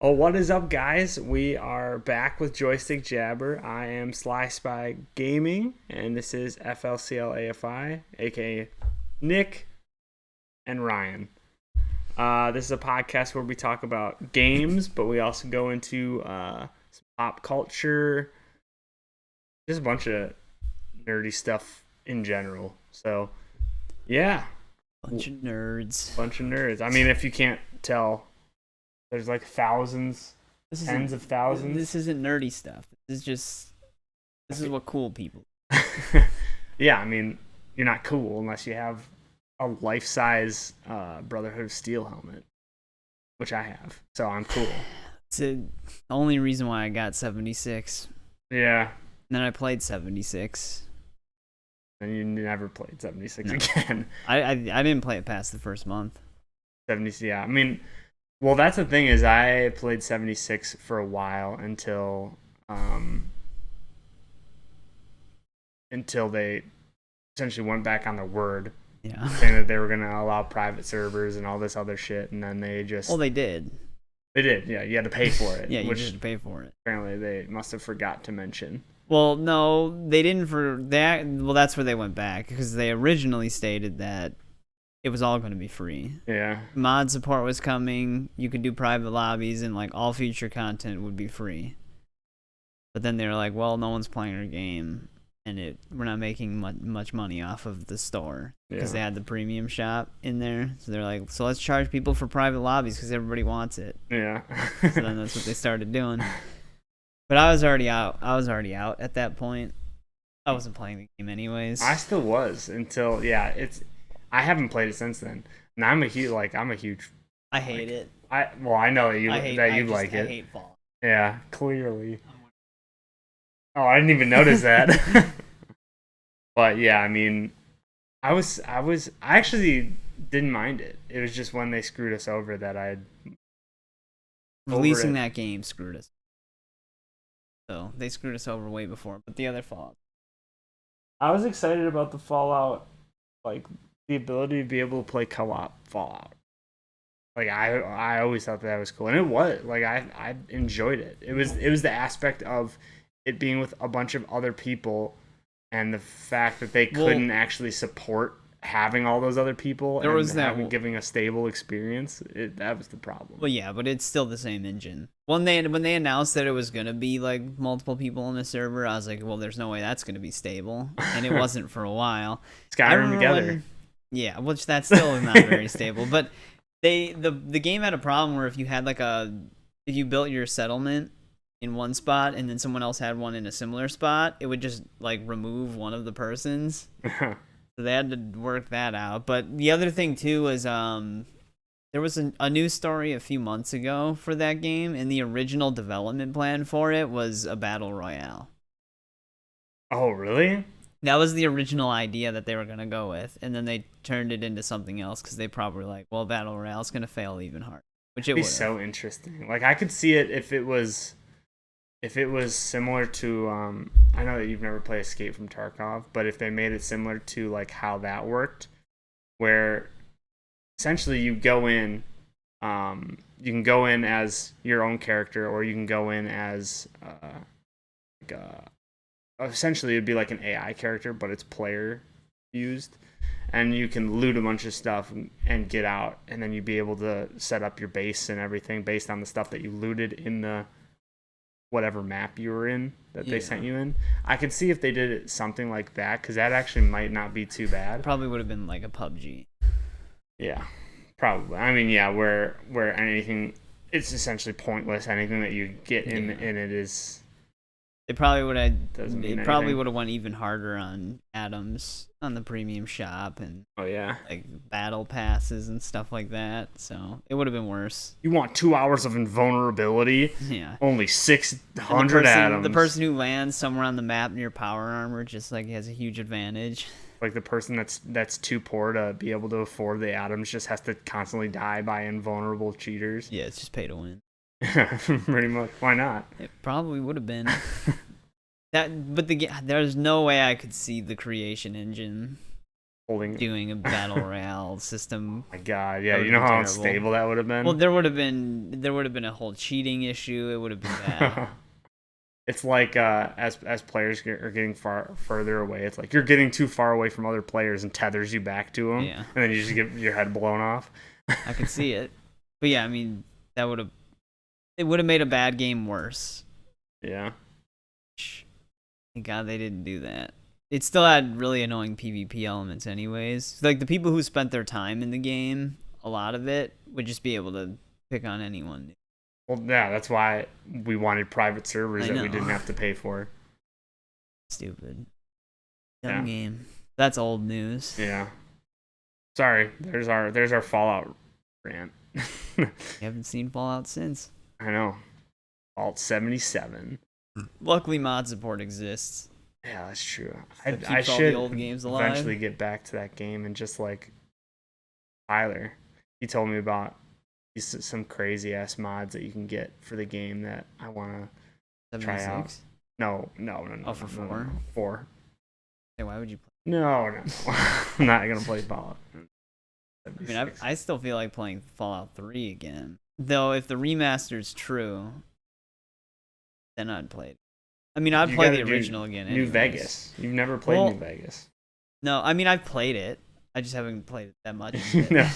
Well, what is up, guys? We are back with Joystick Jabber. I am Sly Spy Gaming, and this is FLCLAFI, aka Nick and Ryan. This is a podcast where we talk about games, but we also go into some pop culture, just a bunch of nerdy stuff in general. So, yeah. Bunch of nerds. I mean, if you can't tell, there's like thousands, tens of thousands. This isn't nerdy stuff. This is what cool people. Yeah, I mean, you're not cool unless you have a life-size Brotherhood of Steel helmet, which I have. So I'm cool. It's the only reason why I got 76. Yeah. And then I played 76. And you never played 76 again. I didn't play it past the first month. 70, yeah. I mean, well, that's the thing is I played 76 for a while until they essentially went back on their word. Yeah. Saying that they were going to allow private servers and all this other shit, and then they just... Well, they did. They did, yeah. You had to pay for it. Yeah, you had to pay for it. Apparently they must have forgot to mention. Well, no, they didn't for that. Well, that's where they went back, because they originally stated that it was all going to be free. Yeah. Mod support was coming. You could do private lobbies, and like all future content would be free. But then they were like, "Well, no one's playing our game, and we're not making much money off of the store because they had the premium shop in there." So they're like, "So let's charge people for private lobbies because everybody wants it." Yeah. So then that's what they started doing. But I was already out. At that point. I wasn't playing the game anyways. I still was until I haven't played it since then. And I'm a huge I hate it. I know that you like it. I hate Fall. Yeah, clearly. Oh, I didn't even notice that. But yeah, I mean, I actually didn't mind it. It was just when they screwed us over that releasing that game screwed us. So they screwed us over way before, but the other Fallout. I was excited about the Fallout, like the ability to be able to play co-op Fallout. Like I always thought that was cool, and it was. Like I enjoyed it. It was the aspect of it being with a bunch of other people, and the fact that they couldn't actually support having all those other people giving a stable experience. That was the problem. Well, yeah, but it's still the same engine. When they announced that it was gonna be like multiple people on the server, I was like, well, there's no way that's gonna be stable, and it wasn't for a while. Skyrim together. Yeah, which that's still not very stable. But the game had a problem where if you built your settlement in one spot and then someone else had one in a similar spot, it would just like remove one of the persons. So they had to work that out. But the other thing too was there was a news story a few months ago for that game, and the original development plan for it was a battle royale. Oh, really? That was the original idea that they were going to go with, and then they turned it into something else because they probably were like, well, battle royale is going to fail even harder, which it would be so interesting. Like I could see it if it was similar to I know that you've never played Escape from Tarkov, but if they made it similar to like how that worked, where essentially you go in, you can go in as your own character, or you can go in as essentially it'd be like an AI character, but it's player used, and you can loot a bunch of stuff and get out, and then you'd be able to set up your base and everything based on the stuff that you looted in the whatever map you were in that they sent you in. I could see if they did it something like that, because that actually might not be too bad. Probably would have been like a PUBG. Yeah, probably. I mean, yeah, where anything, it's essentially pointless. Anything that you get in it is. It probably would have went even harder on Adams on the premium shop and like battle passes and stuff like that. So it would have been worse. You want 2 hours of invulnerability? Yeah. Only 600 Adams. The person who lands somewhere on the map near power armor just like has a huge advantage. Like the person that's too poor to be able to afford the Adams just has to constantly die by invulnerable cheaters. Yeah, it's just pay to win. Pretty much. Why not? It probably would have been. There's no way I could see the creation engine doing a battle royale system. My God, yeah, you know how unstable that would have been. Well, there would have been a whole cheating issue. It would have been bad. It's like as players are getting further away, it's like you're getting too far away from other players and tethers you back to them, and then you just get your head blown off. I could see it, but yeah, I mean it would have made a bad game worse. Yeah. Thank God they didn't do that. It still had really annoying PvP elements, anyways. Like the people who spent their time in the game, a lot of it would just be able to pick on anyone. Well, yeah, that's why we wanted private servers that we didn't have to pay for. Stupid. Dumb game. That's old news. Yeah. Sorry, there's our Fallout rant. You haven't seen Fallout since. I know. Fallout 77. Luckily, mod support exists. Yeah, that's true. I should old games alive. Eventually get back to that game and just like Tyler. He told me about some crazy ass mods that you can get for the game that I want to try out. No. Oh, for 4? No. 4. Hey, why would you play? No. I'm not gonna play Fallout. I mean, I still feel like playing Fallout 3 again. Though, if the remaster's true, then I'd play it. I mean, I'd play the original again. New Vegas. You've never played New Vegas. No, I mean, I've played it. I just haven't played it that much. No,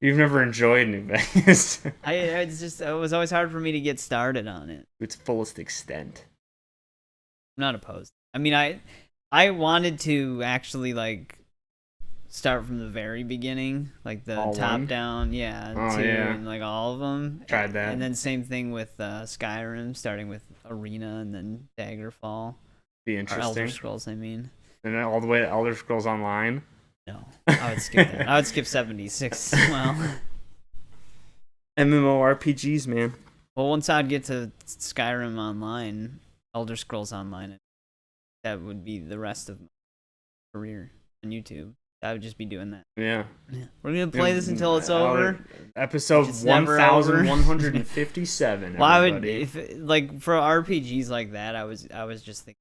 you've never enjoyed New Vegas. It was always hard for me to get started on it. To its fullest extent. I'm not opposed. I mean, I wanted to actually like start from the very beginning, like the all top one? Down, and like all of them. Tried that. And then same thing with Skyrim, starting with Arena and then Daggerfall. Be interesting. Or Elder Scrolls, I mean. And then all the way to Elder Scrolls Online. No, I would skip that. I would skip 76 as well. MMORPGs, man. Well, once I'd get to Skyrim Online, Elder Scrolls Online, that would be the rest of my career on YouTube. I would just be doing that. Yeah. We're going to play this until it's over. Episode 1157. Well, I would, if like for RPGs like that, I was just thinking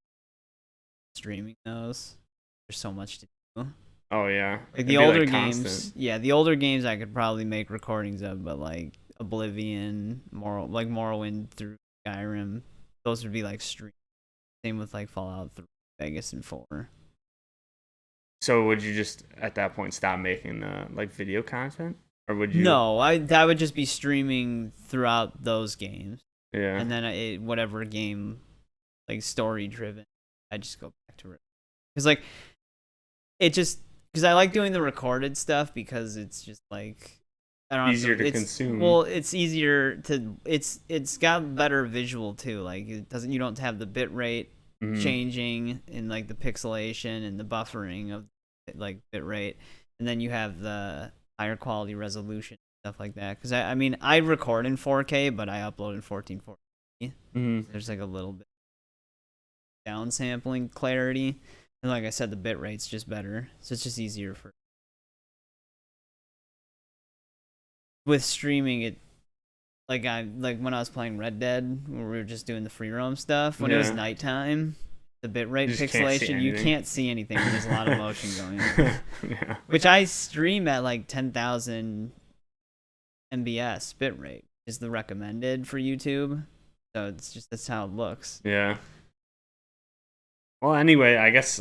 streaming those. There's so much to do. Oh yeah. Like the older games, the older games I could probably make recordings of, but like Oblivion, Morrowind through Skyrim, those would be like stream. Same with like Fallout 3, Vegas, and 4. So would you just at that point stop making like video content, or would you? No, I would just be streaming throughout those games. Yeah. And then whatever game, like story driven, I just go back to it. Because like, because I like doing the recorded stuff because it's just like I don't easier to consume. Well, it's easier to it's got better visual too. Like you don't have the bit rate changing and like the pixelation and the buffering of like bit rate, and then you have the higher quality resolution stuff like that. Because I mean I record in 4K, but I upload in 1440. There's like a little bit downsampling clarity. And like I said, the bit rate's just better, so it's just easier for. With streaming, it like when I was playing Red Dead, where we were just doing the free roam stuff. When it was nighttime, the bit rate pixelation, you can't see anything. There's a lot of motion going on. Yeah. Which I stream at like 10,000 MBS bit rate is the recommended for YouTube. So that's how it looks. Yeah. Well, anyway, I guess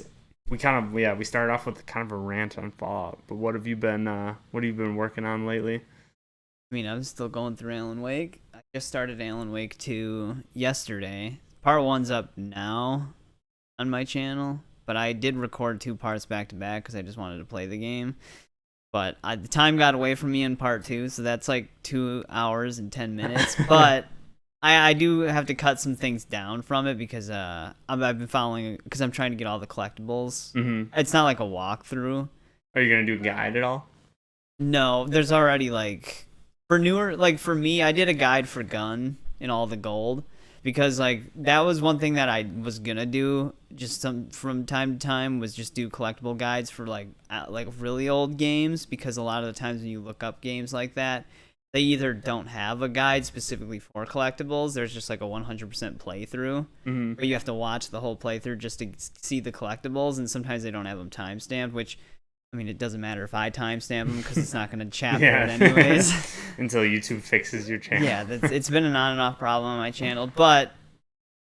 we started off with kind of a rant on Fallout. But what have you been working on lately? I mean, I'm still going through Alan Wake. I just started Alan Wake 2 yesterday. Part 1's up now on my channel, but I did record 2 parts back to back because I just wanted to play the game. But the time got away from me in Part 2, so that's like 2 hours and 10 minutes. But I do have to cut some things down from it because I've been following, because I'm trying to get all the collectibles. It's not like a walkthrough. Are you going to do a guide at all? No, there's already like, for newer, like for me, I did a guide for gun and all the gold. Because like that was one thing that I was gonna do just from time to time, was just do collectible guides for like really old games, because a lot of the times when you look up games like that, they either don't have a guide specifically for collectibles. There's just like a 100% playthrough, but you have to watch the whole playthrough just to see the collectibles, and sometimes they don't have them timestamped, which I mean, it doesn't matter if I timestamp them because it's not going to chapter it anyways. Until YouTube fixes your channel. Yeah, it's been an on and off problem on my channel, but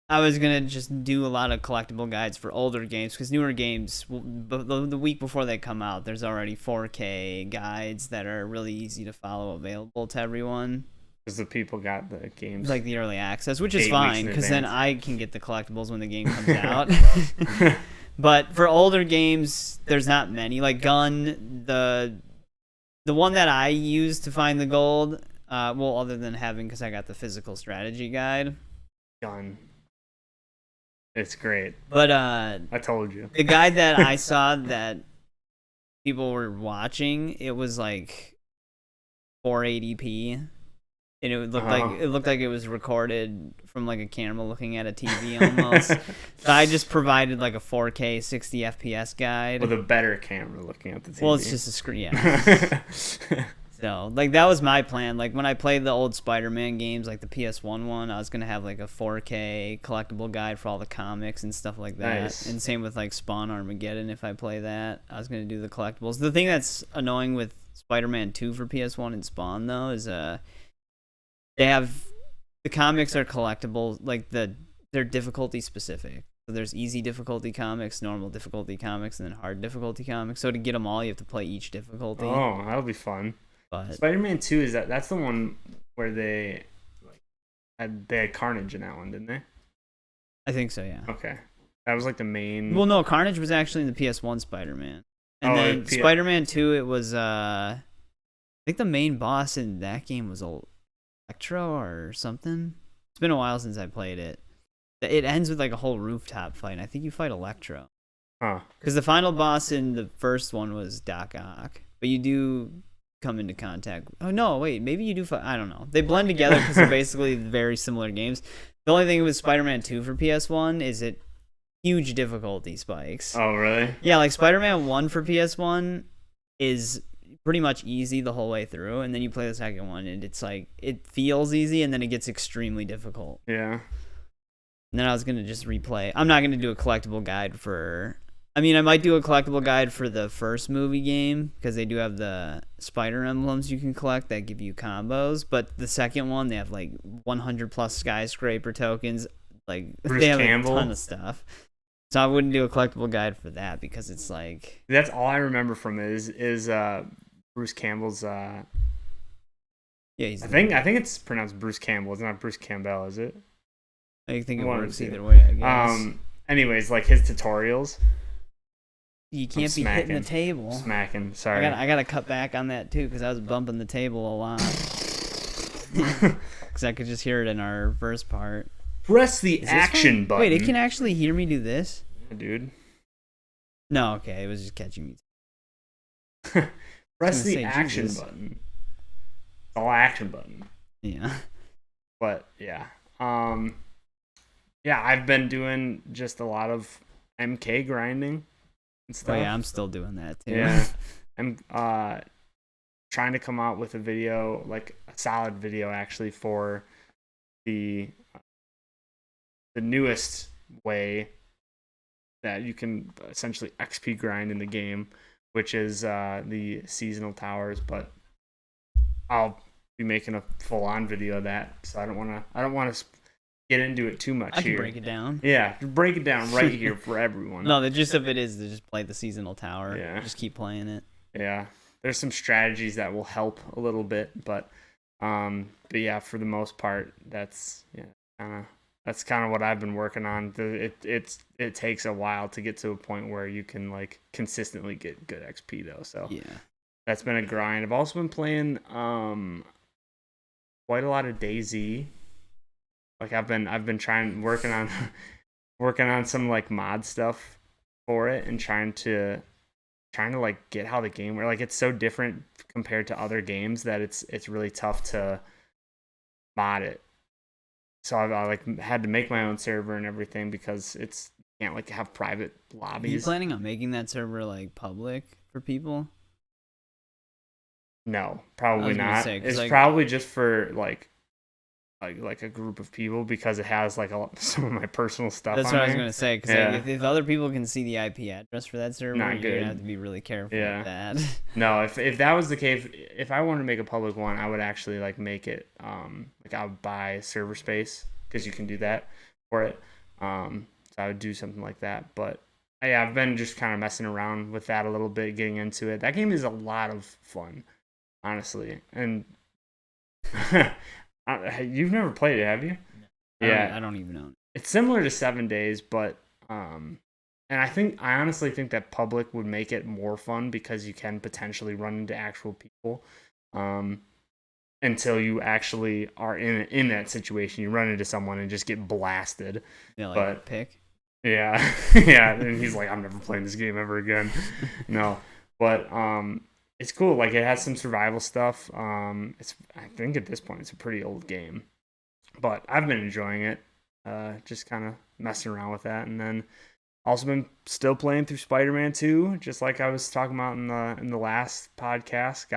I was going to just do a lot of collectible guides for older games because newer games, the week before they come out, there's already 4K guides that are really easy to follow available to everyone. Because the people got the games. Like the early access, which is fine because then I can get the collectibles when the game comes out. But for older games, there's not many. Like Gun, the one that I use to find the gold, well, other than having, because I got the physical strategy guide. Gun. It's great. But I told you. The guide that I saw that people were watching, it was like 480p. And it looked like it was recorded from like a camera looking at a TV almost. So I just provided like a 4K 60 FPS guide with a better camera looking at the TV. Well, it's just a screen, yeah. So like that was my plan. Like when I played the old Spider-Man games, like the PS1 one, I was gonna have like a 4K collectible guide for all the comics and stuff like that. Nice. And same with like Spawn Armageddon. If I play that, I was gonna do the collectibles. The thing that's annoying with Spider-Man 2 for PS1 and Spawn though is they have the comics are collectible, like they're difficulty specific. So there's easy difficulty comics, normal difficulty comics, and then hard difficulty comics. So to get them all, you have to play each difficulty. Oh, that'll be fun. But Spider-Man 2 that's the one where they had Carnage in that one, didn't they? I think so, yeah. Okay, that was like the main. Well, no, Carnage was actually in the PS1 Spider-Man, and then Spider-Man 2, it was I think the main boss in that game was Electro or something. It's been a while since I played it. It ends with like a whole rooftop fight. And I think you fight Electro. Huh. Because the final boss in the first one was Doc Ock, but you do come into contact. Oh no, wait, maybe you do fight. I don't know. They blend together because they're basically very similar games. The only thing with Spider-Man 2 for PS1 is it huge difficulty spikes. Oh really? Yeah, like Spider-Man 1 for PS1 is pretty much easy the whole way through, and then you play the second one and it's like it feels easy and then it gets extremely difficult. Yeah. And then I was gonna just replay. I'm not gonna do a collectible guide for I might do a collectible guide for the first movie game because they do have the spider emblems you can collect that give you combos, but the second one they have like 100 plus skyscraper tokens, like Bruce they have Campbell. a ton of stuff. So I wouldn't do a collectible guide for that because it's like that's all I remember from it is Bruce Campbell's yeah, I think it's pronounced Bruce Campbell. It's not Bruce Campbell, is it? I think it works either way, I guess. Anyways, like his tutorials. You can't be hitting the table. Smacking. Sorry. I gotta cut back on that too because I was bumping the table a lot. Because I could just hear it in our first part. Press the action button. Wait, it can actually hear me do this? Yeah, dude. No, okay, it was just catching me. Press the action button. It's all action button. Yeah. But yeah. Yeah, I've been doing just a lot of MK grinding and stuff. Oh yeah, I'm still doing that too. Yeah. I'm trying to come out with a video, like a solid video actually, for the newest way that you can essentially XP grind in the game, which is the seasonal towers. But I'll be making a full-on video of that, so I don't want to get into it too much. I can break it down. Yeah, break it down right here for everyone. No, the gist of it is to just play the seasonal tower. Yeah. Just keep playing it. Yeah. There's some strategies that will help a little bit, but yeah, for the most part, that's kind of what I've been working on. It takes a while to get to a point where you can like consistently get good XP though. So yeah, that's been a grind. I've also been playing quite a lot of DayZ. Like I've been working on some like mod stuff for it and trying to like get how the game works. Like it's so different compared to other games that it's really tough to mod it. So I like had to make my own server and everything because you can't like have private lobbies. Are you planning on making that server like public for people? No, probably not. Say, it's like, probably just for like like a group of people because it has like some of my personal stuff. That's on what I was there. gonna say. Because like, if other people can see the IP address for that server, Not you're good. gonna have to be really careful with that. No, if that was the case, if I wanted to make a public one, I would actually like make it like I would buy server space because you can do that for it. So I would do something like that. But yeah, I've been just kind of messing around with that a little bit, getting into it. That game is a lot of fun, honestly. And you've never played it, have you? I don't even know. It's similar to 7 Days, but and I honestly think that public would make it more fun because you can potentially run into actual people. Until you actually are in that situation, you run into someone and just get blasted. Yeah, like pick. Yeah, yeah, and he's like, I'm never playing this game ever again. No, but it's cool. Like it has some survival stuff. I think at this point it's a pretty old game, but I've been enjoying it. Just kind of messing around with that, and then also been still playing through Spider-Man 2, just like I was talking about in the last podcast.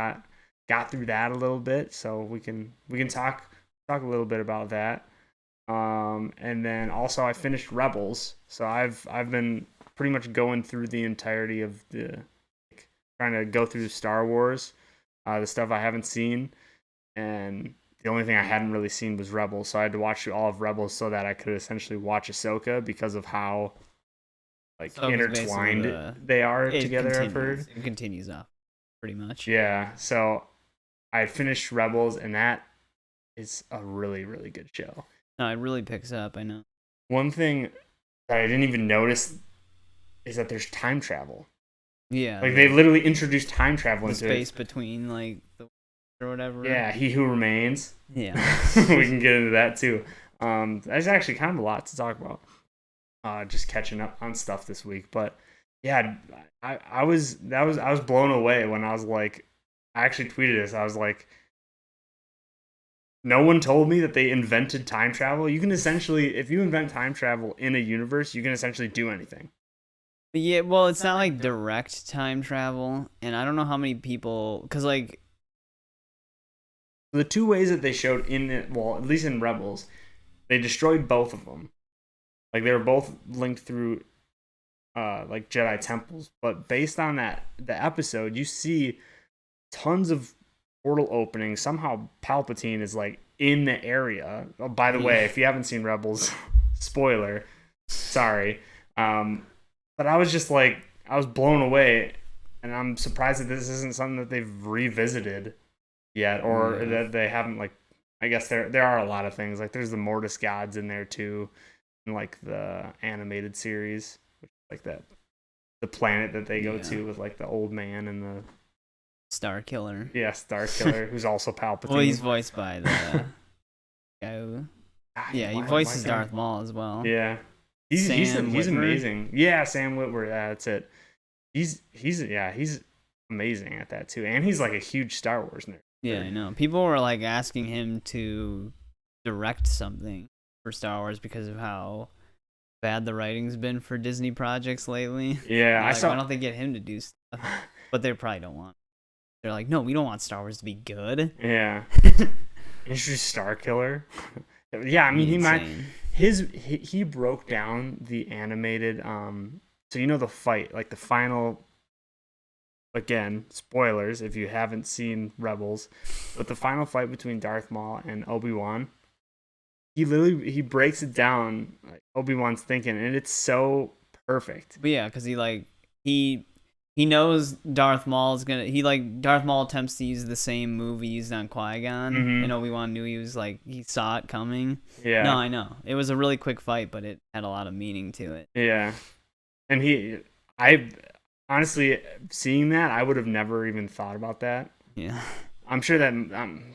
Got through that a little bit, so we can talk a little bit about that. And then also I finished Rebels, so I've been pretty much going through the entirety of trying to go through Star Wars, the stuff I haven't seen, and the only thing I hadn't really seen was Rebels, so I had to watch all of Rebels so that I could essentially watch Ahsoka because of how intertwined they are together. I've heard it continues up pretty much. Yeah, so I finished Rebels, and that is a really, really good show. No, it really picks up, I know. One thing that I didn't even notice is that there's time travel. Yeah. Like, they literally introduced time travel into space between, like, the or whatever. Yeah, He Who Remains. Yeah. We can get into that, too. There's actually kind of a lot to talk about. Just catching up on stuff this week. But, yeah, I was blown away when I was like, I actually tweeted this. I was like, no one told me that they invented time travel. You can essentially, if you invent time travel in a universe, you can essentially do anything. Yeah, well, it's not like direct time travel, and I don't know how many people, because like the two ways that they showed in it, well, at least in Rebels, they destroyed both of them. Like they were both linked through like Jedi temples, but based on that the episode, you see tons of portal openings. Somehow Palpatine is like in the area. Oh, by the way, if you haven't seen Rebels, spoiler, sorry. But I was just like, I was blown away, and I'm surprised that this isn't something that they've revisited yet, or that they haven't, like, I guess there are a lot of things. Like, there's the Mortis gods in there, too, in, like, the animated series, which is, like, the planet that they go to with, like, the old man and the... Star Killer. Yeah, Star Killer, who's also Palpatine. Well, he's voiced by the guy who... Yeah, he voices Darth Maul as well. Yeah. He's amazing. Yeah, Sam Witwer. Yeah, that's it. He's amazing at that too, and he's like a huge Star Wars nerd. Yeah, I know. People were like asking him to direct something for Star Wars because of how bad the writing's been for Disney projects lately. Yeah, like, why don't they get him to do stuff? But they probably don't want. They're like, no, we don't want Star Wars to be good. Yeah. Introduce Star Killer. Yeah, I mean he might. He broke down the animated so you know the fight, like the final, again, spoilers if you haven't seen Rebels, but the final fight between Darth Maul and Obi-Wan, he breaks it down like Obi-Wan's thinking, and it's so perfect. But yeah, because he knows Darth Maul is gonna. Darth Maul attempts to use the same move he used on Qui-Gon, and Obi-Wan knew he saw it coming. Yeah. No, I know. It was a really quick fight, but it had a lot of meaning to it. Yeah, and I honestly, seeing that, I would have never even thought about that. Yeah. I'm sure that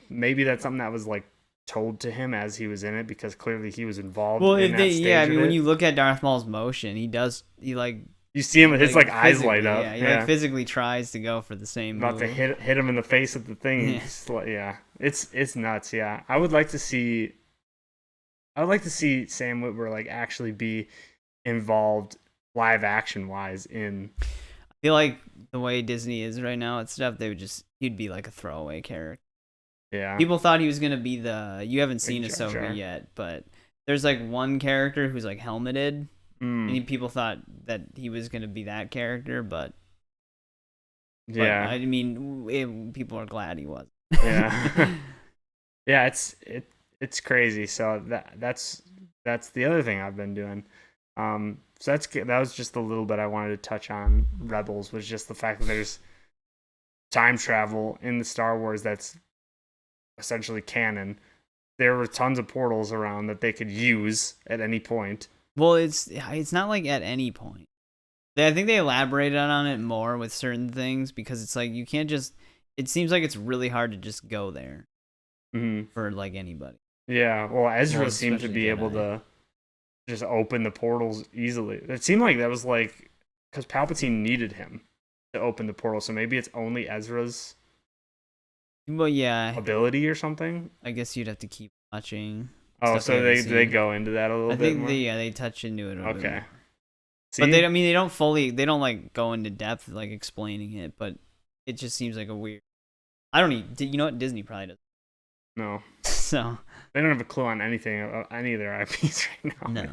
maybe that's something that was like told to him as he was in it, because clearly he was involved. Well, in that stage I mean, when you look at Darth Maul's motion, you see him, his like eyes light up. Yeah, he like physically tries to go for the same about move. to hit him in the face with the thing. Yeah, it's nuts. Yeah, I would like to see Sam Witwer like actually be involved live action wise in. I feel like the way Disney is right now and stuff, he'd be like a throwaway character. Yeah. People thought he was gonna be the. You haven't seen Jar Jar. Ahsoka yet, but there's like one character who's like helmeted, and people thought that he was gonna be that character, but yeah. I mean, people are glad he was. Yeah. Yeah, it's crazy. So that's the other thing I've been doing. So that was just a little bit I wanted to touch on. Rebels was just the fact that there's time travel in the Star Wars that's essentially canon. There were tons of portals around that they could use at any point. Well, it's not like at any point. I think they elaborated on it more with certain things because it's like you can't just. It seems like it's really hard to just go there for like anybody. Yeah, well, Ezra seemed to be able to just open the portals easily. It seemed like that was like because Palpatine needed him to open the portal, so maybe it's only Ezra's ability or something. I guess you'd have to keep watching. Oh, so they go into that a little bit more? They touch into it a little bit more. See? But they don't like go into depth like explaining it, but it just seems like a weird. I don't need. You know what? Disney probably does. No. So they don't have a clue on anything, any of their IPs right now. No.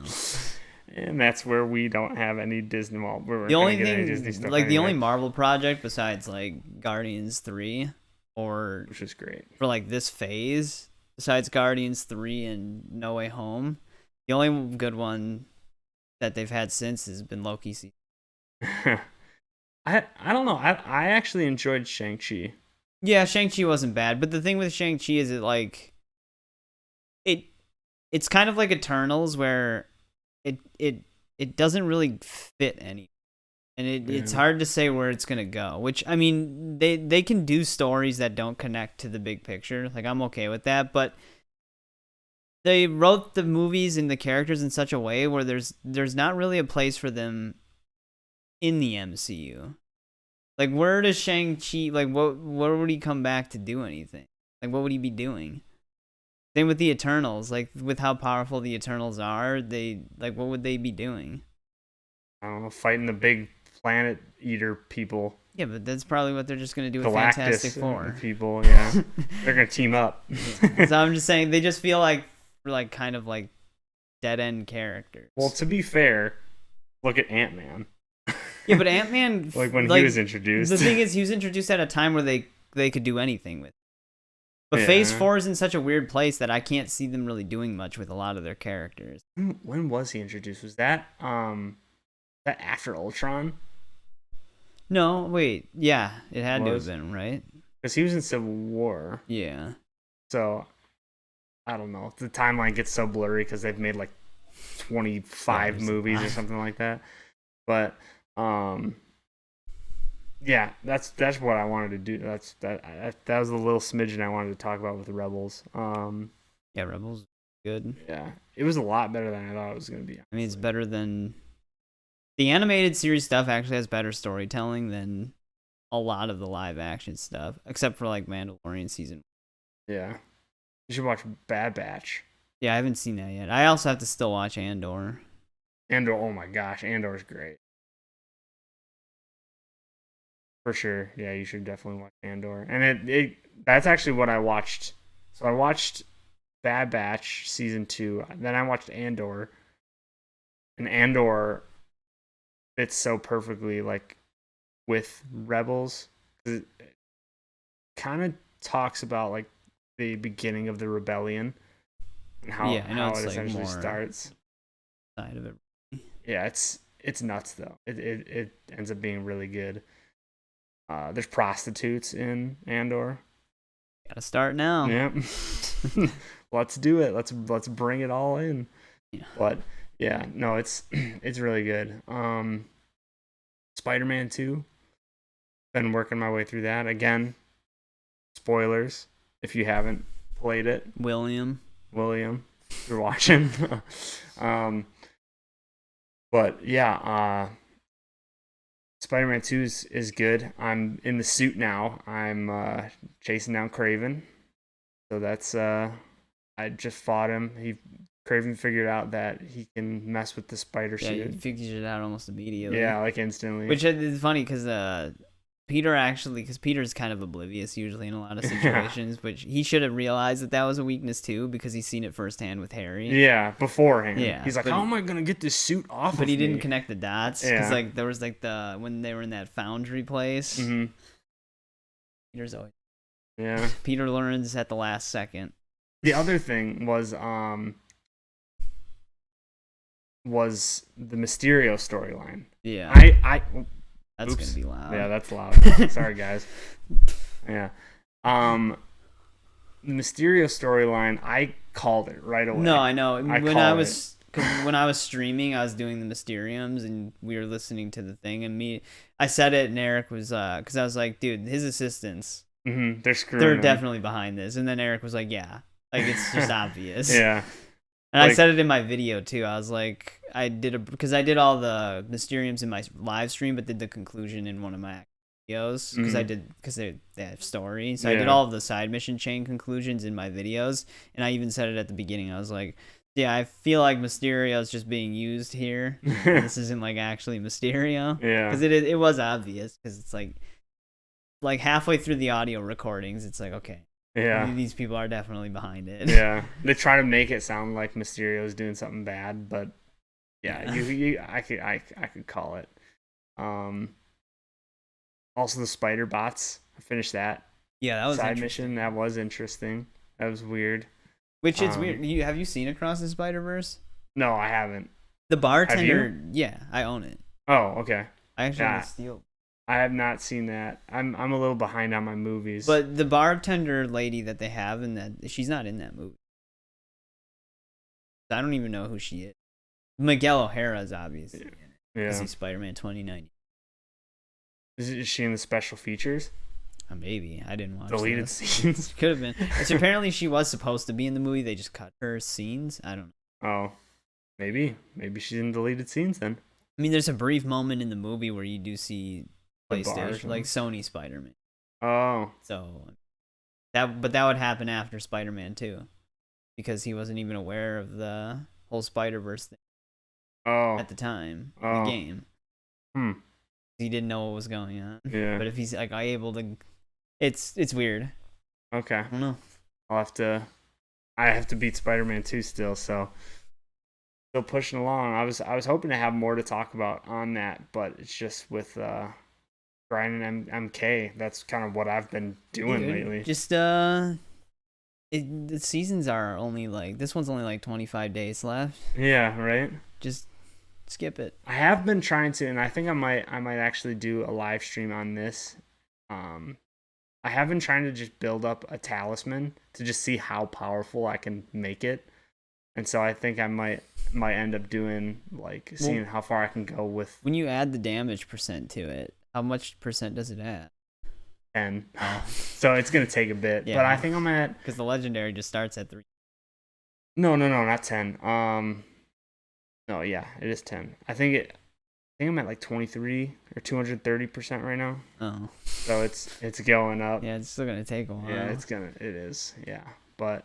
And that's where we don't have any Disney. Well, the only thing, like the only Marvel project besides like Guardians 3, which is great for like this phase, besides Guardians 3 and No Way Home, the only good one that they've had since has been Loki season. I don't know. I actually enjoyed Shang-Chi. Yeah, Shang-Chi wasn't bad, but the thing with Shang-Chi is it's kind of like Eternals where it doesn't really fit any, and it's hard to say where it's gonna go. Which I mean, they can do stories that don't connect to the big picture. Like I'm okay with that, but they wrote the movies and the characters in such a way where there's not really a place for them in the MCU. Like where does Shang-Chi what would he come back to do anything? Like what would he be doing? Same with the Eternals, like with how powerful the Eternals are, what would they be doing? I don't know, fighting the big planet eater people. Yeah, but that's probably what they're just gonna do with Galactus Fantastic Four. People, yeah. They're gonna team up. Yeah. So I'm just saying they just feel like kind of like dead end characters. Well, to be fair, look at Ant-Man. Yeah, but Ant-Man like when he was introduced. The thing is he was introduced at a time where they could do anything with. But Phase 4 is in such a weird place that I can't see them really doing much with a lot of their characters. When was he introduced? Was that after Ultron? No, wait. Yeah, it had to have been, right? Because he was in Civil War. Yeah. So, I don't know. The timeline gets so blurry because they've made like 25 movies or something like that. But, yeah, that's what I wanted to do. That was a little smidgen I wanted to talk about with the Rebels. Yeah, Rebels good. Yeah, it was a lot better than I thought it was going to be. I mean, it's better than the animated series stuff. Actually, has better storytelling than a lot of the live action stuff, except for like Mandalorian season. Yeah, you should watch Bad Batch. Yeah, I haven't seen that yet. I also have to still watch Andor. Oh my gosh, Andor's great. For sure. Yeah, you should definitely watch Andor. And that's actually what I watched. So I watched Bad Batch season 2. Then I watched Andor. And Andor fits so perfectly like with Rebels. It kind of talks about like the beginning of the rebellion and how it essentially starts. Side of it. Yeah, it's nuts though. It ends up being really good. There's prostitutes in Andor. Gotta start now. Yep. Let's do it. Let's bring it all in. Yeah. But yeah, no, it's really good. Spider-Man 2. Been working my way through that. Again, spoilers if you haven't played it. William, if you're watching. But yeah, Spider-Man 2 is good. I'm in the suit now. I'm chasing down Kraven. So that's I just fought him. Kraven figured out that he can mess with the spider suit. Yeah, he figured it out almost immediately. Yeah, like instantly. Which is funny because Peter actually, because Peter's kind of oblivious usually in a lot of situations, but he should have realized that was a weakness too, because he's seen it firsthand with Harry. Yeah, beforehand. Yeah, he's like, how am I gonna get this suit off? But he me? didn't connect the dots because like there was like when they were in that foundry place. Mm-hmm. Peter's always Peter learns at the last second. The other thing was the Mysterio storyline. Yeah. That's oops. gonna be loud. Yeah, that's loud. Sorry, guys. Yeah. The Mysterio storyline, I called it right away. No, I know. When I was streaming, I was doing the Mysteriums, and we were listening to the thing, and I said it, and Eric was, because I was like, dude, his assistants, they're screwing. They're definitely behind this, and then Eric was like, yeah, like it's just obvious. Yeah. And I said it in my video too. I was like, because I did all the Mysteriums in my live stream, but did the conclusion in one of my videos because they have stories. So I did all of the side mission chain conclusions in my videos, and I even said it at the beginning. I was like, yeah, I feel like Mysterio is just being used here. This isn't like actually Mysterio. Yeah. Because it was obvious, because it's like halfway through the audio recordings, it's like, okay. Yeah, these people are definitely behind it. Yeah, they try to make it sound like Mysterio's doing something bad, but I could call it. Also the spider bots, I finished that. Yeah, that was side mission. That was interesting. That was weird. Which it's weird. Have you seen Across the Spider-Verse? No, I haven't. The bartender. Yeah, I own it. Oh, okay. I actually steal. I have not seen that. I'm a little behind on my movies. But the bartender lady that they have she's not in that movie. I don't even know who she is. Miguel O'Hara is obviously in it. Yeah. Is he Spider-Man 2090? Is she in the special features? Maybe. I didn't watch deleted scenes. Could have been. Which apparently she was supposed to be in the movie. They just cut her scenes. I don't know. Oh, maybe. Maybe she's in deleted scenes then. I mean, there's a brief moment in the movie where you do see PlayStation, like Sony Spider-Man. Oh. So that would happen after Spider-Man 2, because he wasn't even aware of the whole Spider-Verse thing at the time in the game. He didn't know what was going on. Yeah. But if he's like able to, it's weird. Okay. I don't know. I have to beat Spider-Man 2 still, so still pushing along. I was hoping to have more to talk about on that, but it's just with grinding MK. That's kind of what I've been doing lately. Just the seasons are only this one's only like 25 days left. Yeah, right. Just skip it. I have been trying to, and I think I might actually do a live stream on this. I have been trying to just build up a talisman to just see how powerful I can make it, and so I think I might end up doing seeing how far I can go with. When you add the damage percent to it, how much percent does it add? 10. Oh. So it's gonna take a bit, but I think I'm at, because the legendary just starts at 3. No, not 10. No, yeah, it is 10. I think I'm at 23 or 230% right now. Oh. So it's going up. Yeah, it's still gonna take a while. Yeah, it is. Yeah, but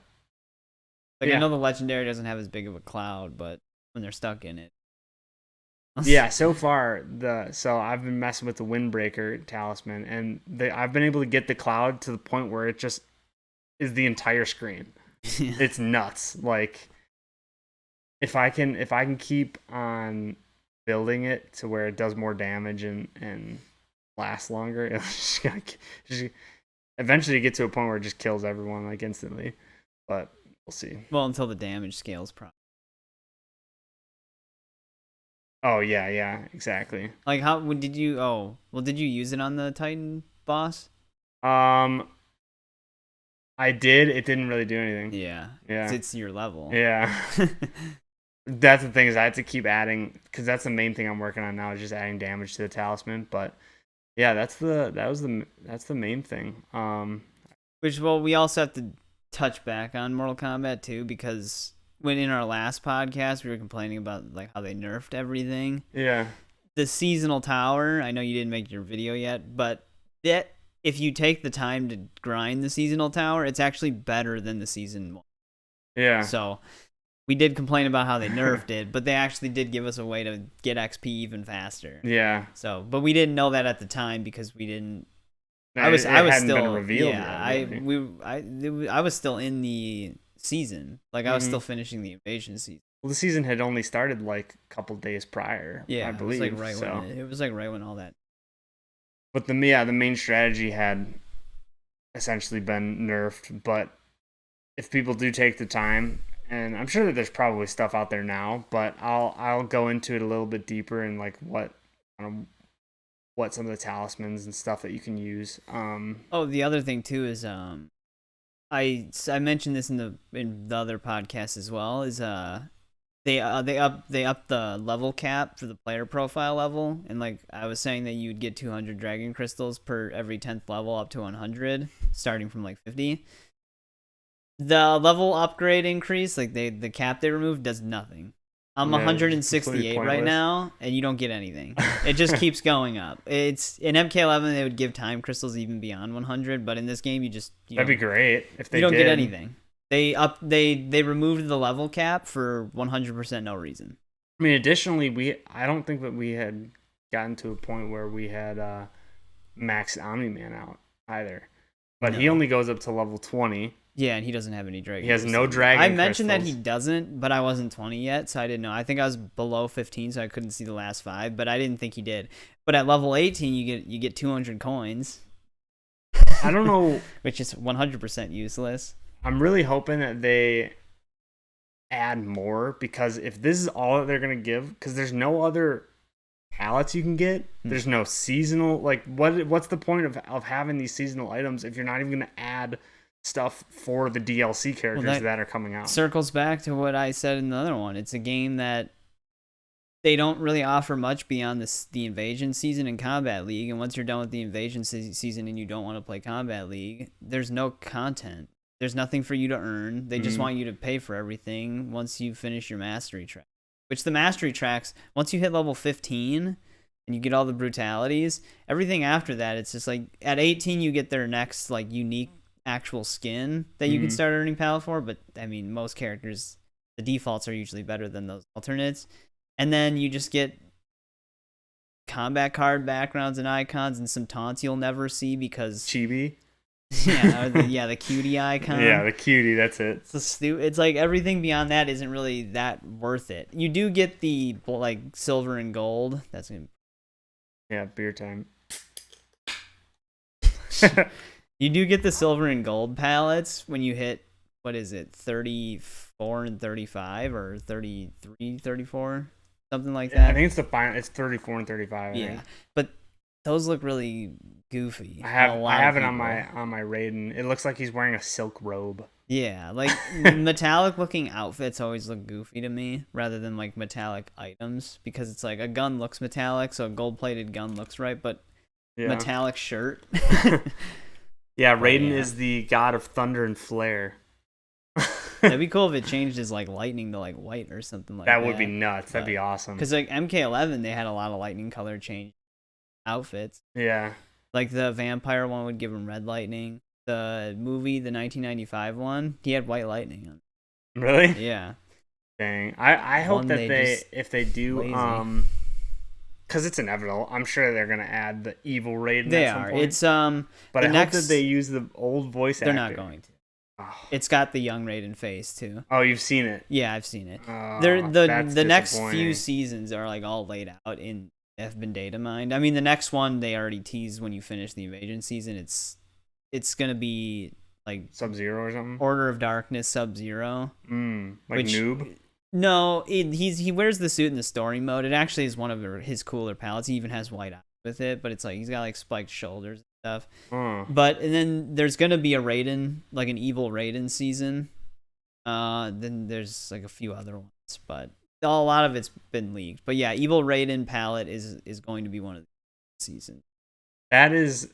I know the legendary doesn't have as big of a cloud, but when they're stuck in it. Yeah, so far I've been messing with the Windbreaker talisman, and I've been able to get the cloud to the point where it just is the entire screen. It's nuts. If I can keep on building it to where it does more damage and lasts longer, it's just eventually get to a point where it just kills everyone instantly. But we'll see. Well, until the damage scales properly. Oh yeah, exactly. How did you? Oh, well, did you use it on the Titan boss? I did. It didn't really do anything. Yeah. It's your level. Yeah. That's the thing, is I have to keep adding, because that's the main thing I'm working on now, is just adding damage to the talisman. But yeah, that's the main thing. We also have to touch back on Mortal Kombat 2, because when in our last podcast we were complaining about how they nerfed everything. Yeah. The seasonal tower, I know you didn't make your video yet, but if you take the time to grind the seasonal tower, it's actually better than the season 1. Yeah. So we did complain about how they nerfed it, but they actually did give us a way to get XP even faster. Yeah. So, but we didn't know that at the time, because we didn't I was hadn't still been revealed yeah. yet, really. I was still in the season. Like I was Mhm. still finishing the invasion season. Well, the season had only started like a couple days prior, Yeah, I believe. it was like right so. when it was like right when all that. But the main strategy had essentially been nerfed. But if people do take the time, and I'm sure that there's probably stuff out there now, but I'll go into it a little bit deeper and like what some of the talismans and stuff that you can use. Oh, the other thing too is I mentioned this in the other podcast as well is they up the level cap for the player profile level, and like I was saying that you'd get 200 dragon crystals per every 10th level up to 100 starting from like 50. The level upgrade increase, like the cap they removed, does nothing. I'm Yeah, it's 168 completely right pointless. now, and you don't get anything. It just keeps going up. It's in MK11 they would give time crystals even beyond 100, but in this game you That'd be great if they you don't did. get anything. They removed the level cap for 100% no reason. I mean, additionally, I don't think that we had gotten to a point where we had maxed Omni-Man out either. But he No. only goes up to level 20. Yeah, and he doesn't have any dragon. He has no crystals. dragon I mentioned that he crystals. doesn't, but I wasn't 20 yet, so I didn't know. I think I was below 15, so I couldn't see the last 5, but I didn't think he did. But at level 18, you get 200 coins, I don't know. which is 100% useless. I'm really hoping that they add more, because if this is all that they're going to give, because there's no other palettes you can get, there's no seasonal, like what's the point of having these seasonal items if you're not even going to add stuff for the DLC characters that are coming out? Circles back to what I said in the other one. It's a game that they don't really offer much beyond the Invasion season and Combat League, and once you're done with the Invasion season and you don't want to play Combat League, there's no content. There's nothing for you to earn. They just want you to pay for everything once you finish your mastery track. Which the mastery tracks, once you hit level 15 and you get all the brutalities, everything after that, it's just like at 18 you get their next like unique actual skin that you can start earning palette for. But I mean, most characters, the defaults are usually better than those alternates. And then you just get combat card backgrounds and icons and some taunts you'll never see because Chibi. the cutie icon. Yeah, the cutie. That's it. It's like everything beyond that isn't really that worth it. You do get the like silver and gold. That's gonna. Yeah, beer time. You do get the silver and gold palettes when you hit, what is it, 34 and 35 or 33, 34, something like that. Yeah, I think it's the final. It's 34 and 35. I think. But those look really goofy. I have it on my Raiden. It looks like he's wearing a silk robe. Yeah, like metallic looking outfits always look goofy to me rather than like metallic items, because it's like a gun looks metallic, so a gold plated gun looks right, but metallic shirt. Yeah, Raiden is the god of thunder and flare. That'd be cool if it changed his like lightning to like white or something like that. That would be nuts. That'd be awesome. Because like MK11, they had a lot of lightning color change outfits. Yeah. Like the vampire one would give him red lightning. The movie, the 1995 one, he had white lightning on it. Really? Yeah. Dang. I hope that if they do, lazy. because it's inevitable. I'm sure they're gonna add the evil Raiden. They at some are. point. It's but I hope that they use the old voice actor. They're not going to. Oh. It's got the young Raiden face too. Oh, you've seen it? Yeah, I've seen it. That's the next few disappointing. seasons are like all laid out in have been data mined. I mean, the next one they already teased when you finish the Invasion season. It's gonna be like Sub-Zero or something. Order of Darkness Sub-Zero. Like Noob. No, he wears the suit in the story mode. It actually is one of his cooler palettes. He even has white eyes with it, but it's like he's got like spiked shoulders and stuff. But and then there's gonna be a Raiden, like an evil Raiden season. Then there's like a few other ones, but a lot of it's been leaked. But yeah, evil Raiden palette is going to be one of the seasons. That is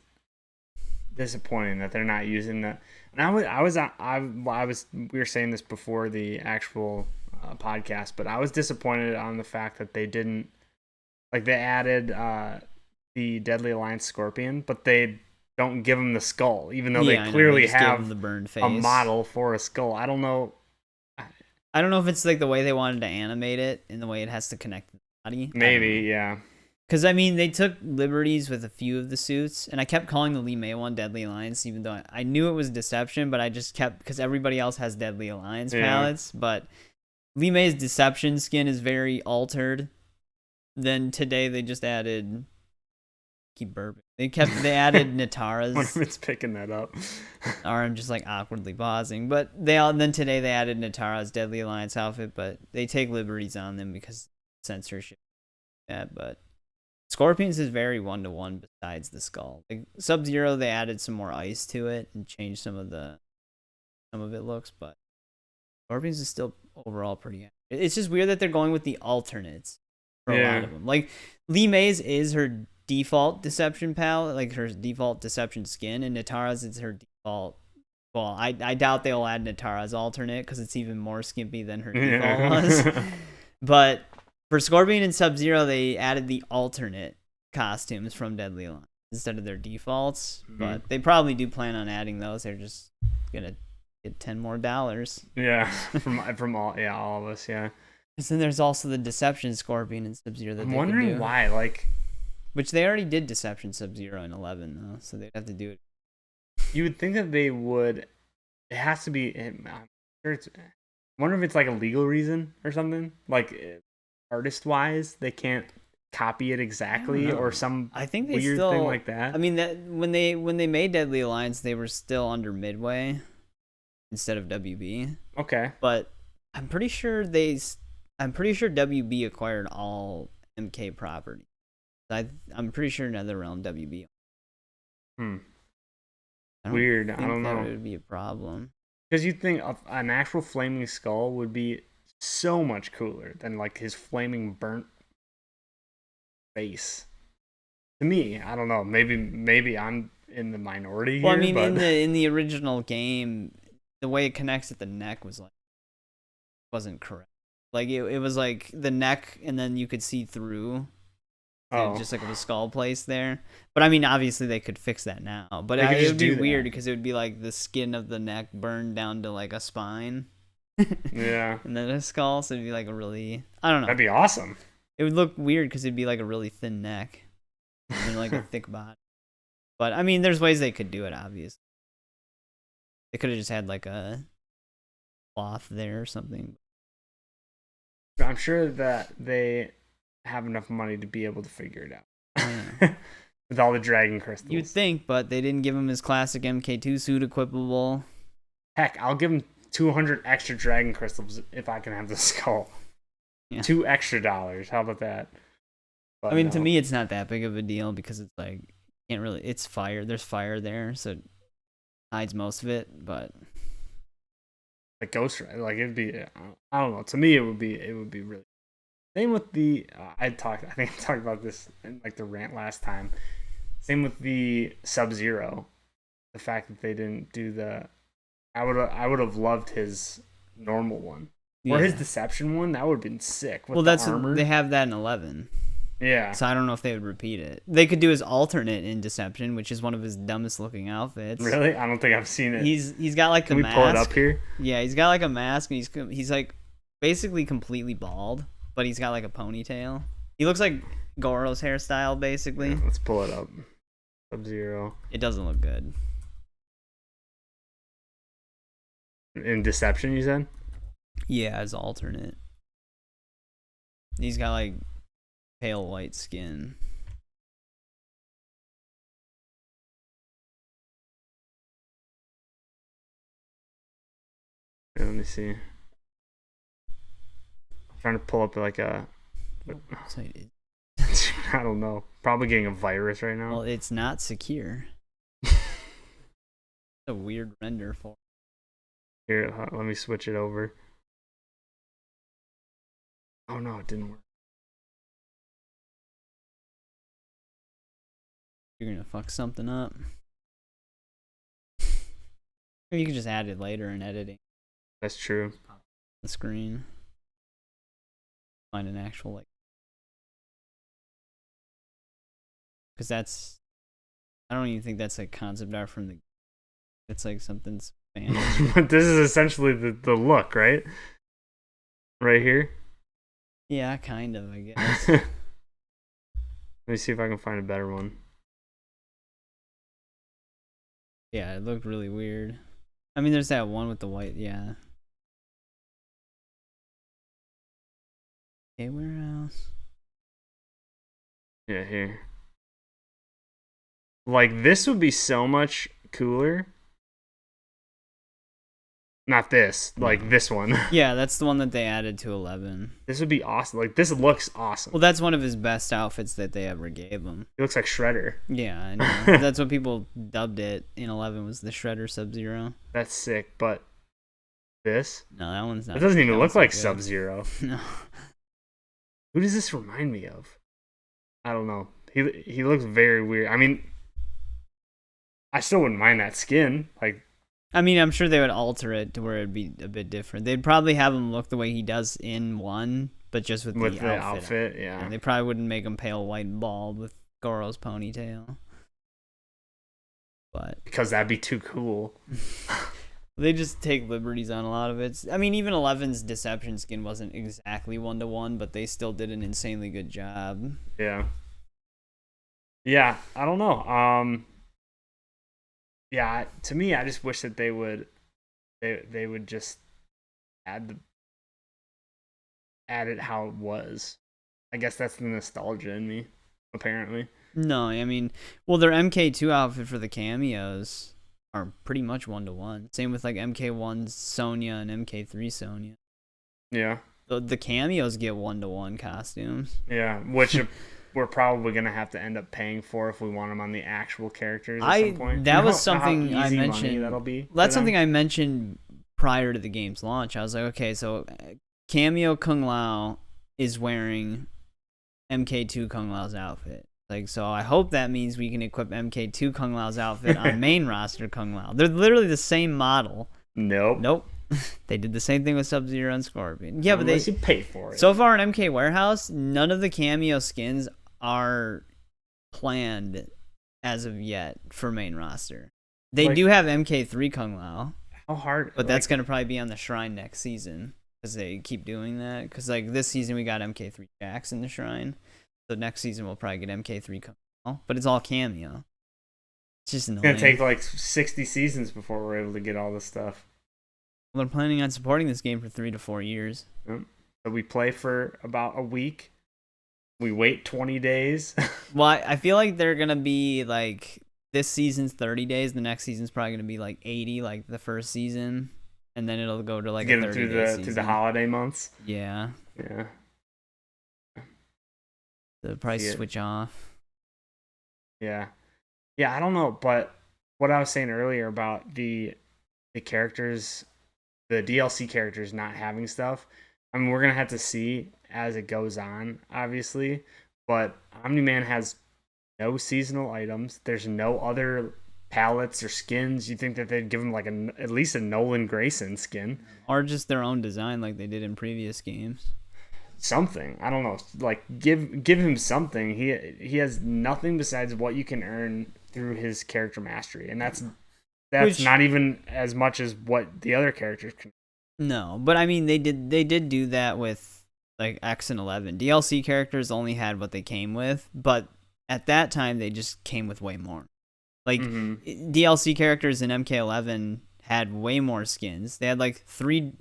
disappointing that they're not using that. And we were saying this before the actual podcast, but I was disappointed on the fact that they didn't, like, they added the Deadly Alliance Scorpion, but they don't give him the skull, even though they clearly have the burned face. a model for a skull. I don't know if it's like the way they wanted to animate it and the way it has to connect to the body. Maybe, yeah. Because, I mean, they took liberties with a few of the suits, and I kept calling the Lee May one Deadly Alliance, even though I knew it was Deception, but I just kept, because everybody else has Deadly Alliance palettes, but Lee May's Deception skin is very altered. Then today they just added, keep burping, they added Natara's. One of it's picking that up. Or I'm just like awkwardly pausing, but then today they added Natara's Deadly Alliance outfit, but they take liberties on them because censorship. Yeah, but Scorpions is very 1-to-1 besides the skull. Like Sub-Zero, they added some more ice to it and changed some of it looks, but Scorpions is still overall pretty accurate. It's just weird that they're going with the alternates for a lot of them. Like Lee May's is her default Deception palette, like her default Deception skin, and Natara's is her default. Well, I doubt they'll add Natara's alternate because it's even more skimpy than her default was. But for Scorpion and Sub-Zero, they added the alternate costumes from Deadly Alliance instead of their defaults. But they probably do plan on adding those. They're just gonna get $10 more. Yeah, from all of us. Yeah. And then there's also the Deception Scorpion and Sub-Zero that I'm they wondering could do. why, like, which they already did Deception Sub-Zero in 11 though, so they'd have to do it. you would think that they would. It has to be. I'm sure it's. I wonder if it's like a legal reason or something. Like, artist-wise, they can't copy it exactly, or some I think they weird still, thing like that. I mean, that when they made Deadly Alliance, they were still under Midway instead of WB. Okay. But I'm pretty sure WB acquired all MK property. I'm pretty sure NetherRealm WB. Weird. I don't know. That would be a problem. Because you'd think an actual flaming skull would be so much cooler than like his flaming burnt face. To me, I don't know. Maybe I'm in the minority Well, here. I mean, but... in the original game, the way it connects at the neck wasn't correct. Like it was like the neck, and then you could see through. Just like a skull place there. But I mean, obviously they could fix that now. But it would be weird because it would be like the skin of the neck burned down to like a spine. Yeah. And then a skull, so it'd be like a really, I don't know. That'd be awesome. It would look weird because it'd be like a really thin neck and like a thick body. But I mean, there's ways they could do it. Obviously, they could have just had like a cloth there or something. I'm sure that they have enough money to be able to figure it out. With all the dragon crystals. You'd think, but they didn't give him his classic MK2 suit equipable. Heck, I'll give him 200 extra dragon crystals if I can have the skull. Yeah. $2 extra. How about that? But I mean, to me, it's not that big of a deal because it's like, can't really, it's fire. There's fire there, so it hides most of it, but. Like Ghost Rider, like it'd be, I don't know. To me, it would be really. Same with the, I think I talked about this in like the rant last time. Same with the Sub-Zero. The fact that they didn't do I would have loved his normal one. Or his Deception one. That would have been sick. With that's armor. They have that in 11. Yeah. So I don't know if they would repeat it. They could do his alternate in Deception, which is one of his dumbest looking outfits. Really? I don't think I've seen it. He's got like Can the we mask. pull it up here? Yeah, he's got like a mask, and he's like basically completely bald, but he's got like a ponytail. He looks like Goro's hairstyle, basically. Yeah, let's pull it up. Sub-Zero. It doesn't look good. In Deception, you said? Yeah, as alternate. He's got like pale white skin. Yeah, let me see. I'm trying to pull up like a. What website is? I don't know. Probably getting a virus right now. Well, it's not secure. A weird render for. Here, let me switch it over. Oh no, it didn't work. You're gonna fuck something up. Or you can just add it later in editing. That's true. The screen. Find an actual like. Because that's. I don't even think that's like concept art from the. It's like something Spanish. This is essentially the look, right? Right here. Yeah, kind of, I guess. Let me see if I can find a better one. Yeah, it looked really weird. I mean, there's that one with the white. Yeah. Okay, where else? Yeah, here. Like, this would be so much cooler. Not this, like this one. Yeah, that's the one that they added to 11. This would be awesome. Like, this looks awesome. Well, that's one of his best outfits that they ever gave him. He looks like Shredder. Yeah, I know. That's what people dubbed it in 11 was the Shredder Sub-Zero. That's sick, but this? No, that one's not. It doesn't even that look one's not like good. Sub-Zero. No. Who does this remind me of? I don't know. He looks very weird. I mean, I still wouldn't mind that skin. Like, I mean, I'm sure they would alter it to where it'd be a bit different. They'd probably have him look the way he does in 1, but just with the outfit. Yeah. They probably wouldn't make him pale white and bald with Goro's ponytail. But because that'd be too cool. they just take liberties on a lot of it. I mean, even 11's Deception skin wasn't exactly 1-to-1, but they still did an insanely good job. Yeah. Yeah, I don't know. Yeah, to me, I just wish that they would just add it how it was. I guess that's the nostalgia in me, apparently. No, I mean, well, their MK2 outfit for the cameos are pretty much 1-to-1. Same with like MK1's Sonya and MK3 Sonya. Yeah. The cameos get 1-to-1 costumes. Yeah, which we're probably gonna have to end up paying for if we want them on the actual characters at some point. That was something I mentioned. That'll be. That's something I mentioned prior to the game's launch. I was like, okay, so Cameo Kung Lao is wearing MK2 Kung Lao's outfit. Like, so I hope that means we can equip MK2 Kung Lao's outfit on main roster Kung Lao. They're literally the same model. Nope. They did the same thing with Sub-Zero and Scorpion. Yeah, unless but you pay for it. So far in MK Warehouse, none of the cameo skins are planned as of yet for main roster. They do have MK3 Kung Lao. How hard? But that's going to probably be on the Shrine next season because they keep doing that. Because like this season we got MK3 Jax in the Shrine. So next season we'll probably get MK3 Kung Lao. But it's all cameo. It's just annoying. It's going to take like 60 seasons before we're able to get all this stuff. Well, they're planning on supporting this game for 3 to 4 years. Yep. So we play for about a week. We wait 20 days. Well, I feel like they're going to be like, this season's 30 days. The next season's probably going to be like 80, like the first season. And then it'll go to like get a 30 day season. Through the holiday months. Yeah. Yeah. They'll probably switch off. Yeah. Yeah, I don't know. But what I was saying earlier about the characters, the DLC characters not having stuff, I mean, we're going to have to see as it goes on, obviously. But Omni-Man has no seasonal items. There's no other palettes or skins. You think that they'd give him like at least a Nolan Grayson skin. Or just their own design like they did in previous games. Something. I don't know. Like, give him something. He has nothing besides what you can earn through his character mastery. And that's not even as much as what the other characters can. No, but I mean they did do that with like X and 11. DLC characters only had what they came with, but at that time they just came with way more. Like DLC characters in MK11 had way more skins. They had like 3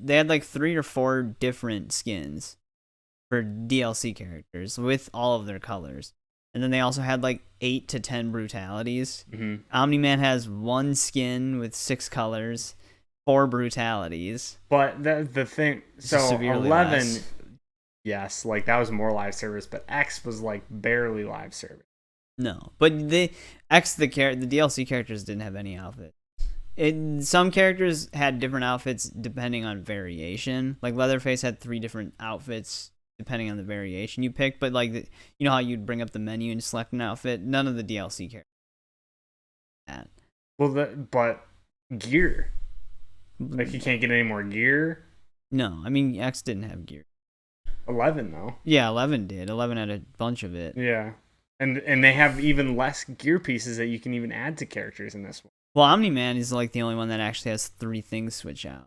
or 4 different skins for DLC characters with all of their colors. And then they also had like 8 to 10 brutalities. Omni-Man has 1 skin with 6 colors, 4 brutalities. But the thing, so 11, less. Yes, like that was more live service, but X was like barely live service. No, but the DLC characters didn't have any outfit. Some characters had different outfits depending on variation. Like Leatherface had 3 different outfits depending on the variation you picked. But like, you know how you'd bring up the menu and select an outfit? None of the DLC characters had that. Well, but gear. Like you can't get any more gear? No, I mean, X didn't have gear. 11 though. Yeah, 11 did. 11 had a bunch of it. Yeah. And they have even less gear pieces that you can even add to characters in this one. Well, Omni-Man is like the only one that actually has 3 things switch out.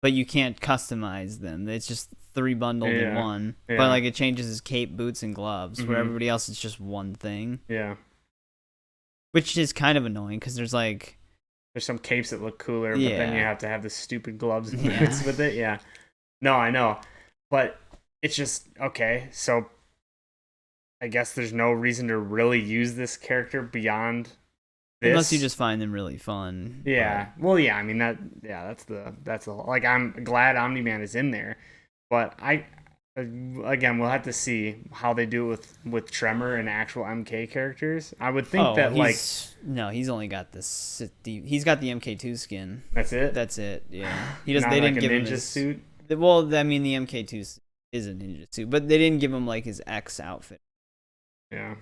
But you can't customize them. It's just 3 bundled in one. Yeah. But like it changes his cape, boots, and gloves. Where Mhm. everybody else it's just one thing. Yeah. Which is kind of annoying because there's like There's some capes that look cooler, but then you Yeah. have to have the stupid gloves and Yeah. boots with it. Yeah. No, I know. But it's just okay, so I guess there's no reason to really use this character beyond this. unless you just find them really fun. Yeah. Well, yeah, I mean that's the like I'm glad Omni-Man is in there, but again, we'll have to see how they do it with Tremor and actual MK characters. I would think that like no, he's only got this. He's got the MK2 skin. that's it. That's it. Yeah, he doesn't. Not They like didn't a give him ninja his suit. Well, I mean, the MK2 is a ninja suit, but they didn't give him like his X outfit. Yeah.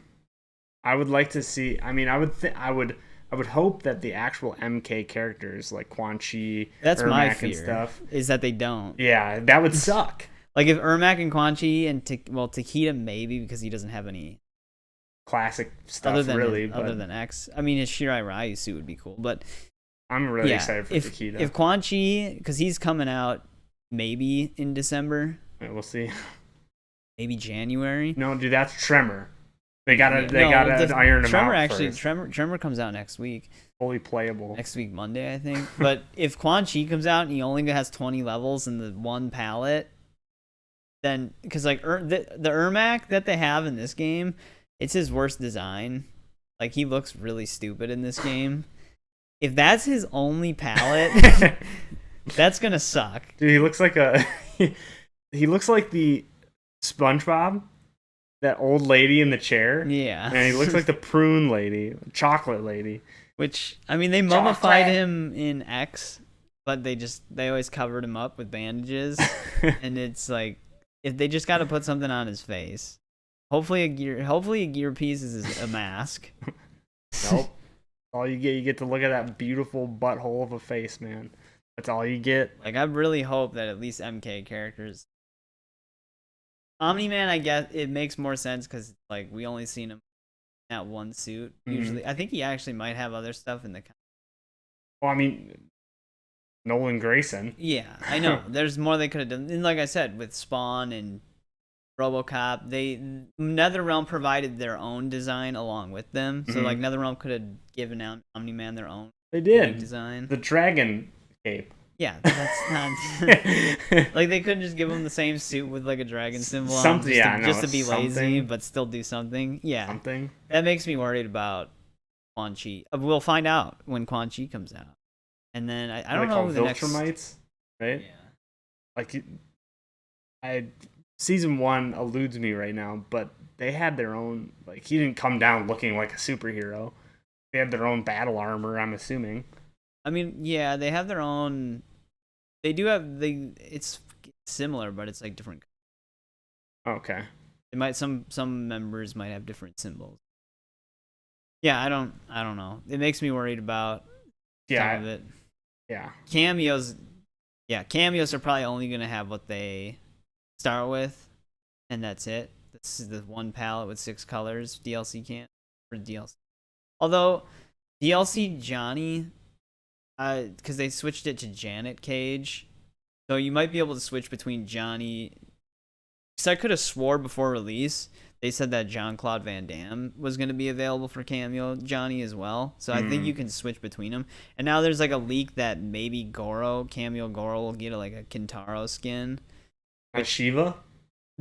I would like to see. I mean, I would hope that the actual MK characters like Quan Chi, That's my Ermac fear. and stuff. Is that they don't. Yeah, that would suck. Like if Ermac and Quan Chi and Takeda maybe because he doesn't have any Classic stuff, other but than X. I mean, his Shirai Ryu suit would be cool, but I'm really excited for Takeda. If Quan Chi, because he's coming out maybe in December, Yeah, we'll see. maybe January. No, dude, that's Tremor. They gotta the iron him Tremor out actually, first. Tremor comes out next week. Fully playable. Next week, Monday, I think. But if Quan Chi comes out and he only has 20 levels in the one palette, then because like the Ermac that they have in this game, it's his worst design. Like he looks really stupid in this game. If that's his only palette, that's gonna suck. Dude, he looks like he looks like the SpongeBob, that old lady in the chair. Yeah, And he looks like the prune lady, chocolate lady. Which I mean, they mummified him in X, but they always covered him up with bandages, and it's like if they just got to put something on his face. Hopefully a gear piece is a mask. Nope. All you get to look at that beautiful butthole of a face, man. That's all you get. Like I really hope that at least MK characters. Omni-Man, I guess it makes more sense because like we only seen him in that one suit. Usually, I think he actually might have other stuff in the. Well, I mean, Nolan Grayson. Yeah, I know. There's more they could have done. And like I said, with Spawn and RoboCop, NetherRealm provided their own design along with them. So like NetherRealm could have given out Omni-Man their own. They did design. The dragon cape. Yeah, that's not like they couldn't just give him the same suit with like a dragon symbol on just to be lazy, but still do something. Yeah, something that makes me worried about Quan Chi. We'll find out when Quan Chi comes out, and then I don't know who the next. Viltrumites, right? Yeah. Like, season 1 eludes me right now, but they had their own. Like, he didn't come down looking like a superhero. They had their own battle armor, I'm assuming. I mean, yeah, they have their own. They do have It's similar, but it's like different. Okay. It might some members might have different symbols. Yeah, I don't know. It makes me worried about some of it. Yeah. Cameos. Yeah, cameos are probably only gonna have what they start with, and that's it. This is the one palette with 6 colors. DLC can't for DLC. Although DLC Johnny. Because they switched it to Janet Cage. So you might be able to switch between Johnny. Because I could have swore before release, they said that Jean-Claude Van Damme was going to be available for cameo Johnny as well. So I think you can switch between them. And now there's like a leak that maybe cameo Goro will get like a Kintaro skin. A Shiva?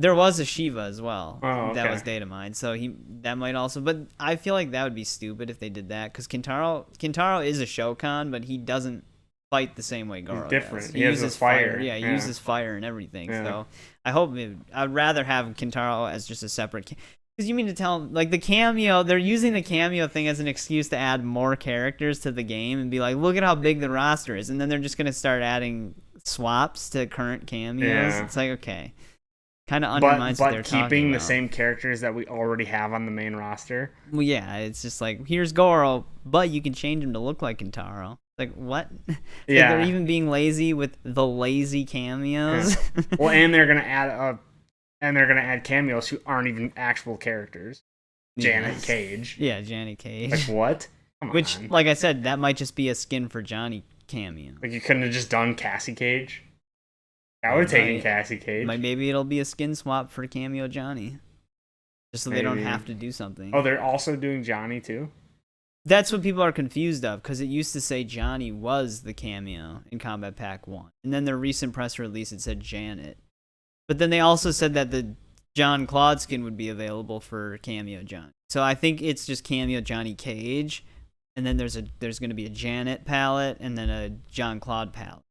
There was a Shiva as well. Oh, okay. That was data mined. So that might also, but I feel like that would be stupid if they did that because Kintaro is a Shokan, but he doesn't fight the same way Goro He's different. does. He uses fire. Yeah, he uses fire and everything. Yeah. So I hope I'd rather have Kintaro as just a separate. Because you mean to tell like the cameo? They're using the cameo thing as an excuse to add more characters to the game and be like, look at how big the roster is, and then they're just gonna start adding swaps to current cameos. Yeah. It's like okay. Kind of undermines what they're talking about. But keeping the same characters that we already have on the main roster. Well, yeah, it's just like, here's Goro, but you can change him to look like Kintaro. Like, what? Yeah. Like they're even being lazy with the lazy cameos. Yeah. Well, and they're gonna add cameos who aren't even actual characters. Janet Cage. Yeah, Janet Cage. Like what? Come Which, on. like I said, that might just be a skin for Johnny cameo. Like you couldn't have just done Cassie Cage. I would have taken Cassie Cage. Maybe it'll be a skin swap for Cameo Johnny. Just so they don't have to do something. Oh, they're also doing Johnny too? That's what people are confused of, because it used to say Johnny was the cameo in Combat Pack 1. And then their recent press release, it said Janet. But then they also said that the John Claude skin would be available for Cameo Johnny. So I think it's just Cameo Johnny Cage, and then there's going to be a Janet palette, and then a John Claude palette.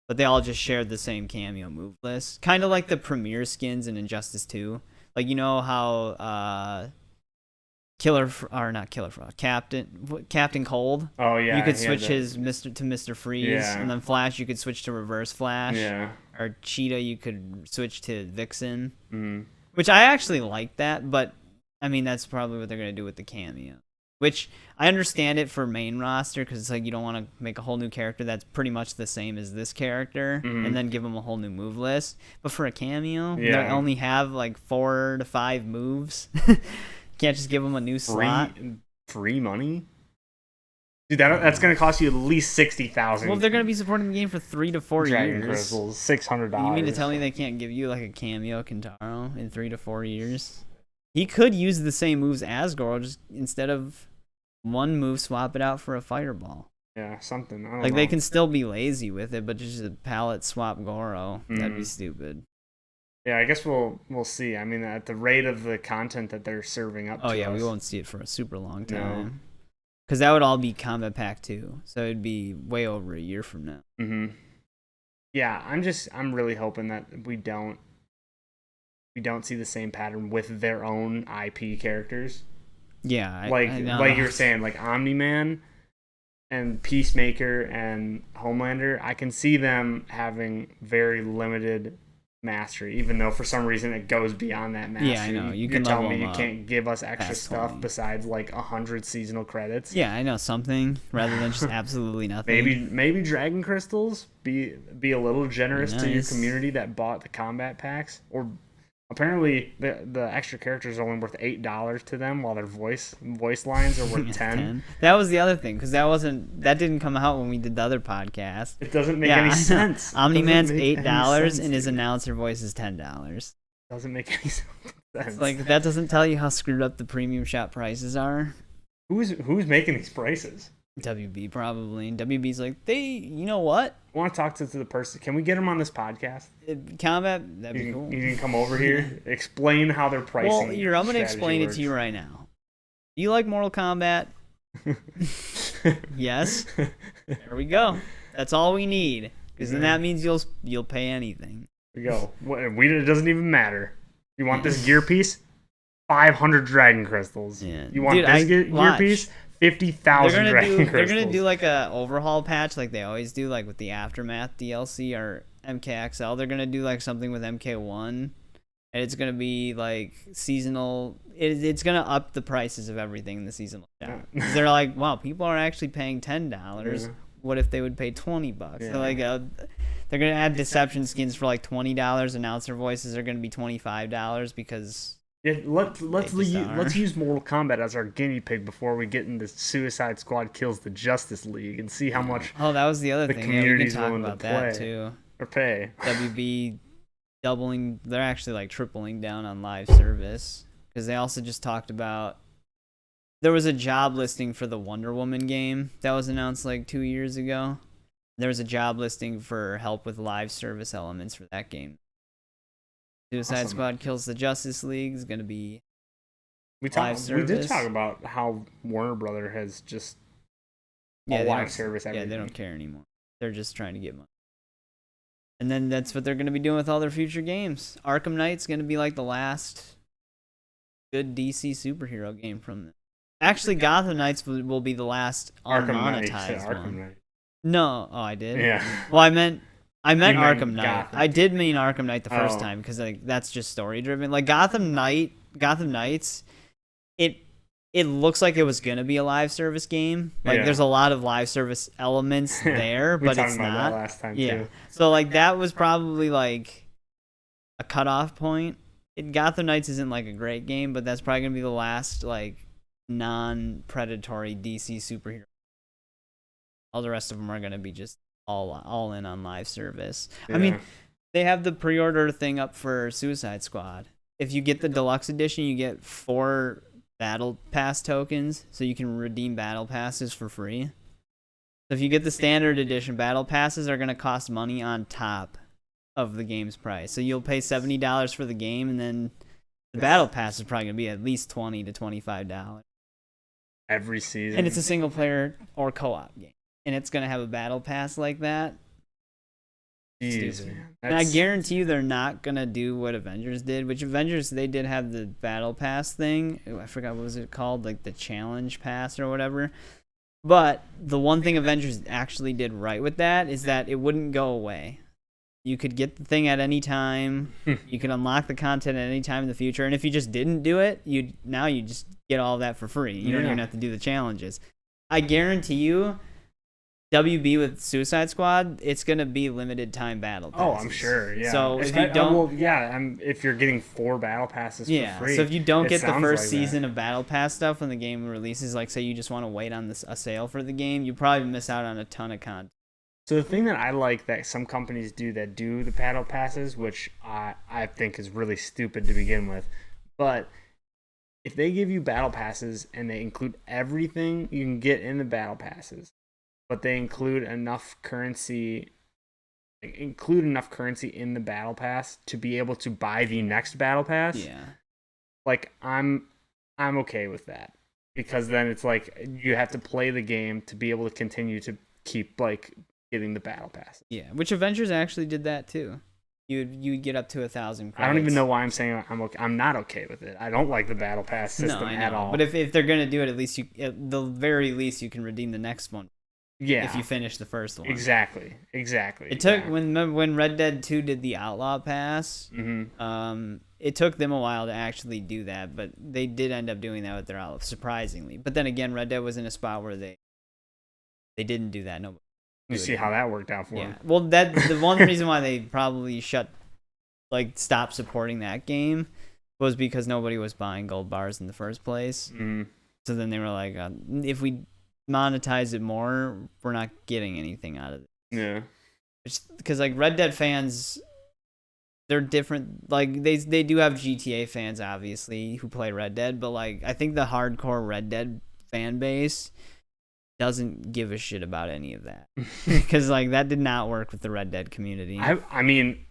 But they all just shared the same cameo move list. Kind of like the Premier skins in Injustice 2. Like, you know how... Captain Cold. Oh yeah, you could switch his to Mr. Freeze, and then Flash you could switch to Reverse Flash. Yeah. Or Cheetah you could switch to Vixen. Which I actually like that, but I mean that's probably what they're gonna do with the cameo. Which I understand it for main roster because it's like you don't want to make a whole new character that's pretty much the same as this character and then give them a whole new move list. But for a cameo, they only have like 4 to 5 moves. Can't just give them a new slot. Free money? Dude, that's going to cost you at least $60,000. Well, if they're going to be supporting the game for 3 to 4 Dragon years. Crystals, $600. You mean to tell me they can't give you like a cameo Kentaro in 3 to 4 years? He could use the same moves as Goro, just instead of one move, swap it out for a fireball. Yeah, something. I don't know. They can still be lazy with it, but just a palette swap Goro. That'd be stupid. Yeah, I guess we'll see. I mean, at the rate of the content that they're serving up to us. We won't see it for a super long time. Because that would all be Combat Pack 2. So it'd be way over a year from now. Yeah, I'm really hoping that we don't see the same pattern with their own IP characters. Yeah, like you were saying, like Omni-Man and Peacemaker and Homelander, I can see them having very limited mastery, even though for some reason it goes beyond that mastery. Yeah, I know. You're telling me you can't give us extra stuff besides like 100 seasonal credits? Yeah, I know, something rather than just absolutely nothing. Maybe Dragon Crystals. Be a little generous to your community that bought the combat packs. Or apparently the extra characters are only worth $8 to them, while their voice lines are worth 10. That was the other thing, because that didn't come out when we did the other podcast. It doesn't make any sense. Omni-Man's $8 and his announcer voice is $10. Doesn't make any sense. Like, that doesn't tell you how screwed up the premium shop prices are. Who's making these prices? WB probably. And WB's like, you know what? I want to talk to the person. Can we get him on this podcast? Combat, that'd be cool. You can come over here, explain how they're pricing. Well, I'm going to explain it to you right now. Do you like Mortal Kombat? Yes. There we go. That's all we need. Because then that means you'll pay anything. There we go. It doesn't even matter. You want this gear piece? 500 Dragon Crystals. Yeah. You want this gear piece? 50,000 Dragon Crystals. They're gonna do like a overhaul patch, like they always do, like with the Aftermath DLC or MKXL. They're gonna do like something with MK1, and it's gonna be like seasonal. It's gonna up the prices of everything in the seasonal shop. They're like, wow, people are actually paying $10. Yeah. What if they would pay $20? Yeah. So like, they're gonna add deception skins for like $20. Announcer voices are gonna be $25 because. Yeah, let's use Mortal Kombat as our guinea pig before we get into Suicide Squad kills the Justice League and see how much. Oh, that was the other thing. Community's we can talk willing about to play that too. Or pay. WB doubling. They're actually like tripling down on live service because they also just talked about. There was a job listing for the Wonder Woman game that was announced like 2 years ago. There was a job listing for help with live service elements for that game. Suicide Squad kills the Justice League is going to be live service. We did talk about how Warner Brothers has just live service everything. Yeah, they don't care anymore. They're just trying to get money. And then that's what they're going to be doing with all their future games. Arkham Knight's going to be like the last good DC superhero game from them. Actually, Gotham Knights will be the last unmonetized one. No, I did? Yeah. Well, I meant Arkham Knight. I did mean Arkham Knight the first time because like that's just story driven. Like Gotham Knights, it looks like it was gonna be a live service game. Like there's a lot of live service elements there, but it's not. That last time yeah. Too. So like that was probably like a cutoff point. Gotham Knights isn't like a great game, but that's probably gonna be the last like non-predatory DC superhero. All the rest of them are gonna be just all in on live service. Yeah. I mean, they have the pre-order thing up for Suicide Squad. If you get the deluxe edition, you get 4 battle pass tokens, so you can redeem battle passes for free. So if you get the standard edition, battle passes are going to cost money on top of the game's price. So you'll pay $70 for the game, and then the battle pass is probably going to be at least $20 to $25 every season. And it's a single player or co-op game, and it's going to have a battle pass like that. Jeez, man. And I guarantee you they're not going to do what Avengers did, which Avengers, they did have the battle pass thing. I forgot, what was it called? Like the challenge pass or whatever. But the one thing Avengers actually did right with that is that it wouldn't go away. You could get the thing at any time. You could unlock the content at any time in the future. And if you just didn't do it, you just get all that for free. You don't even have to do the challenges. I guarantee you, WB with Suicide Squad, it's gonna be limited time battle passes. Oh, I'm sure. Yeah. So if you don't, if you're getting 4 battle passes for free. So if you don't get the first season of battle pass stuff when the game releases, like say you just want to wait on a sale for the game, you probably miss out on a ton of content. So the thing that I like that some companies do that do the battle passes, which I think is really stupid to begin with, but if they give you battle passes and they include everything you can get in the battle passes, but they include enough currency in the battle pass to be able to buy the next battle pass. Yeah. Like I'm okay with that, because then it's like you have to play the game to be able to continue to keep like getting the battle pass. Yeah, which Avengers actually did that too. You'd get up to 1,000 credits. I don't even know why I'm saying I'm okay. I'm not okay with it. I don't like the battle pass system at all. But if they're gonna do it, at least at the very least you can redeem the next one. Yeah. If you finish the first one. Exactly. It took when Red Dead 2 did the Outlaw Pass. Mm-hmm. It took them a while to actually do that, but they did end up doing that with their Outlaw, surprisingly. But then again, Red Dead was in a spot where they didn't do that. Nobody. You see how that worked out for them. Well, the one reason why they probably stopped supporting that game was because nobody was buying gold bars in the first place. Mm-hmm. So then they were like, if we monetize it more, we're not getting anything out of it. Yeah. Because like Red Dead fans, they're different. Like they do have GTA fans, obviously, who play Red Dead, but like I think the hardcore Red Dead fan base doesn't give a shit about any of that, because like that did not work with the Red Dead community. I mean,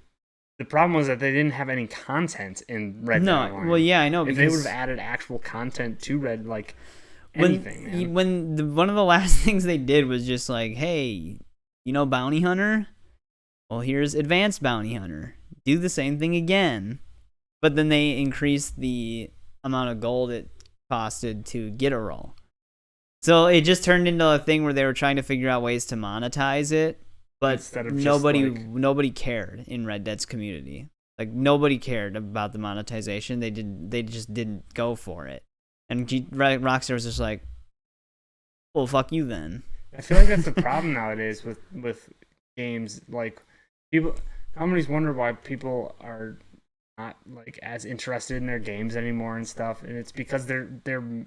the problem was that they didn't have any content in Red Dead Online. Well, yeah, I know. If they would have added actual content to Red, like anything, man. One of the last things they did was just like, hey, Bounty Hunter? Well, here's Advanced Bounty Hunter. Do the same thing again. But then they increased the amount of gold it costed to get a role. So it just turned into a thing where they were trying to figure out ways to monetize it, but nobody cared in Red Dead's community. Like nobody cared about the monetization. They just didn't go for it. And Rockstar was just like, well, fuck you then. I feel like that's the problem nowadays with games. Like companies wonder why people are not like as interested in their games anymore and stuff, and it's because they're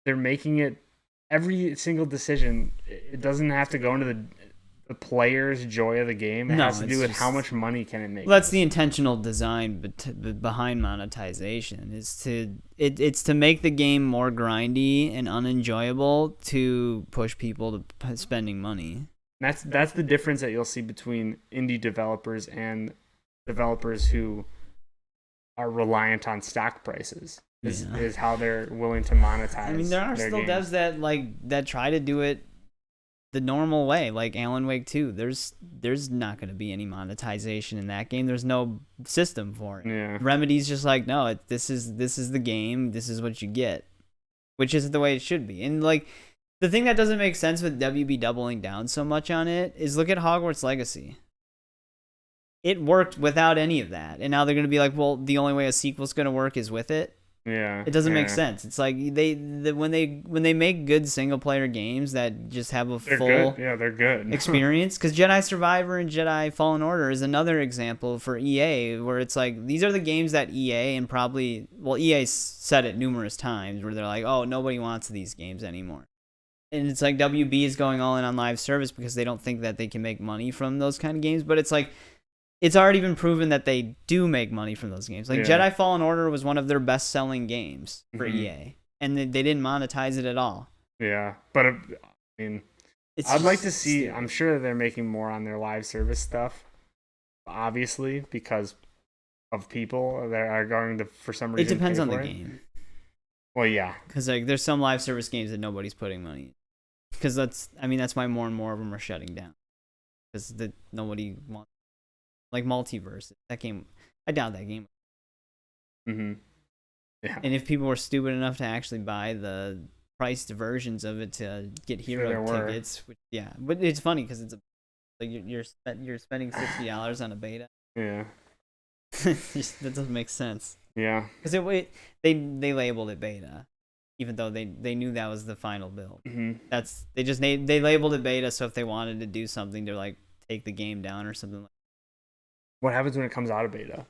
making it, every single decision, it doesn't have to go into the player's joy of the game. It has to do with how much money can it make. Well, that's the intentional design behind monetization. It's to make the game more grindy and unenjoyable to push people to spending money. That's the difference that you'll see between indie developers and developers who are reliant on stock prices. Is how they're willing to monetize. I mean, there are still devs that try to do it the normal way, like Alan Wake 2. There's not going to be any monetization in that game. There's no system for it. Yeah. Remedy's just like, no, this is the game. This is what you get, which is the way it should be. And like the thing that doesn't make sense with WB doubling down so much on it is look at Hogwarts Legacy. It worked without any of that, and now they're going to be like, well, the only way a sequel's going to work is with it. Yeah, it doesn't make sense. It's like when they make good single player games that just have they're good experience. Because Jedi Survivor and Jedi Fallen Order is another example for EA, where it's like these are the games that EA and EA said it numerous times, where they're like, oh, nobody wants these games anymore, and it's like WB is going all in on live service because they don't think that they can make money from those kind of games. But it's like, it's already been proven that they do make money from those games. Like Jedi Fallen Order was one of their best-selling games for EA, and they didn't monetize it at all. Yeah, but I mean, I'd like to see. I'm sure they're making more on their live service stuff, obviously, because of people that are going to, for some reason, it depends on the game. Well, yeah, because like there's some live service games that nobody's putting money in. Because that's why more and more of them are shutting down. Because nobody wants, like, Multiverse. That game, I doubt that game. Mm-hmm. Yeah. And if people were stupid enough to actually buy the priced versions of it to get hero tickets, but it's funny because it's like you're spending $60 on a beta. Yeah. That doesn't make sense. Yeah. Because they labeled it beta, even though they knew that was the final build. Mm-hmm. They labeled it beta, so if they wanted to do something to like take the game down or something like that. What happens when it comes out of beta?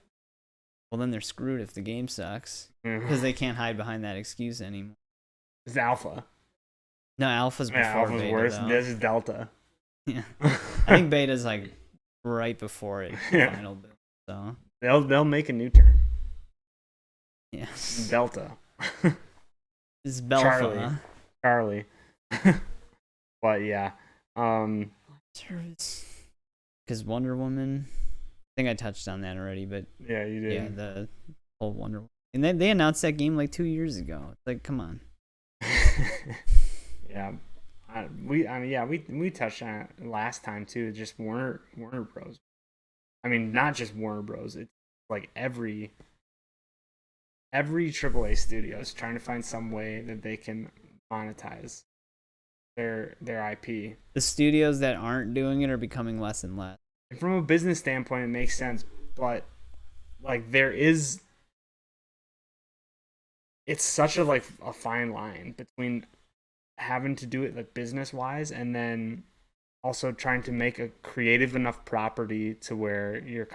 Well, then they're screwed if the game sucks because they can't hide behind that excuse anymore. It's alpha. No, alpha's before alpha's beta. Worse. Though. This is delta. Yeah, I think beta's like right before it final build. So they'll make a new term. Yeah, delta. It's Belfa. Charlie. But yeah, service. Because Wonder Woman, I think I touched on that already, but yeah, you did. Yeah, the whole Wonder Woman, and they announced that game like 2 years ago. It's like, come on. Yeah, we touched on it last time too. Just Warner Bros. I mean, not just Warner Bros. It's like every AAA studio is trying to find some way that they can monetize their IP. The studios that aren't doing it are becoming less and less. And from a business standpoint, it makes sense, but like it's such a fine line between having to do it like business wise and then also trying to make a creative enough property to where your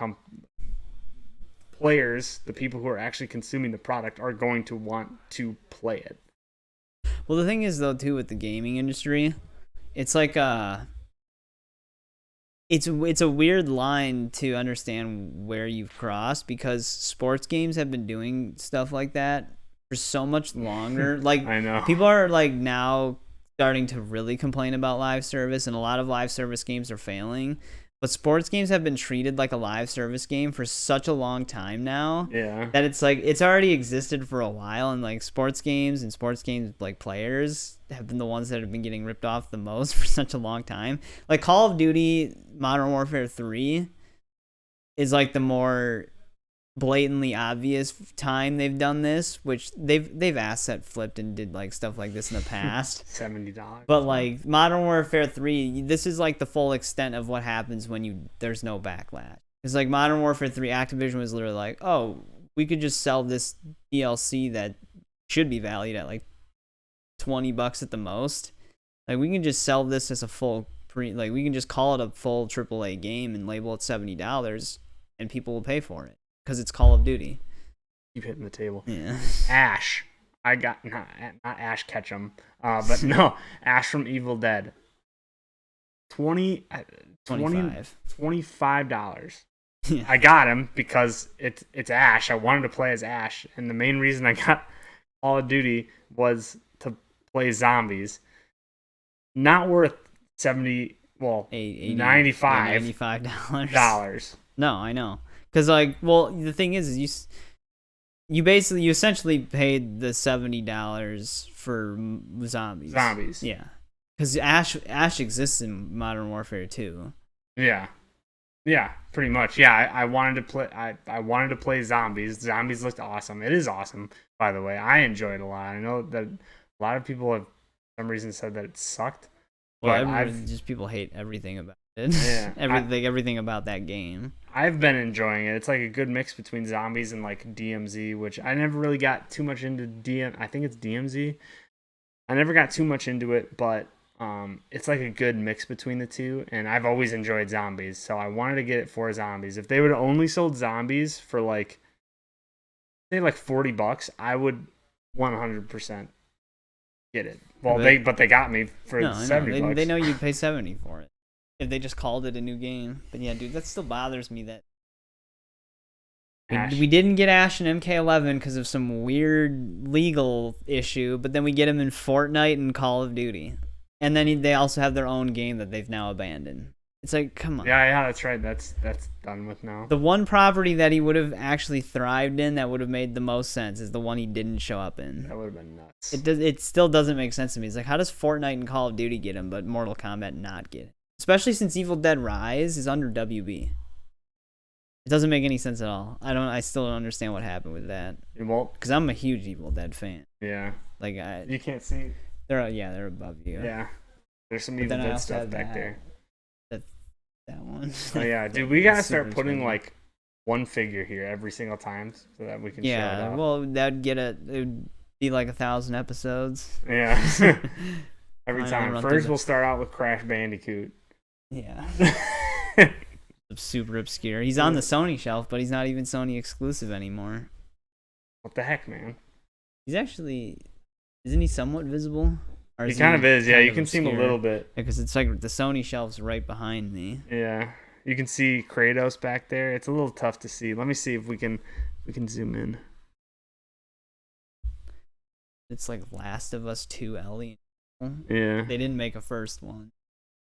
players, the people who are actually consuming the product, are going to want to play it. Well, the thing is though too with the gaming industry, it's like it's a weird line to understand where you've crossed, because sports games have been doing stuff like that for so much longer. Like, I know. People are like now starting to really complain about live service, and a lot of live service games are failing. But sports games have been treated like a live service game for such a long time now. Yeah. That it's like it's already existed for a while, and like sports games like players have been the ones that have been getting ripped off the most for such a long time. Like Call of Duty Modern Warfare 3 is like the more blatantly obvious time they've done this, which they've asset flipped and did like stuff like this in the past. $70. But like Modern Warfare 3, this is like the full extent of what happens when there's no backlash. It's like Modern Warfare 3, Activision was literally like, oh, we could just sell this DLC that should be valued at like $20 at the most. Like, we can just sell this as a full we can just call it a full AAA game and label it $70, and people will pay for it. Because it's Call of Duty. Keep hitting the table. Yeah. Ash. I got not Ash Ketchum, but no, Ash from Evil Dead. $25. Yeah. I got him because it's Ash. I wanted to play as Ash, and the main reason I got Call of Duty was to play zombies. Not worth $95. $95. No, I know. Because, like, well, the thing is you essentially paid the $70 for zombies. Zombies. Yeah. Because Ash exists in Modern Warfare 2. Yeah. Yeah, pretty much. Yeah, I wanted to play. I wanted to play zombies. Zombies looked awesome. It is awesome, by the way. I enjoyed it a lot. I know that a lot of people have, for some reason, said that it sucked. Well, just people hate everything about it. Yeah, everything about that game. I've been enjoying it. It's like a good mix between zombies and like DMZ, which I never really got too much into. I think it's DMZ. I never got too much into it, but it's like a good mix between the two, and I've always enjoyed zombies, so I wanted to get it for zombies. If they would have only sold zombies for like, say, like $40, I would 100% get it. Well, they got me for no, $70. They know you'd pay $70 for it if they just called it a new game. But yeah, dude, that still bothers me that we didn't get Ash in MK11 because of some weird legal issue, but then we get him in Fortnite and Call of Duty, and then they also have their own game that they've now abandoned. It's like, come on. Yeah, that's right. That's done with now. The one property that he would have actually thrived in, that would have made the most sense, is the one he didn't show up in. That would have been nuts. It still doesn't make sense to me. It's like, how does Fortnite and Call of Duty get him, but Mortal Kombat not get it? Especially since Evil Dead Rise is under WB. It doesn't make any sense at all. I still don't understand what happened with that. Well, because I'm a huge Evil Dead fan. Yeah. Like you can't see. They're above you. Yeah. There's some Evil Dead stuff back there. That one. Oh yeah, dude, we gotta start putting like one figure here every single time so that we can show it off. Well, it would be like 1,000 episodes. Yeah. Every time. First we'll start out with Crash Bandicoot. Yeah. Super obscure. He's on the Sony shelf, but he's not even Sony exclusive anymore. What the heck, man? He's actually, isn't he somewhat visible? Or he kind of is, yeah. You can see him a little bit. Because it's like the Sony shelf's right behind me. Yeah. You can see Kratos back there. It's a little tough to see. Let me see if we can zoom in. It's like Last of Us 2 Ellie. Yeah. They didn't make a first one.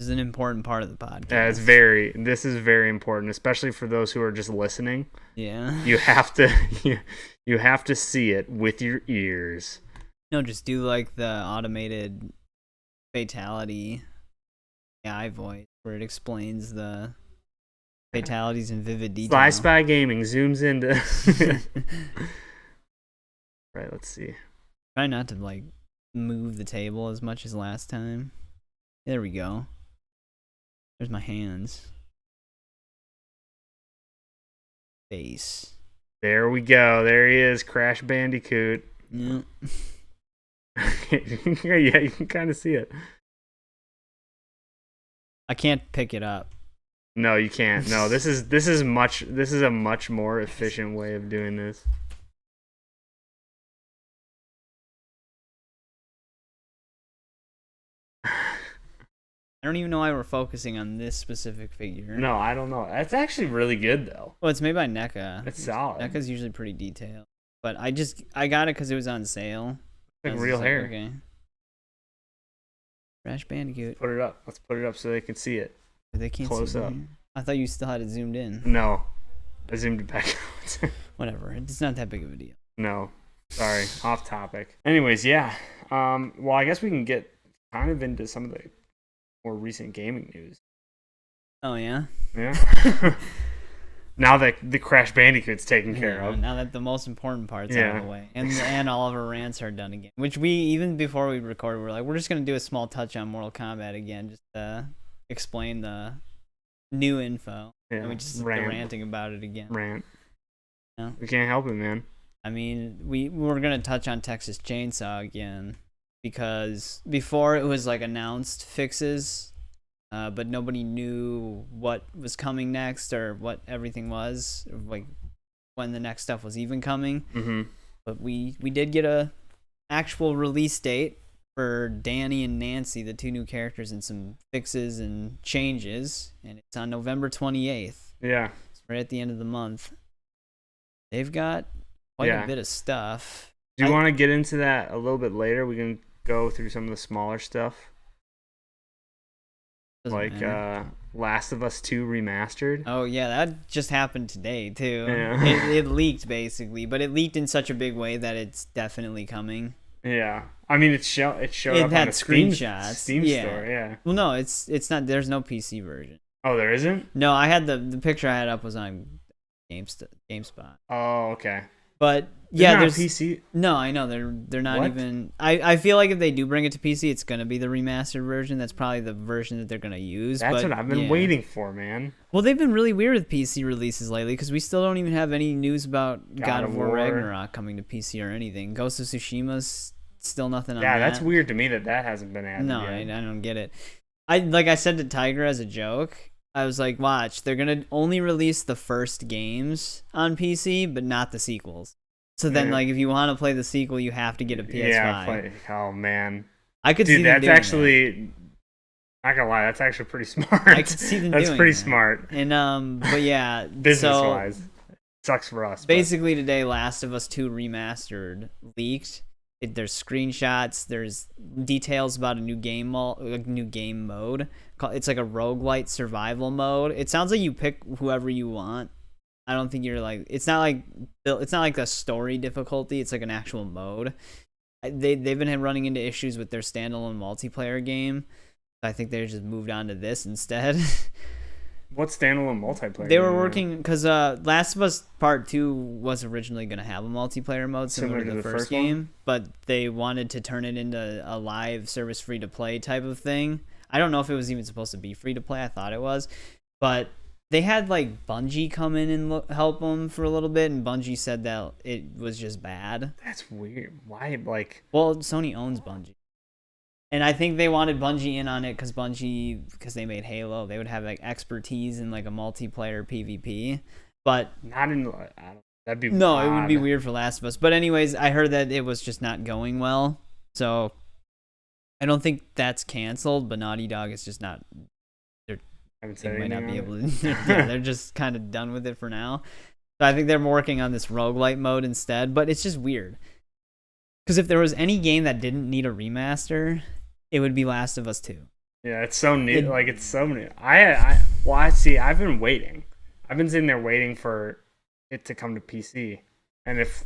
This is an important part of the podcast. Yeah, this is very important, especially for those who are just listening. Yeah. You have to see it with your ears. No, just do like the automated fatality AI voice where it explains the fatalities in vivid detail. Spy Gaming zooms into. Right, let's see. Try not to like move the table as much as last time. There we go. There's my hands. Face. There we go. There he is, Crash Bandicoot. Yeah. Yeah, you can kind of see it. I can't pick it up. No, you can't. No, this is a much more efficient way of doing this. I don't even know why we're focusing on this specific figure. No, I don't know. That's actually really good though. Well, it's made by NECA. It's solid. NECA's usually pretty detailed, but I got it because it was on sale. Like real hair. Okay. Crash Bandicoot. Put it up. Let's put it up so they can see it. They can't close see up. Here. I thought you still had it zoomed in. No, I zoomed it back out. Whatever. It's not that big of a deal. No, sorry, off topic. Anyways, yeah. Well, I guess we can get kind of into some of the more recent gaming news. Oh yeah. Yeah. Now that the Crash Bandicoot's taken care of. Now that the most important part's out of the way. And all of our rants are done again. Which even before we recorded, we're like, we're just going to do a small touch on Mortal Kombat again. Just to explain the new info. Yeah. And we just ranting about it again. Rant. Yeah. We can't help it, man. I mean, we're going to touch on Texas Chainsaw again. Because before it was like announced fixes. But nobody knew what was coming next or what everything was, or like when the next stuff was even coming. Mm-hmm. But we did get a actual release date for Danny and Nancy, the two new characters, and some fixes and changes, and it's on November 28th. Yeah, it's right at the end of the month. They've got quite a bit of stuff. Do you want to get into that a little bit later? We can go through some of the smaller stuff. Like Last of Us 2 Remastered. Oh yeah, that just happened today too. Yeah. It leaked basically, but it leaked in such a big way that it's definitely coming. Yeah, I mean it showed up on the screenshots. Steam store. Yeah. Well, no, it's not. There's no PC version. Oh, there isn't? No, I had the picture I had up was on GameSpot. Oh, okay. But yeah, there's PC. No, I know they're not even. I feel like if they do bring it to PC, it's gonna be the remastered version. That's probably the version that they're gonna use. That's what I've been waiting for, man. Well, they've been really weird with PC releases lately because we still don't even have any news about God of War Ragnarok coming to PC or anything. Ghost of Tsushima's still nothing on that. Yeah, that's weird to me that hasn't been added. No, yet. I don't get it. I said to Tiger as a joke. I was like, watch, they're gonna only release the first games on PC, but not the sequels. So then, like, if you want to play the sequel, you have to get a PS5. Yeah, oh man, I could see them that's doing actually. that. Not gonna lie, that's actually pretty smart. I could see them that's doing pretty that. Smart. And but yeah, business-wise, sucks for us. Basically, today, Last of Us 2 Remastered leaked. There's screenshots. There's details about a new game mode. It's like a roguelite survival mode. It sounds like you pick whoever you want. I don't think you're like. It's not like a story difficulty. It's like an actual mode. They've been running into issues with their standalone multiplayer game. I think they just moved on to this instead. What standalone multiplayer? They were working because Last of Us Part 2 was originally going to have a multiplayer mode similar to the first game, but they wanted to turn it into a live service free-to-play type of thing. I don't know if it was even supposed to be free-to-play. I thought it was. But they had like Bungie come in and help them for a little bit, and Bungie said that it was just bad. That's weird. Why? Well, Sony owns Bungie. And I think they wanted Bungie in on it because they made Halo. They would have like expertise in like a multiplayer PvP, but not in. That'd be no. odd. It would be weird for Last of Us. But anyways, I heard that it was just not going well. So I don't think that's canceled. But Naughty Dog is just not. They might not be able to. Yeah, they're just kind of done with it for now. So I think they're working on this roguelite mode instead. But it's just weird because if there was any game that didn't need a remaster, it would be Last of Us 2. Yeah, it's so new. It's so new. I see. I've been waiting. I've been sitting there waiting for it to come to PC. And if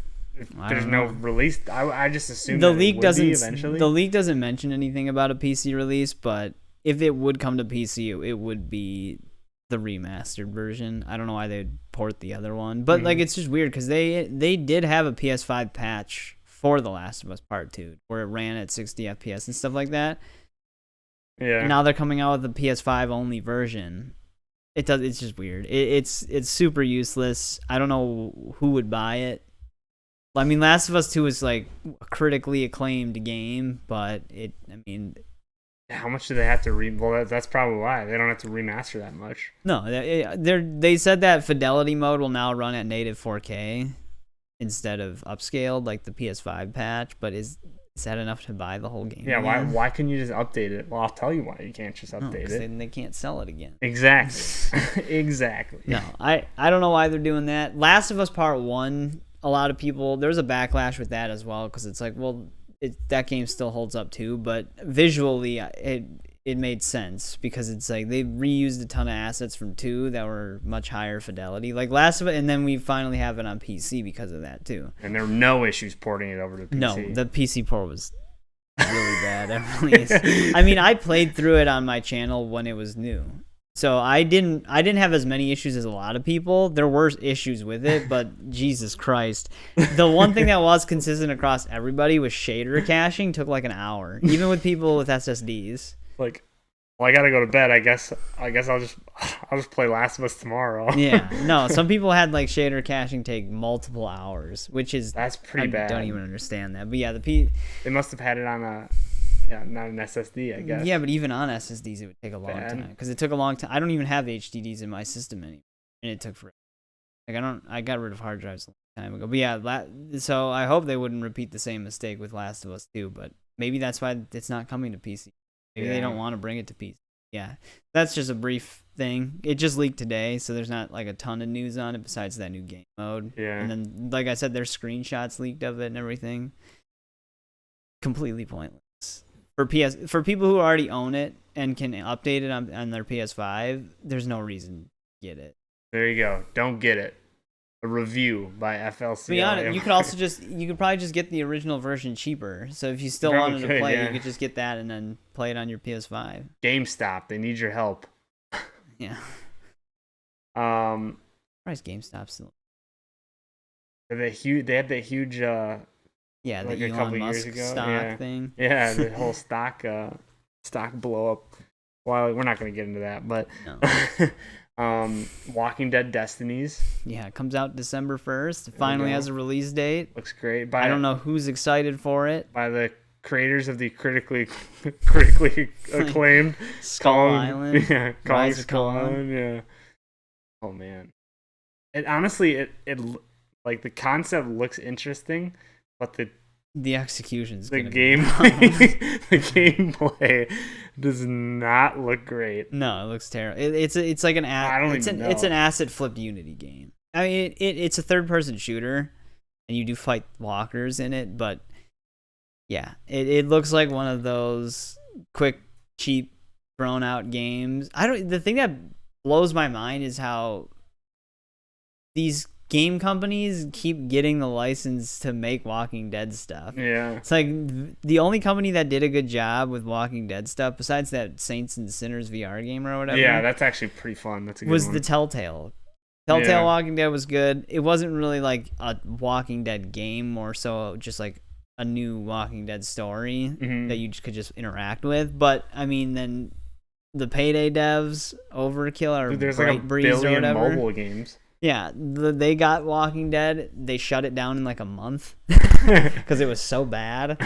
there's no release, I just assume the that leak it would doesn't. Be eventually. The leak doesn't mention anything about a PC release, but if it would come to PC, it would be the remastered version. I don't know why they'd port the other one, but like it's just weird because they did have a PS5 patch for The Last of Us Part 2, where it ran at 60 FPS and stuff like that. Yeah. And now they're coming out with a PS5 only version. It's just weird. It's super useless. I don't know who would buy it. I mean, Last of Us 2 is like a critically acclaimed game, but how much do they have to well, that's probably why they don't have to remaster that much. No, they said that fidelity mode will now run at native 4K. Instead of upscaled like the PS5 patch, but is that enough to buy the whole game? Yeah, why couldn't you just update it? Well, I'll tell you why you can't just update it. Then they can't sell it again. Exactly. Exactly. No, I don't know why they're doing that. Last of Us Part 1, a lot of people, there's a backlash with that as well because it's like, well, that game still holds up too, but visually it made sense because it's like they reused a ton of assets from 2 that were much higher fidelity, like Last of It, and then we finally have it on PC because of that too. And there were no issues porting it over to PC. No, the PC port was really bad. I mean, I played through it on my channel when it was new, so I didn't have as many issues as a lot of people. There were issues with it, but Jesus Christ, the one thing that was consistent across everybody was shader caching took like an hour, even with people with SSDs. Like, well, I gotta go to bed. I guess I'll just play Last of Us tomorrow. Yeah, no. Some people had like shader caching take multiple hours, that's pretty bad. I don't even understand that. But yeah, they must have had it on not an SSD, I guess. Yeah, but even on SSDs, it would take a long time because it took a long time. I don't even have HDDs in my system anymore, and it took forever. Like I got rid of hard drives a long time ago. But yeah, so I hope they wouldn't repeat the same mistake with Last of Us 2. But maybe that's why it's not coming to PC. Maybe they don't want to bring it to PC. Yeah, that's just a brief thing. It just leaked today, so there's not like a ton of news on it besides that new game mode. Yeah. And then, like I said, there's screenshots leaked of it and everything. Completely pointless. For people who already own it and can update it on their PS5, there's no reason to get it. There you go. Don't get it. A review by FLC. To be honest, you could probably just get the original version cheaper. So if you still wanted to play it, you could just get that and then play it on your PS5. GameStop, they need your help. Yeah. Price GameStop still. They had that huge yeah, like the a couple Elon years Musk ago stock thing. Yeah, the whole stock blow up. Well, we're not going to get into that, but no. Walking Dead Destinies. Yeah, it comes out December 1st. It finally has a release date. Looks great. I don't know who's excited for it. By the creators of the critically acclaimed Skull Island. Yeah, Rise of Skull Island. Yeah. Oh man. It honestly it Like the concept looks interesting, but The execution's the gonna gameplay the gameplay does not look great. No, it looks terrible. It's like I don't it's even know. it's an asset flipped Unity game. I mean, it's a third person shooter, and you do fight walkers in it, but yeah, it looks like one of those quick, cheap, thrown out games. The thing that blows my mind is how these game companies keep getting the license to make Walking Dead stuff. Yeah. It's like the only company that did a good job with Walking Dead stuff, besides that Saints and Sinners VR game or whatever. Yeah, that's actually pretty fun. That's a good was one. the Telltale. Telltale Walking Dead was good. It wasn't really like a Walking Dead game, more so just like a new Walking Dead story that you could just interact with. But I mean, then the Payday devs, Overkill, or Dude, there's Bright like a Breeze or billion whatever. mobile games. Yeah, they got Walking Dead. They shut it down in like a month because it was so bad.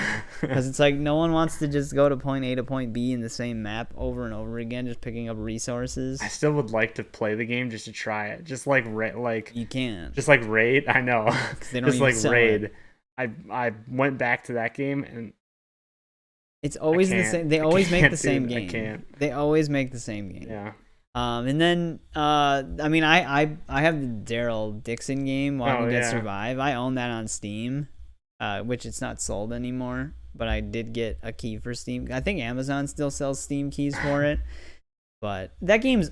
Because it's like no one wants to just go to point A to point B in the same map over and over again, just picking up resources. I still would like to play the game just to try it. Just like You can't. Just like Raid. I know. They don't just even like sell Raid. it. I went back to that game and It's always the same. They always make the same game. I can't. They always make the same game. Yeah. And then I mean I have the Daryl Dixon game, Walking Dead Survive. I own that on Steam, which it's not sold anymore, but I did get a key for Steam. I think Amazon still sells Steam keys for it, but that game's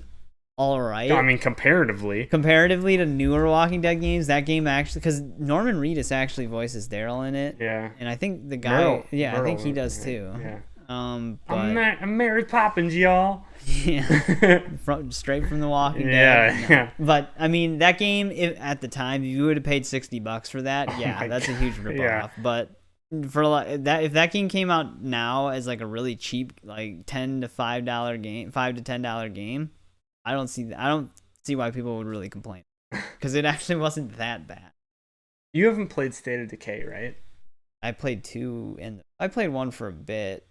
all right. I mean, comparatively to newer Walking Dead games, that game actually, because Norman Reedus actually voices Daryl in it. Yeah. And I think the guy, Merle, I think he does too. Yeah. But I'm Mary Poppins, y'all. Yeah, straight from The Walking Dead. Yeah. But I mean, that game at the time, you would have paid $60 for that. Yeah, that's a huge ripoff. Yeah. But for that, if that game came out now as like a really cheap, like $10 to $5 game, $5 to $10 game, I don't see why people would really complain, because it actually wasn't that bad. You haven't played State of Decay, right? I played two, and I played one for a bit.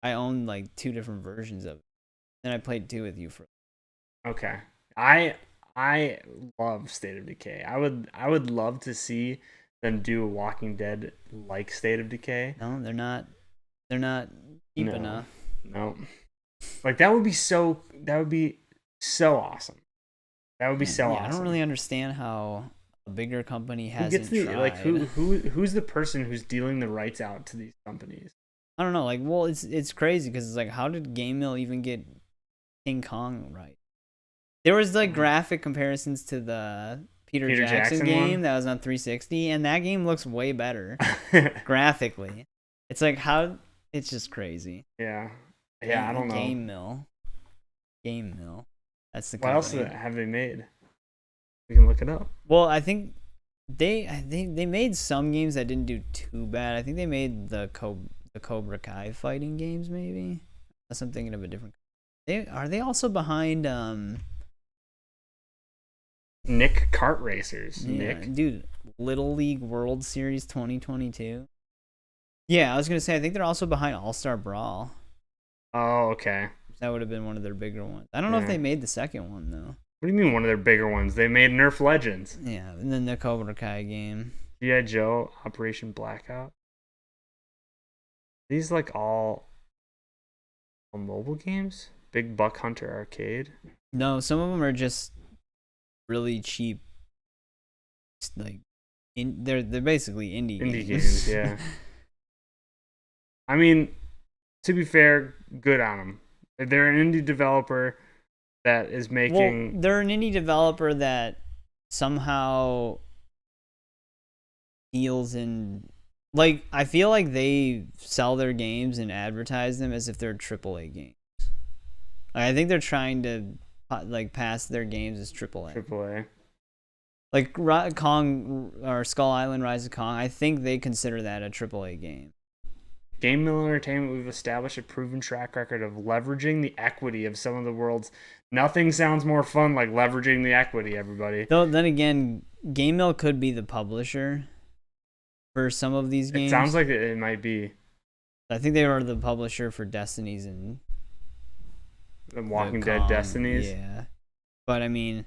I own like two different versions of it. And I played two with you for. Okay. I love State of Decay. I would love to see them do a Walking Dead like State of Decay. No, they're not cheap enough. No. Like that would be so awesome. That would be so awesome. I don't really understand how a bigger company hasn't tried. Like who's the person who's dealing the rights out to these companies? I don't know. Like, well, it's crazy because it's like, how did Game Mill even get King Kong right? There was like graphic comparisons to the Peter Jackson game one? that was on 360, and that game looks way better graphically. It's like it's just crazy. Yeah. Yeah, I don't know. Game Mill. That's the company. What else have they made? We can look it up. Well, I think they made some games that didn't do too bad. I think they made the Cobra Kai fighting games, maybe. Unless I'm thinking of a different. Are they also behind Nick Kart Racers? Yeah, Nick, dude, Little League World Series 2022. Yeah, I was gonna say I think they're also behind All Star Brawl. Oh, okay. That would have been one of their bigger ones. I don't know if they made the second one though. What do you mean one of their bigger ones? They made Nerf Legends. Yeah, and then the Cobra Kai game. G.I. Joe, Operation Blackout. These like all mobile games? Big Buck Hunter Arcade? No, some of them are just really cheap. Like, they're basically indie games. Yeah. I mean, to be fair, good on them. They're an indie developer that is making. Well, they're an indie developer that somehow deals in. Like, I feel like they sell their games and advertise them as if they're AAA games. Like, I think they're trying to like pass their games as AAA. AAA. Like Kong or Skull Island: Rise of Kong, I think they consider that a AAA game. Game Mill Entertainment, we've established a proven track record of leveraging the equity of some of the world's. Nothing sounds more fun like leveraging the equity, everybody. Though then again, Game Mill could be the publisher for some of these games. It sounds like it might be. I think they were the publisher for Destinies and The Walking Dead Destinies. Yeah. But I mean,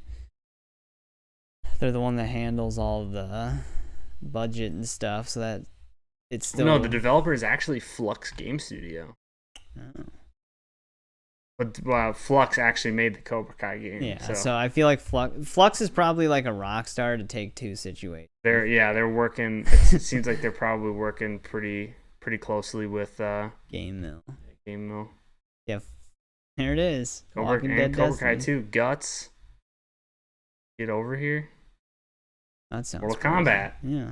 They're the one that handles all the budget and stuff, so that it's still... No, the developer is actually Flux Game Studio. Oh. But Flux actually made the Cobra Kai game. Yeah, so I feel like Flux is probably like a Rockstar to Take-Two situation. They're working. It seems like they're probably working pretty closely with Game Mill. Yeah, here it is. Cobra Kai 2 Guts. Get over here. That sounds Mortal crazy. Kombat. Yeah.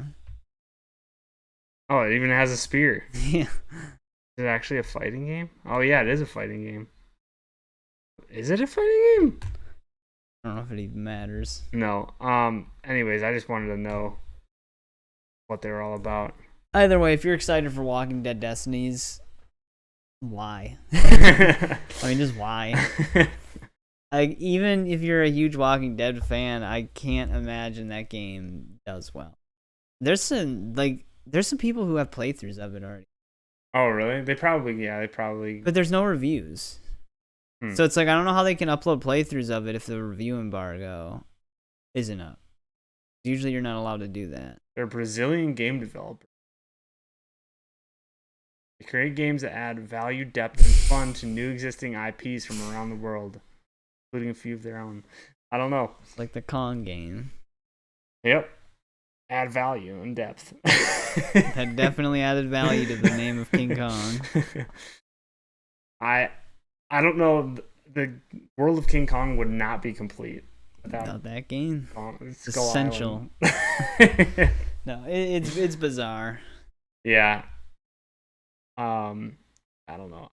Oh, it even has a spear. Yeah. Is it actually a fighting game? Oh yeah, it is a fighting game. Is it a fighting game? I don't know if it even matters. No. Anyways, I just wanted to know what they were all about. Either way, if you're excited for Walking Dead Destinies, why? I mean, just why? Even if you're a huge Walking Dead fan, I can't imagine that game does well. There's some people who have playthroughs of it already. Oh, really? They probably. But there's no reviews. So it's like, I don't know how they can upload playthroughs of it if the review embargo isn't up. Usually you're not allowed to do that. They're Brazilian game developers. They create games that add value, depth, and fun to new existing IPs from around the world, including a few of their own. I don't know. It's like the Kong game. Yep. Add value and depth. That definitely added value to the name of King Kong. I don't know. The world of King Kong would not be complete without that game. It's Skull essential. No, it's bizarre. Yeah. I don't know.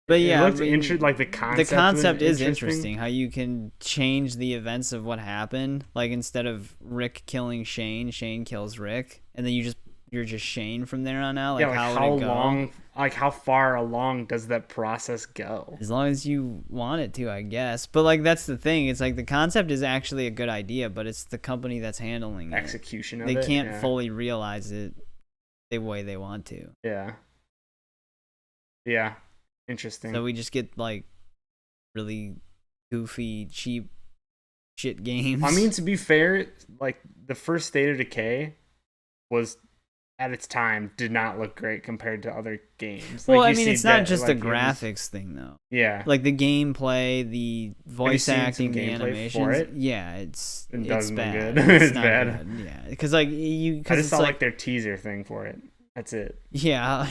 But yeah, like the concept. The concept is interesting. How you can change the events of what happened. Like instead of Rick killing Shane, Shane kills Rick, and then you're just Shane from there on out. Like, yeah, like how long? Like how far along does that process go? As long as you want it to, I guess. But like that's the thing. It's like the concept is actually a good idea, but it's the company that's handling execution it. Of it. They can't fully realize it the way they want to. Yeah. Yeah. Interesting. So we just get like really goofy, cheap shit games. I mean, to be fair, like the first State of Decay was at its time did not look great compared to other games. Well, I mean, it's not just a graphics thing though. Yeah. Like the gameplay, the voice acting, the animations. Yeah, it's bad. Good. It's not bad. Good. Yeah, because like I just saw like their teaser thing for it. That's it. Yeah.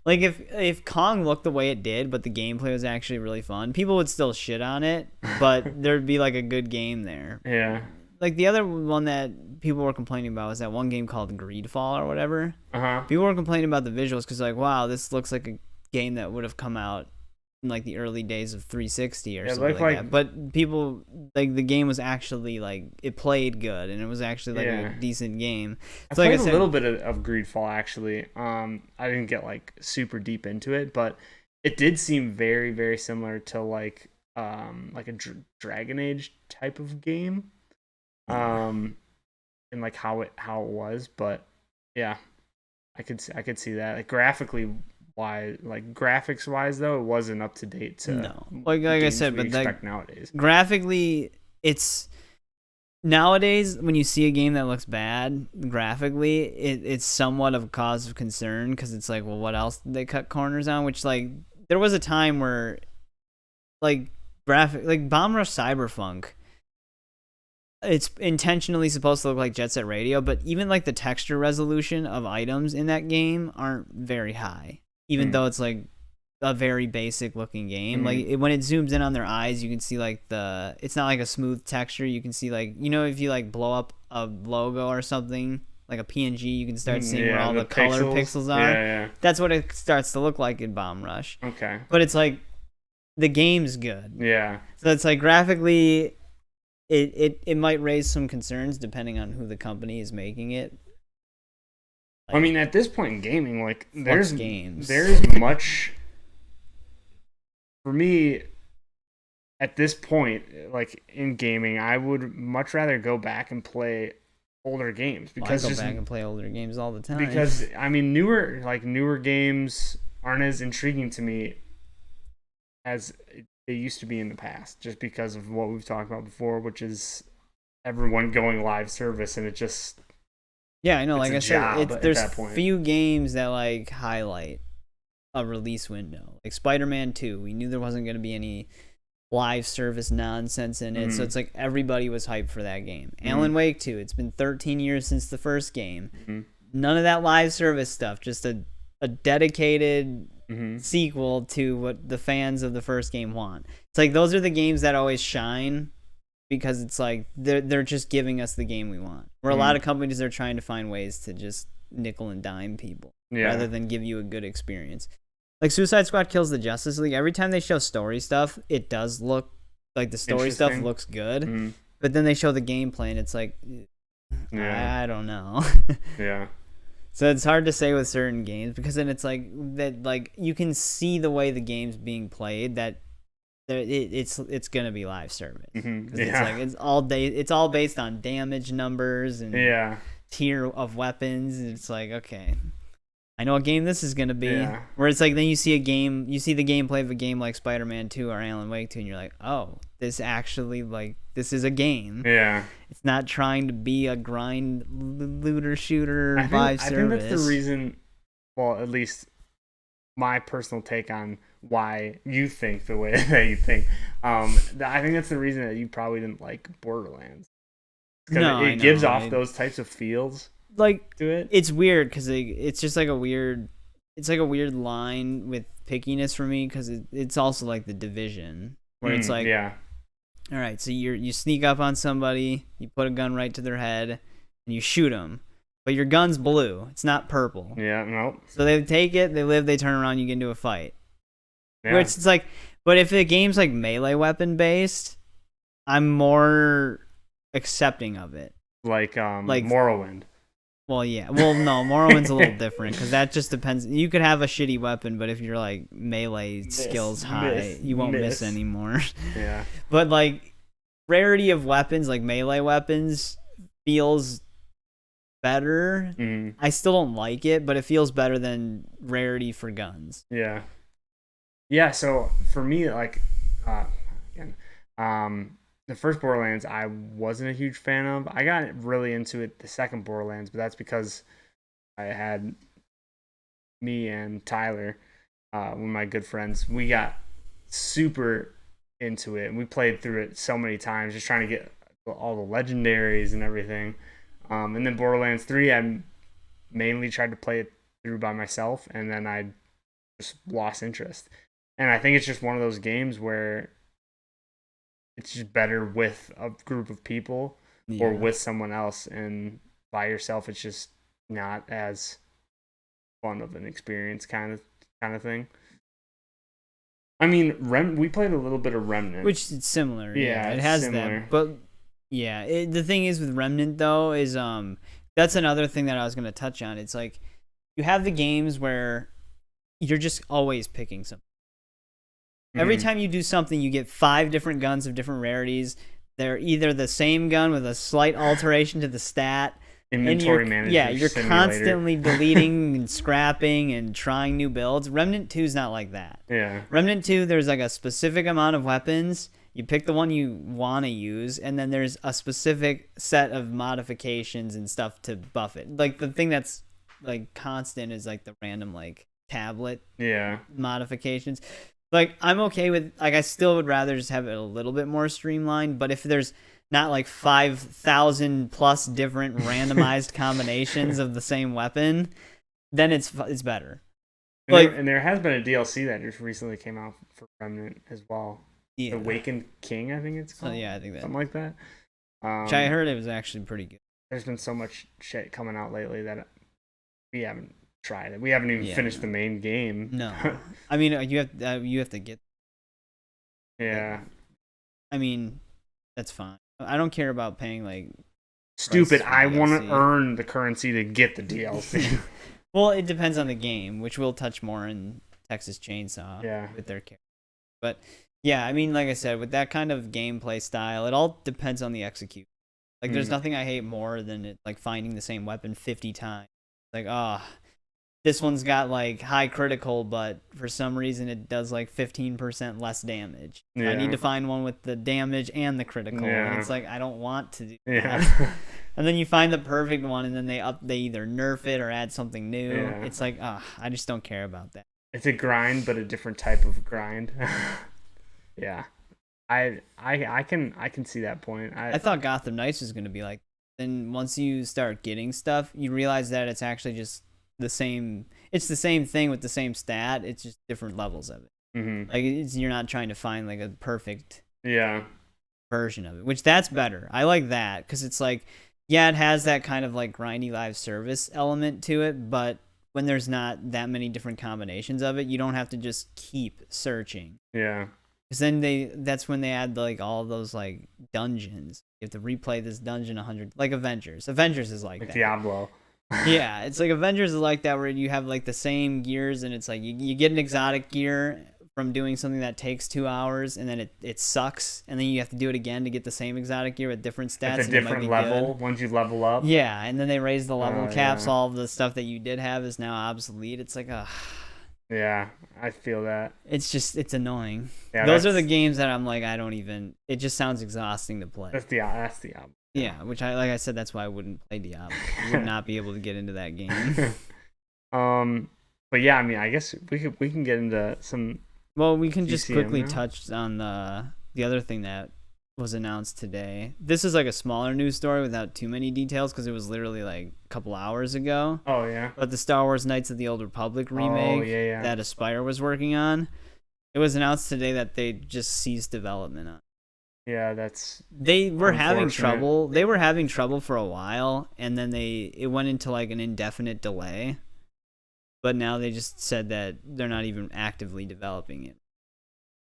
Like if Kong looked the way it did, but the gameplay was actually really fun, people would still shit on it, but there'd be like a good game there. Yeah. Like the other one that people were complaining about was that one game called Greedfall or whatever. Uh-huh. People were complaining about the visuals because like, wow, this looks like a game that would have come out in like the early days of 360 or something like that. But people like the game was actually like it played good and it was actually like a decent game. So I played a little bit of Greedfall actually. I didn't get like super deep into it, but it did seem very very similar to like a Dragon Age type of game. And like how it was, but yeah, I could see that like graphics wise though it wasn't up to date to no like I said, but like nowadays graphically it's nowadays when you see a game that looks bad graphically it's somewhat of a cause of concern because it's like, well, what else did they cut corners on? Which like there was a time where like graphic like Bomb Rush Cyberpunk, it's intentionally supposed to look like Jet Set Radio, but even like the texture resolution of items in that game aren't very high, even though it's like a very basic looking game. Like when it zooms in on their eyes, you can see like it's not like a smooth texture. You can see like, you know, if you like blow up a logo or something like a PNG, you can start seeing where all the color pixels are. Yeah. That's what it starts to look like in Bomb Rush. Okay. But it's like the game's good. Yeah. So it's like graphically it might raise some concerns depending on who the company is making it. Like, I mean, at this point in gaming, like there's much for me at this point, like in gaming, I would much rather go back and play older games because I go back and play older games all the time. Because I mean, newer games aren't as intriguing to me as they used to be in the past, just because of what we've talked about before, which is everyone going live service, and it just Yeah, I know. Like I said, there's that point. few games that like highlight a release window. Like Spider-Man 2, we knew there wasn't going to be any live service nonsense in it, so it's like everybody was hyped for that game. Alan Wake 2, it's been 13 years since the first game. None of that live service stuff, just a dedicated sequel to what the fans of the first game want. It's like those are the games that always shine because it's like they're just giving us the game we want. Where a lot of companies are trying to find ways to just nickel and dime people rather than give you a good experience. Like Suicide Squad Kills the Justice League, every time they show story stuff, it does look like the story stuff looks good. But then they show the gameplay and it's like, I don't know. Yeah. So it's hard to say with certain games because then it's like that, like you can see the way the game's being played that it's gonna be live service. It's all based on damage numbers and tier of weapons. And it's like, okay, I know what game this is gonna be. Yeah. Where it's like then you see the gameplay of a game like Spider-Man 2 or Alan Wake 2, and you're like, oh, this actually this is a game. Yeah. It's not trying to be a grind looter shooter live service. I think that's the reason. Well, at least my personal take on why you think the way that you think. I think that's the reason that you probably didn't like Borderlands. Because it gives off those types of feels. Like to it. It's weird because it's just like a weird line with pickiness for me because it's also like The Division where it's like, all right, so you sneak up on somebody, you put a gun right to their head, and you shoot them, but your gun's blue, it's not purple. Yeah, no. So they take it, they live, they turn around, you get into a fight. Yeah. Which it's like, but if the game's like melee weapon based, I'm more accepting of it. Like Morrowind. Well, yeah. Well, no, Morrowind's a little different because that just depends. You could have a shitty weapon, but if you're like melee skills high, you won't miss anymore. Yeah. But like rarity of weapons, like melee weapons, feels better. I still don't like it, but it feels better than rarity for guns. Yeah. Yeah. So for me, like, the first Borderlands, I wasn't a huge fan of. I got really into it the second Borderlands, but that's because I had me and Tyler, one of my good friends, we got super into it, and we played through it so many times, just trying to get all the legendaries and everything. And then Borderlands 3, I mainly tried to play it through by myself, and then I just lost interest. And I think it's just one of those games where it's just better with a group of people or with someone else, and by yourself it's just not as fun of an experience kind of thing. I mean, we played a little bit of Remnant, which is similar. Yeah, it has similar. that. But yeah, the thing is with Remnant though is that's another thing that I was going to touch on. It's like you have the games where you're just always picking something. Every time you do something, you get 5 different guns of different rarities. They're either the same gun with a slight alteration to the stat. Inventory management. Yeah, you're constantly deleting and scrapping and trying new builds. Remnant 2 is not like that. Yeah. Remnant 2, there's like a specific amount of weapons. You pick the one you want to use, and then there's a specific set of modifications and stuff to buff it. Like the thing that's like constant is like the random like tablet modifications. Like, I'm okay with, like, I still would rather just have it a little bit more streamlined, but if there's not, like, 5,000 plus different randomized combinations of the same weapon, then it's better. And there has been a DLC that just recently came out for Remnant as well. Yeah. Awakened King, I think it's called. Oh, yeah, I think that. Something like that. Which I heard it was actually pretty good. There's been so much shit coming out lately that we haven't tried it. We haven't even finished the main game. No, I mean you have to get. Yeah. I mean, that's fine. I don't care about paying like. Stupid! I want to earn the currency to get the DLC. Well, it depends on the game, which we'll touch more in Texas Chainsaw. With their character, but yeah, I mean, like I said, with that kind of gameplay style, it all depends on the execution. Like, there's nothing I hate more than it like finding the same weapon 50 times. Like, this one's got like high critical, but for some reason it does like 15% less damage. I need to find one with the damage and the critical. And it's like, I don't want to do that. And then you find the perfect one, and then they either nerf it or add something new. It's like, I just don't care about that. It's a grind, but a different type of grind. Yeah. I can see that point. I thought Gotham Knights was going to be like, then once you start getting stuff, you realize that it's actually just the same. It's the same thing with the same stat. It's just different levels of it. Like you're not trying to find like a perfect version of it, which that's better. I like that because it's like, yeah, it has that kind of like grindy live service element to it, but when there's not that many different combinations of it, you don't have to just keep searching. Yeah. Because then that's when they add like all those like dungeons. You have to replay this dungeon 100, like Avengers. Avengers is like that. Diablo. Yeah, it's like Avengers is like that, where you have like the same gears, and it's like you get an exotic gear from doing something that takes 2 hours, and then it sucks, and then you have to do it again to get the same exotic gear with different stats. It's a different level once you level up. Yeah, and then they raise the level caps. All of the stuff that you did have is now obsolete. It's like, yeah, I feel that. It's annoying. Yeah, those are the games that I'm like, it just sounds exhausting to play. That's Diablo. Yeah, which like I said, that's why I wouldn't play Diablo. I would not be able to get into that game. But yeah, I mean, I guess we can get into some. Well, we can just TCM quickly now. touch on the other thing that was announced today. This is like a smaller news story without too many details because it was literally like a couple hours ago. Oh yeah. But the Star Wars Knights of the Old Republic remake that Aspyr was working on, it was announced today that they just ceased development on. Yeah, they were having trouble. They were having trouble for a while, and then it went into like an indefinite delay. But now they just said that they're not even actively developing it.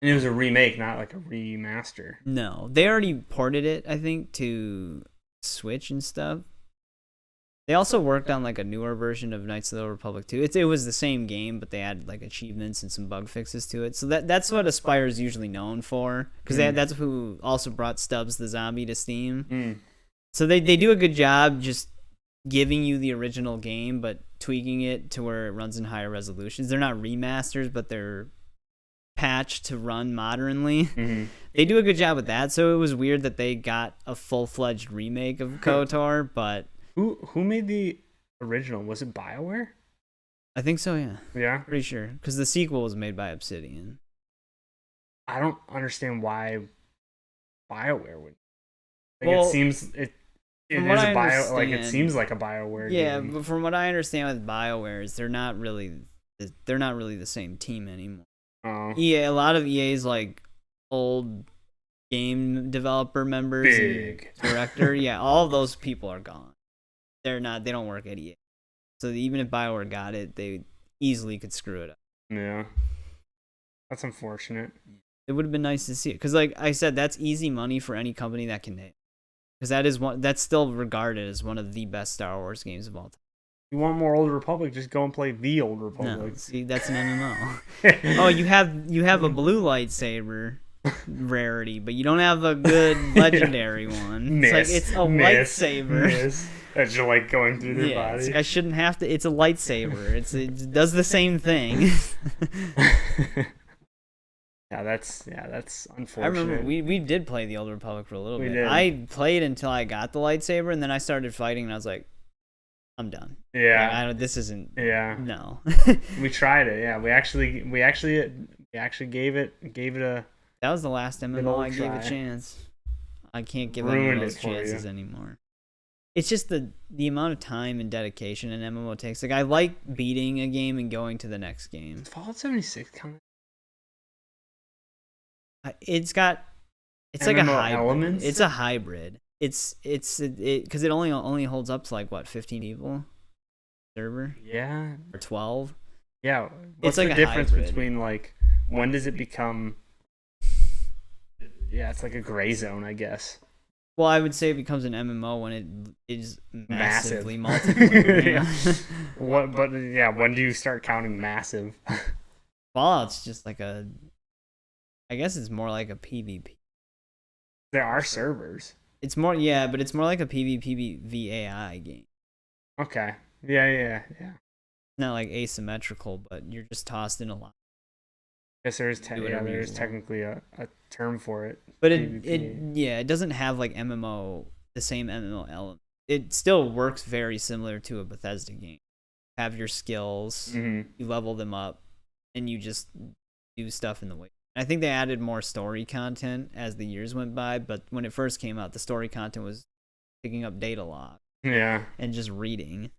And it was a remake, not like a remaster. No, they already ported it, I think, to Switch and stuff. They also worked on like a newer version of Knights of the Old Republic 2. It was the same game, but they added like achievements and some bug fixes to it. So that's what Aspyr is usually known for, because that's who also brought Stubbs the Zombie to Steam. So they do a good job just giving you the original game, but tweaking it to where it runs in higher resolutions. They're not remasters, but they're patched to run modernly. They do a good job with that. So it was weird that they got a full-fledged remake of KOTOR, but who made the original? Was it BioWare? I think so, yeah. Yeah? Pretty sure. Because the sequel was made by Obsidian. I don't understand why BioWare would. It seems it is it seems like a BioWare game. Yeah, but from what I understand with BioWare is they're not really the same team anymore. A lot of EA's like old game developer members and director, all of those people are gone. They don't work at EA. So even if BioWare got it, they easily could screw it up. Yeah. That's unfortunate. It would have been nice to see it. Because like I said, that's easy money for any company that can nail. Because that's still regarded as one of the best Star Wars games of all time. You want more Old Republic, just go and play the Old Republic. No, see, that's an MMO. Oh, you have a blue lightsaber rarity, but you don't have a good legendary one. It's a lightsaber. That's just like going through their body. It's like I shouldn't have to. It's a lightsaber. It does the same thing. That's unfortunate. I remember we did play the Old Republic for a little bit. I played until I got the lightsaber, and then I started fighting, and I was like, I'm done. Yeah. This isn't. Yeah. No. We tried it. Yeah. We actually gave it a. That was the last MMO I gave a chance. I can't give any of those chances anymore. It's just the amount of time and dedication an MMO takes. Like I like beating a game and going to the next game. Is Fallout 76 coming? It's like a hybrid. Elements? It's a hybrid. It's because it only holds up to like what 15 people server. Yeah. Or 12. Yeah. What's the difference between like when does it become? Yeah, it's like a gray zone, I guess. Well, I would say it becomes an MMO when it is massively multiplayer. When do you start counting massive? Fallout's just like I guess it's more like a PvP. There are servers. It's more, but it's more like a PvP VAI game. Okay. Yeah. not like asymmetrical, but you're just tossed in a lot. Yes, there's technically a term for it. But it doesn't have like MMO, the same MMO element. It still works very similar to a Bethesda game. Have your skills, you level them up, and you just do stuff in the way. I think they added more story content as the years went by, but when it first came out, the story content was picking up data log. Yeah. And just reading.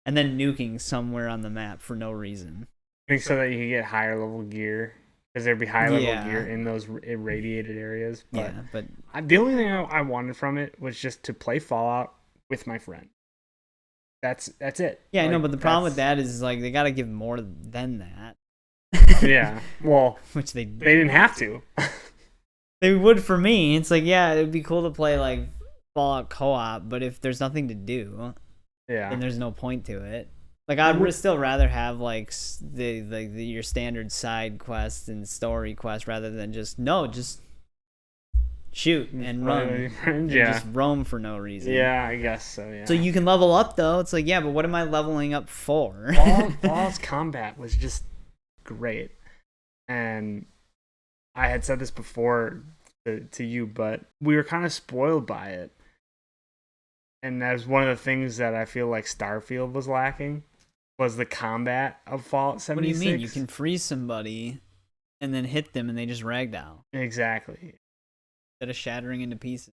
And then nuking somewhere on the map for no reason. I think so that you can get higher level gear. Because there'd be high level gear in those irradiated areas. But, the only thing I wanted from it was just to play Fallout with my friend. That's it. Yeah, I know, but the problem with that is like they gotta give more than that. Yeah, well, which they didn't have to. They would for me. It's like, yeah, it'd be cool to play like Fallout co-op, but if there's nothing to do, then there's no point to it. Like I'd still rather have like your standard side quests and story quests rather than just shoot and run and just roam for no reason. Yeah, I guess so. Yeah. So you can level up though. It's like, yeah, but what am I leveling up for? Fallout's combat was just great, and I had said this before to you, but we were kind of spoiled by it, and that was one of the things that I feel like Starfield was lacking, was the combat of Fallout 76. What do you mean? You can freeze somebody and then hit them and they just ragdoll. Exactly. Instead of shattering into pieces.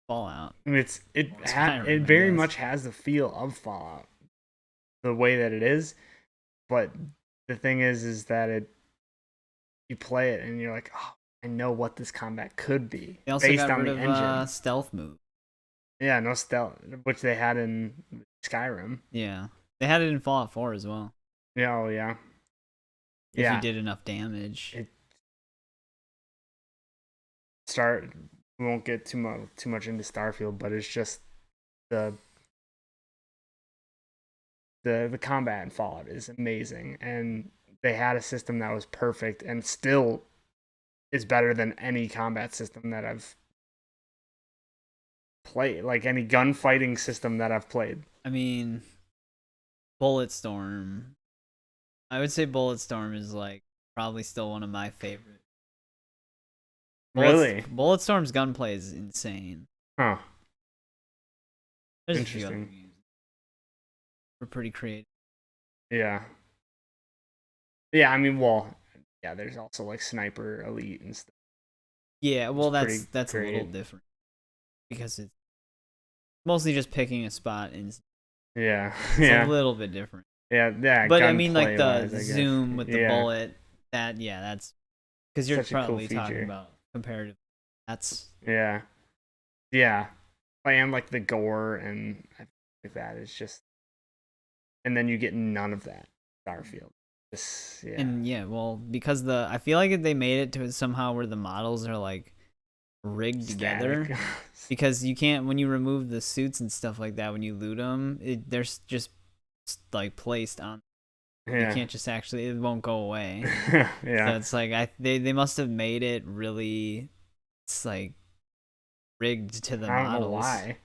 Fallout. It very much has the feel of Fallout, the way that it is, but the thing is that you play it and you're like, oh, I know what this combat could be. They also got rid of stealth move. Yeah, no stealth, which they had in Skyrim. Yeah, they had it in Fallout 4 as well. Yeah, oh yeah. If you did enough damage. We won't get too much into Starfield, but it's just the combat in Fallout is amazing, and they had a system that was perfect and still is better than any combat system that I've played, like any gunfighting system that I've played. I mean, Bulletstorm. I would say Bulletstorm is like probably still one of my favorites. Really? Bulletstorm's gunplay is insane. Huh. There's interesting. We're pretty creative. Yeah. Yeah, I mean, there's also like Sniper Elite and stuff. Yeah, well, that's a little different because it's mostly just picking a spot and it's a little bit different. Yeah. But I mean, like the zoom with the bullet. That's because you're probably talking about comparative. That's yeah, and like the gore and like that is just, and then you get none of that Starfield. Because I feel like they made it to somehow where the models are like rigged together because you can't, when you remove the suits and stuff like that, when you loot them, they're just like placed on. You can't just actually, it won't go away. So it's like they must have made it really, it's like rigged to the models. I don't know why.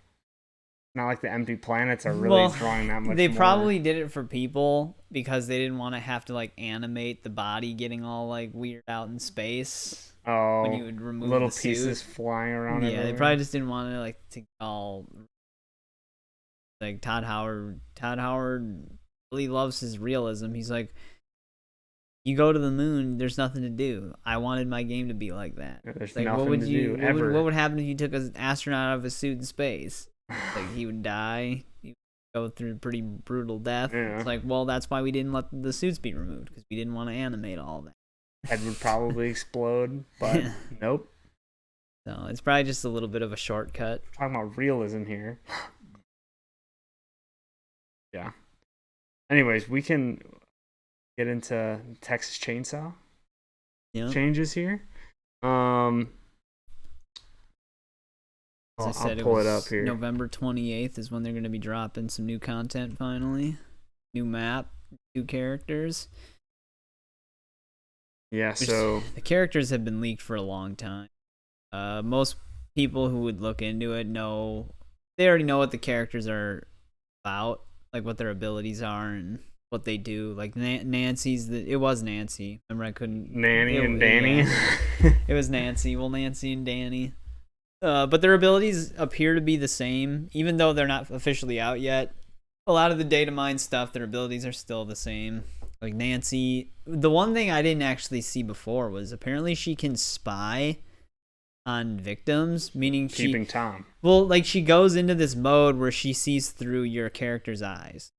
Not like the empty planets are really drawing that much. They probably did it for people because they didn't want to have to like animate the body getting all like weird out in space. Oh, when you would remove little the pieces suit. Flying around. Yeah, they probably just didn't want to like to all like Todd Howard really loves his realism. He's like, you go to the moon, there's nothing to do. I wanted my game to be like that. There's like, nothing to do ever. What would happen if you took an astronaut out of a suit in space? Like he would die. He would go through a pretty brutal death. Yeah. It's like, well, that's why we didn't let the suits be removed because we didn't want to animate all that. Head would probably explode, but nope. So it's probably just a little bit of a shortcut. Talking about realism here. Yeah. Anyways, we can get into Texas Chainsaw changes here. As I said, I'll pull it up here. November 28th is when they're going to be dropping some new content finally. New map, new characters. Yeah, so the characters have been leaked for a long time. Most people who would look into it they already know what the characters are about, like what their abilities are and what they do. Like Nancy's it was Nancy. Remember I couldn't Nanny and Danny. Yeah. It was Nancy. Well, Nancy and Danny. But their abilities appear to be the same, even though they're not officially out yet. A lot of the data mine stuff, their abilities are still the same. Like Nancy, the one thing I didn't actually see before was apparently she can spy on victims, meaning keeping Tom. Well, like she goes into this mode where she sees through your character's eyes.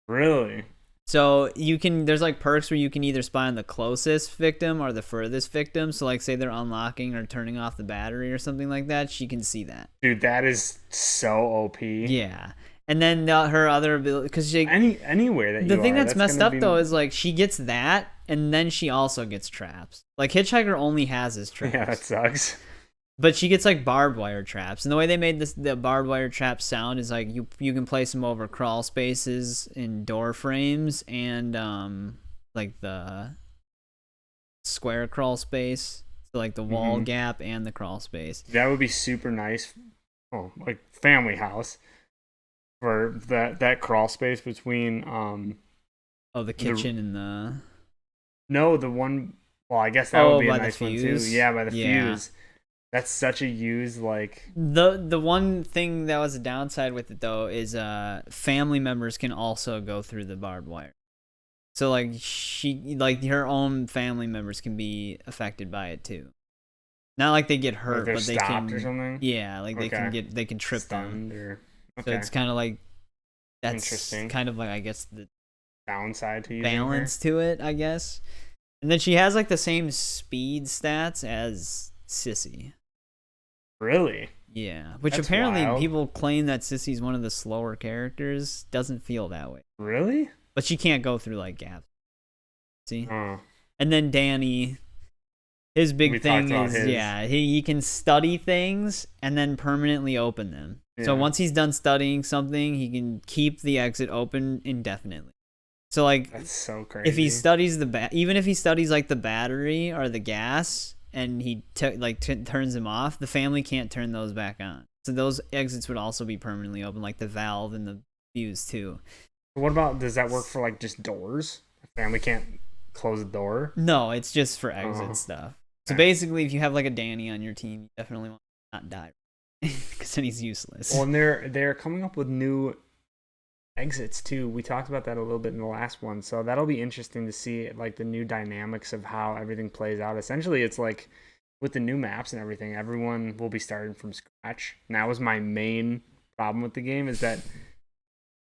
Really? So there's like perks where you can either spy on the closest victim or the furthest victim. So like say they're unlocking or turning off the battery or something like that, she can see that. Dude, that is so OP. Yeah. And then her other ability, because anywhere that the thing that's messed up though is like she gets that, and then she also gets traps. Like Hitchhiker only has his traps. Yeah, that sucks. But she gets like barbed wire traps, and the way they made the barbed wire trap sound is like you can place them over crawl spaces and door frames, and like the square crawl space, so like the wall gap and the crawl space. That would be super nice. Oh, like family house. For that crawl space between the kitchen and the one. Well, I guess that would be a nice one too. Yeah, by the fuse. That's such a use. Like the one thing that was a downside with it though is family members can also go through the barbed wire. So like her own family members can be affected by it too. Not like they get hurt, like but they can. Or something? Yeah, like they can trip stunned them. Or so it's kind of like that's interesting. Kind of like I guess the downside to balance to it, I guess. And then she has like the same speed stats as Sissy. Really? Yeah. Which that's apparently wild. People claim that Sissy's one of the slower characters. Doesn't feel that way. Really? But she can't go through like gaps. See? Oh. And then Danny, his big thing is he can study things and then permanently open them. Yeah. So once he's done studying something, he can keep the exit open indefinitely. So like that's so crazy. If he studies even if he studies like the battery or the gas and he turns them off, the family can't turn those back on. So those exits would also be permanently open, like the valve and the fuse too. What about, does that work for like just doors? The family can't close the door? No, it's just for exit stuff. So basically, if you have like a Danny on your team, you definitely want to not die because then he's useless. Well, and they're coming up with new exits too. We talked about that a little bit in the last one, so that'll be interesting to see like the new dynamics of how everything plays out. Essentially, it's like with the new maps and everything, everyone will be starting from scratch. And that was my main problem with the game, is that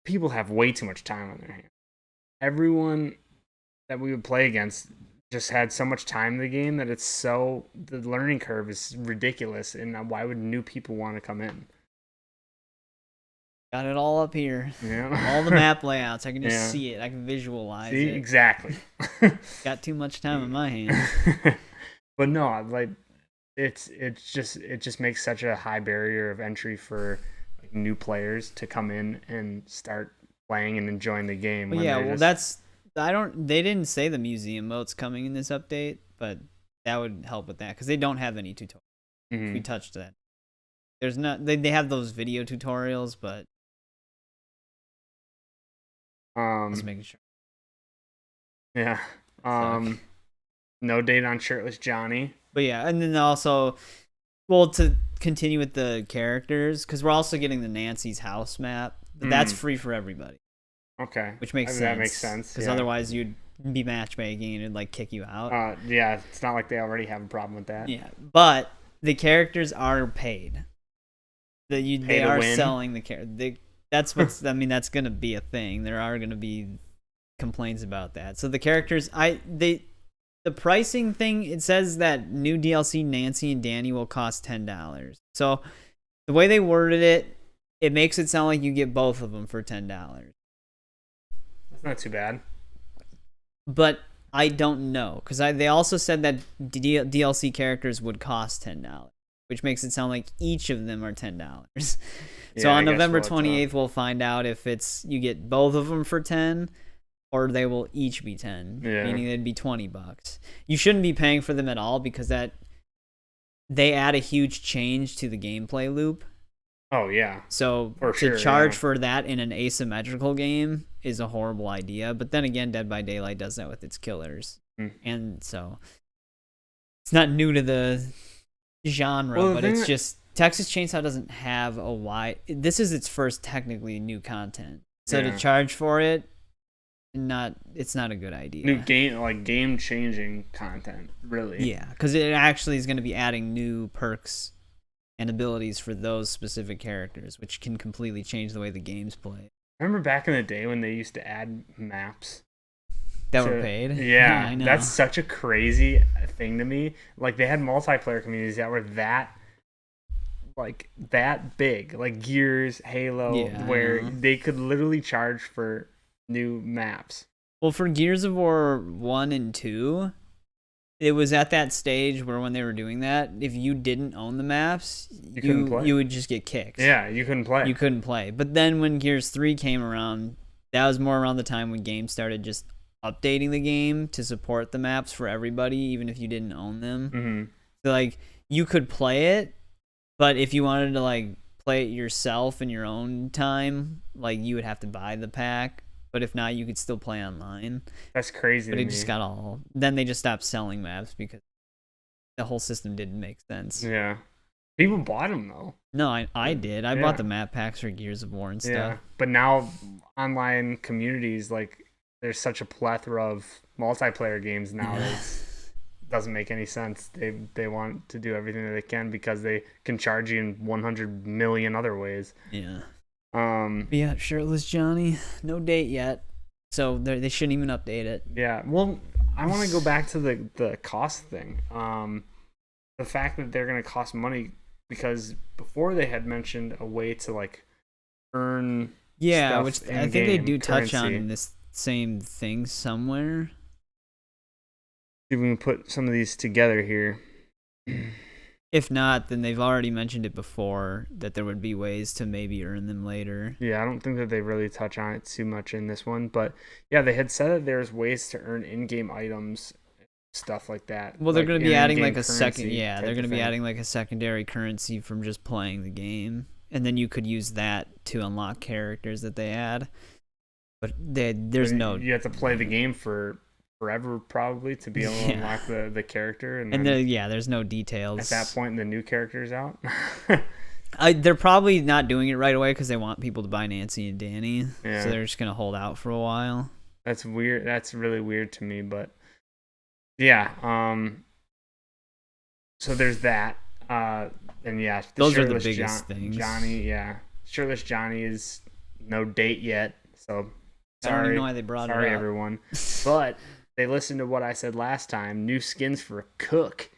people have way too much time on their hands. Everyone that we would play against just had so much time in the game that the learning curve is ridiculous, and why would new people want to come in? Got it all up here. Yeah. All the map layouts. I can just see it. I can visualize it. Exactly. Got too much time in my hands. But no, like it just makes such a high barrier of entry for like, new players to come in and start playing and enjoying the game. Well, they didn't say the museum mode's coming in this update, but that would help with that because they don't have any tutorials. Mm-hmm. We touched that. There's not. They have those video tutorials, but just making sure. Yeah. No date on Shirtless Johnny. But yeah, and then also, well, to continue with the characters, because we're also getting the Nancy's house map. But that's free for everybody. Okay. Which makes sense. That makes sense. Because otherwise you'd be matchmaking and it'd like kick you out. Yeah, it's not like they already have a problem with that. Yeah, but the characters are paid. They are selling the character. That's what's. I mean, that's gonna be a thing. There are gonna be complaints about that. So the characters, the pricing thing. It says that new DLC Nancy and Danny will cost $10. So the way they worded it, it makes it sound like you get both of them for $10. That's not too bad. But I don't know, because they also said that DLC characters would cost $10, which makes it sound like each of them are $10. So on November 28th, we'll find out if you get both of them for 10, or they will each be 10, meaning they'd be $20. You shouldn't be paying for them at all, because they add a huge change to the gameplay loop. Oh yeah. So For to sure, charge yeah. for that in an asymmetrical game is a horrible idea. But then again, Dead by Daylight does that with its killers, and so it's not new to the genre. Well, the but thing it's that- just Texas Chainsaw doesn't have a wide. This is its first technically new content, so Yeah. to charge for it, it's not a good idea. New game changing content, really. Yeah, because it actually is going to be adding new perks and abilities for those specific characters, which can completely change the way the game's played. Remember back in the day when they used to add maps That were paid? Yeah, I know. that's such a crazy thing to me. Like, they had multiplayer communities that were that big, like Gears, Halo, Yeah, where I know. they could literally charge for new maps. Well, for Gears of War 1 and 2, it was at that stage where when they were doing that, if you didn't own the maps, couldn't play. you would just get kicked. Yeah, you couldn't play. You couldn't play. But then when Gears 3 came around, that was more around the time when games started just updating the game to support the maps for everybody, even if you didn't own them. Mm-hmm. So, like, you could play it, but if you wanted to, like, play it yourself in your own time, like, you would have to buy the pack. But if not, you could still play online. That's crazy. But to it me. just got all. Then they just stopped selling maps because the whole system didn't make sense. Yeah, people bought them though. No, I did. I Yeah. bought the map packs for Gears of War and stuff. Yeah, but now online communities, like, there's such a plethora of multiplayer games now that it doesn't make any sense. They want to do everything that they can because they can charge you in 100 million other ways. Yeah. But yeah, Shirtless Johnny, no date yet, so they shouldn't even update it. Yeah, well, I want to go back to the cost thing. The fact that they're going to cost money, because before they had mentioned a way to, like, earn stuff Which I in-game think they do touch on currency. in this same thing somewhere. See if we can put some of these together here. If not, then they've already mentioned it before that there would be ways to maybe earn them later. Yeah, I don't think that they really touch on it too much in this one, but yeah, they had said that there's ways to earn in-game items, stuff like that. Well, they're like going to be adding like in-game a second. currency Yeah, type they're of going to be thing. adding like a secondary currency from just playing the game, and then you could use that to unlock characters that they add. But there's But no. You have to play the game for forever probably to be able to Yeah. unlock the character, and And then there's no details. at that point the new character's out. They're probably not doing it right away because they want people to buy Nancy and Danny. Yeah. So they're just gonna hold out for a while. That's weird. That's really weird to me, but yeah. So there's that. And yeah, Those are the Shirtless biggest things. Johnny, yeah, Shirtless Johnny is no date yet. So I don't even sorry, know why they brought it up. sorry everyone. But they listened to what I said last time. New skins for Cook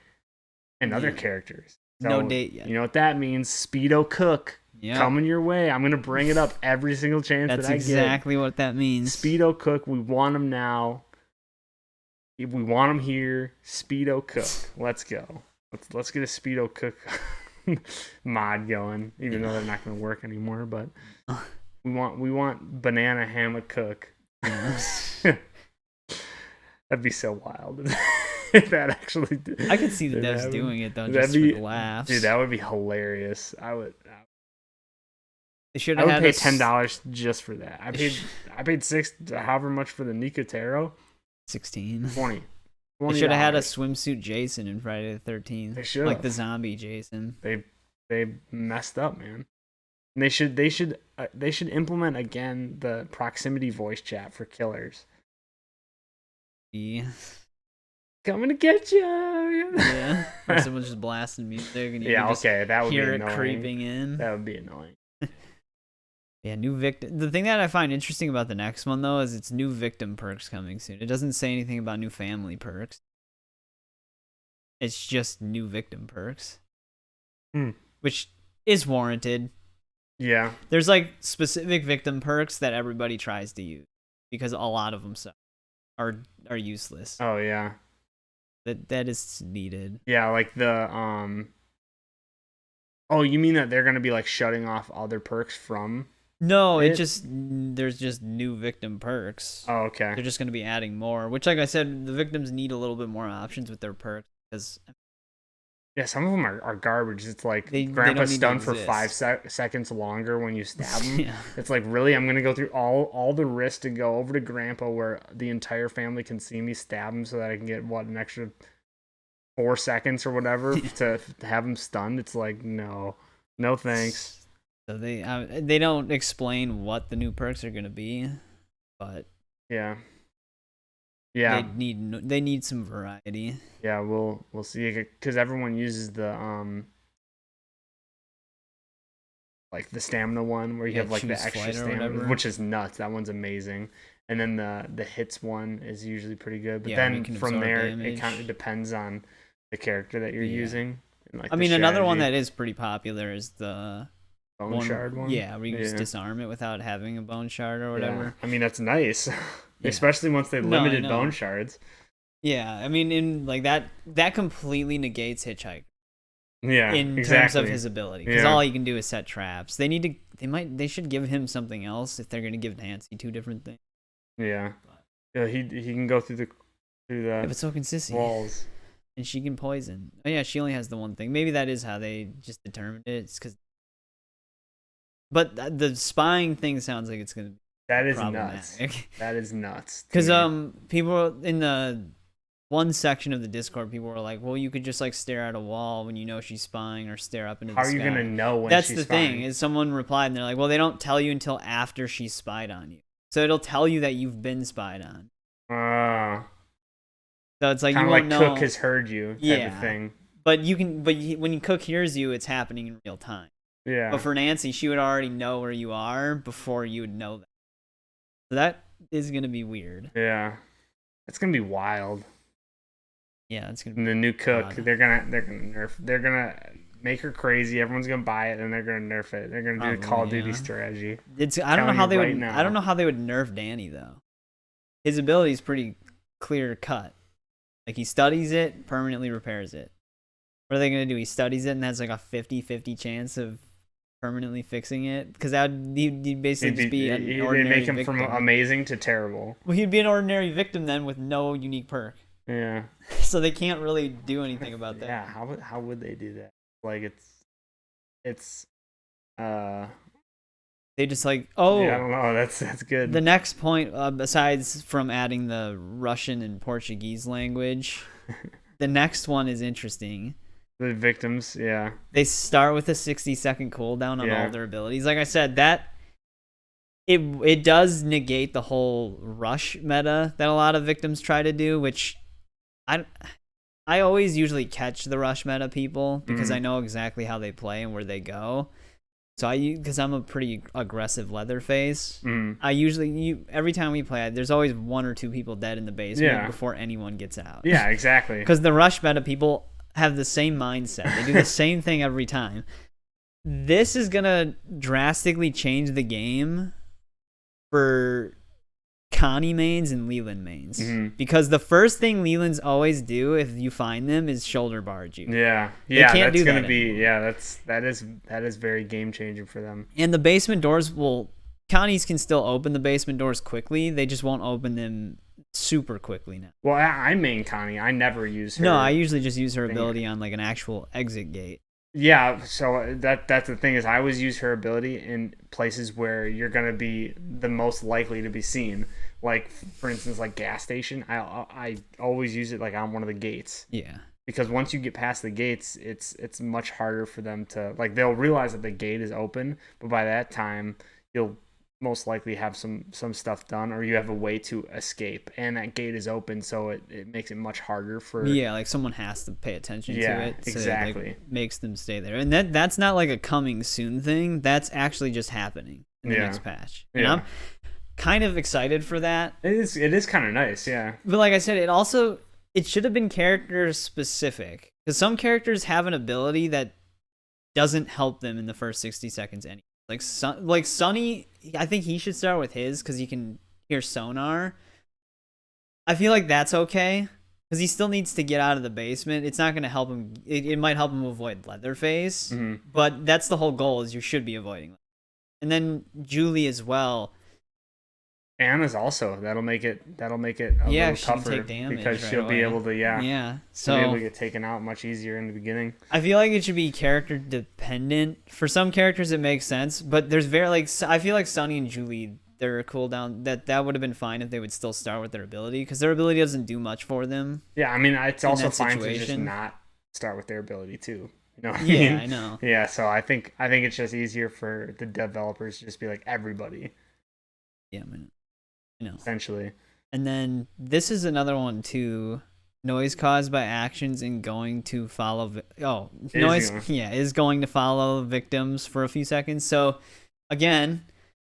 and other Yeah. characters. No So, date yet. You know what that means? Speedo Cook Yeah, coming your way. I'm gonna bring it up every single chance that's that I exactly what that get. means. Speedo Cook, we want him now. We want him here. Speedo Cook. Let's go. Let's get a Speedo Cook mod going, even though they're not gonna work anymore. But we want Banana Hammock Cook. That'd be so wild if that actually did. I could see the if devs that would- doing it though, that'd just for be- the laughs. Dude, that would be hilarious. They should I have would had pay a s- $10 just for that. I paid $6, however much for the Nicotero. 16. 20. They should have had a $20. swimsuit Jason in Friday the 13th. They should like have. the zombie Jason. They messed up, man. And they should implement again the proximity voice chat for killers. Yeah. Coming to get you. Yeah. Or someone's just blasting music and you Yeah, can just okay, that would be hear it annoying. creeping in. That would be annoying. Yeah, new victim. The thing that I find interesting about the next one though is it's new victim perks coming soon. It doesn't say anything about new family perks. It's just new victim perks, which is warranted. Yeah. There's like specific victim perks that everybody tries to use because a lot of them are useless. Oh yeah. That is needed. Yeah, like the Oh, you mean that they're gonna be like shutting off other perks from? No, there's just new victim perks. Oh, okay. They're just going to be adding more, which, like I said, the victims need a little bit more options with their perks because Yeah, some of them are garbage. It's like They Grandpa's don't need to stunned for exist. 5 seconds longer when you stab him. Yeah. It's like, really? I'm going to go through all the risk to go over to Grandpa where the entire family can see me stab him so that I can get, what, an extra 4 seconds or whatever to have him stunned? It's like, no. No thanks. So they don't explain what the new perks are going to be, but Yeah. Yeah. they need some variety. Yeah, we'll see, because everyone uses the like the stamina one where you have like the extra stamina, which is nuts. That one's amazing. And then the hits one is usually pretty good. But then from there, it kind of depends on the character that you're using. And like another one that is pretty popular is the bone shard one. Yeah, where you just disarm it without having a bone shard or whatever. Yeah. I mean, that's nice, especially once they limited bone shards. Yeah, I mean, in like that completely negates Hitchhiker. Yeah, in terms of his ability, because all he can do is set traps. They should give him something else if they're gonna give Nancy 2 different things. Yeah, yeah, he can go through the but so can Sissy. Walls, and she can poison. Oh yeah, she only has the one thing. Maybe that is how they just determined it. It's because, but the spying thing sounds like it's gonna be nuts. That is nuts. Because people in the one section of the Discord, people were like, well, you could just like stare at a wall when you know she's spying, or stare up into the sky. How are you going to know when That's she's the spying? thing, is someone replied and they're like, well, they don't tell you until after she's spied on you. So it'll tell you that you've been spied on. So it's like, you won't know. Cook has heard you type of thing. But when Cook hears you, it's happening in real time. Yeah. But for Nancy, she would already know where you are before you would know that. So that is going to be weird. Yeah. It's going to be wild. Yeah, it's gonna be the new Cook. Odd. They're gonna make her crazy. Everyone's gonna buy it, and they're gonna nerf it. They're gonna do the Call of Duty strategy. I don't know how they would. I don't know how they would nerf Danny though. His ability is pretty clear cut. Like, he studies it, permanently repairs it. What are they gonna do? He studies it and has like a 50-50 chance of permanently fixing it, because that would he'd basically just be an ordinary make him victim. From amazing to terrible. Well, he'd be an ordinary victim then with no unique perk. Yeah. So they can't really do anything about that. Yeah, how would they do that? Like, it's they just like, yeah, I don't know. That's good. The next point, besides from adding the Russian and Portuguese language, the next one is interesting. The victims, yeah. They start with a 60-second cooldown on all their abilities. Like I said, that it does negate the whole rush meta that a lot of victims try to do, which I always usually catch the rush meta people because I know exactly how they play and where they go. So because I'm a pretty aggressive Leatherface, I usually every time we play, there's always 1 or 2 people dead in the basement before anyone gets out. Yeah, exactly. Because the rush meta people have the same mindset. They do the same thing every time. This is gonna drastically change the game for Connie mains and Leland mains, because the first thing Lelands always do if you find them is shoulder barge you. That's gonna be that is very game changing for them. And the basement doors Connies can still open the basement doors quickly. They just won't open them super quickly now. Well, I main Connie. I never use her. No, I usually just use her ability on like an actual exit gate. Yeah, so that's the thing, is I always use her ability in places where you're gonna be the most likely to be seen. Like, for instance, like gas station. I always use it like on one of the gates. Yeah. Because once you get past the gates, it's much harder for them to, like, they'll realize that the gate is open, but by that time you'll most likely have some stuff done, or you have a way to escape, and that gate is open, so it makes it much harder for like someone has to pay attention to it, so exactly. It makes them stay there. And that's not like a coming soon thing, that's actually just happening in the next patch, and I'm kind of excited for that. It is kind of nice. But like I said, it should have been character specific, because some characters have an ability that doesn't help them in the first 60 seconds anyway. Like Sonny, I think he should start with his, because he can hear sonar. I feel like that's okay, because he still needs to get out of the basement. It's not going to help him. It might help him avoid Leatherface, but that's the whole goal, is you should be avoiding. And then Julie as well. Anna's also that'll make it a little she can tougher take damage because right she'll be away. able to Yeah. she'll be able to So get taken out much easier in the beginning. I feel like it should be character dependent. For some characters, it makes sense, but there's very like I feel like Sunny and Julie, their cooldown that would have been fine if they would still start with their ability, because their ability doesn't do much for them. Yeah, I mean it's also that fine to just situation. not start with their ability too. You know what I Yeah, mean? I know. Yeah, so I think it's just easier for the developers to just be like everybody, Yeah, I know. essentially. And then this is another one too. Noise caused by actions and going to follow. Noise. going. Yeah, is going to follow victims for a few seconds. So, again,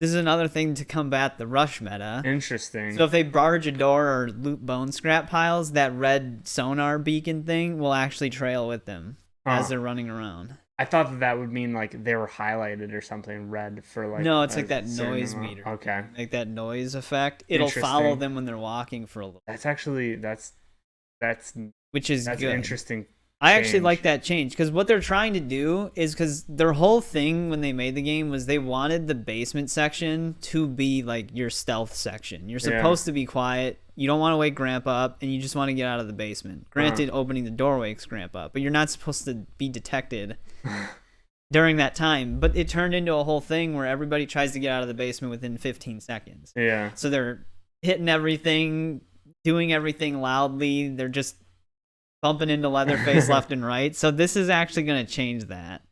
this is another thing to combat the rush meta. Interesting. So if they barge a door or loot bone scrap piles, that red sonar beacon thing will actually trail with them as they're running around. I thought that would mean like they were highlighted or something red for like. No, it's a like that certain noise amount. meter. Okay. Like that noise effect. It'll follow Interesting. them when they're walking for a little. That's actually that's Which is that's good. interesting. I actually change. like that change, because what they're trying to do is, because their whole thing when they made the game was they wanted the basement section to be like your stealth section. You're supposed to be quiet. You don't want to wake Grandpa up, and you just want to get out of the basement. Granted, opening the door wakes Grandpa up, but you're not supposed to be detected during that time. But it turned into a whole thing where everybody tries to get out of the basement within 15 seconds. Yeah. So they're hitting everything, doing everything loudly. They're just bumping into Leatherface left and right. So this is actually going to change that.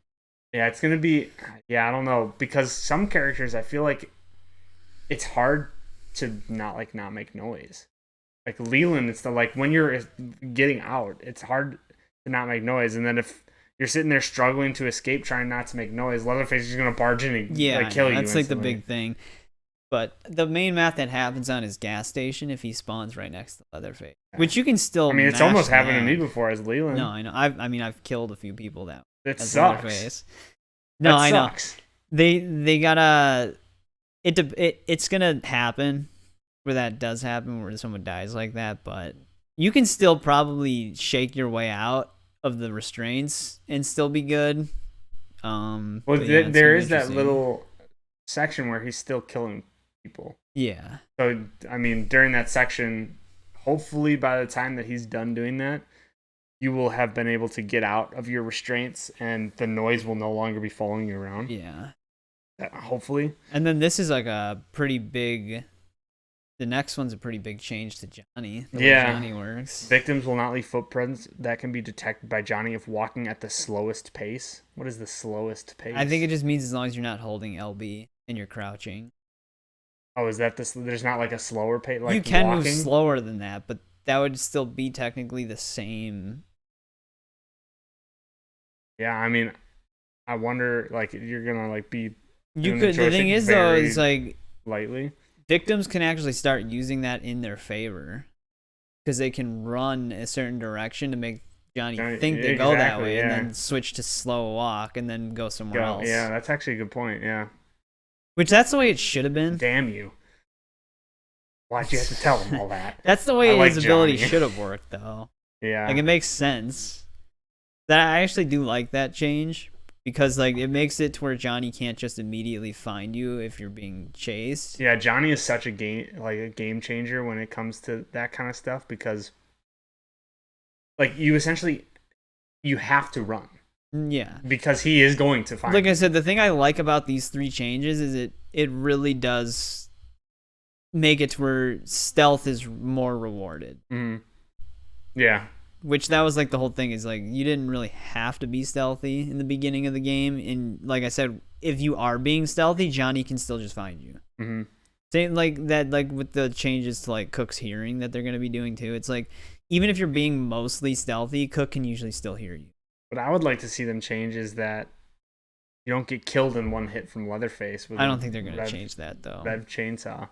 Yeah, it's gonna be. Yeah, I don't know, because some characters I feel like it's hard to not make noise. Like Leland, it's like when you're getting out, it's hard to not make noise, and then if you're sitting there struggling to escape, trying not to make noise, Leatherface is gonna barge in and kill you. That's like the instantly. big thing. But the main map that happens on his gas station if he spawns right next to Leatherface, which you can still. I mean, it's mash almost happened to down. me before as Leland. No, I know. I've killed a few people that. It as sucks. Leatherface. No, That I know. sucks. They gotta. It's gonna happen where that does happen, where someone dies like that, but you can still probably shake your way out of the restraints and still be good. Well, But yeah, it's there gonna is be that interesting. little section where he's still killing people. Yeah. So, I mean, during that section, hopefully by the time that he's done doing that, you will have been able to get out of your restraints and the noise will no longer be following you around. Yeah. Hopefully. And then this is like a pretty big. The next one's a pretty big change to Johnny. The way Johnny works. Victims will not leave footprints that can be detected by Johnny if walking at the slowest pace. What is the slowest pace? I think it just means as long as you're not holding LB and you're crouching. Oh, is that this? There's not like a slower pace? Like you can walking? move slower than that, but that would still be technically the same. Yeah, I mean, I wonder, like, you're gonna like be. You doing could. The thing joystick is, though, very is like lightly. victims can actually start using that in their favor, because they can run a certain direction to make Johnny think they go that way, and then switch to slow walk, and then go somewhere else. Yeah, that's actually a good point. Yeah. Which that's the way it should have been. Damn you. Why'd you have to tell him all that? That's the way I like his ability Johnny. should have worked, though. Yeah. Like, it makes sense. That I actually do like that change, because like it makes it to where Johnny can't just immediately find you if you're being chased. Yeah, Johnny is such a game changer when it comes to that kind of stuff, because like you have to run Yeah. because he is going to find Like you. I said, the thing I like about these three changes is it really does make it to where stealth is more rewarded. Mhm. Yeah. Which that was like the whole thing, is like you didn't really have to be stealthy in the beginning of the game, and like I said, if you are being stealthy, Johnny can still just find you. Mm-hmm. Same like that, like with the changes to like Cook's hearing that they're gonna be doing too. It's like even if you're being mostly stealthy, Cook can usually still hear you. What I would like to see them change is that you don't get killed in one hit from Leatherface. With I a don't think they're gonna red- change that though, Red chainsaw.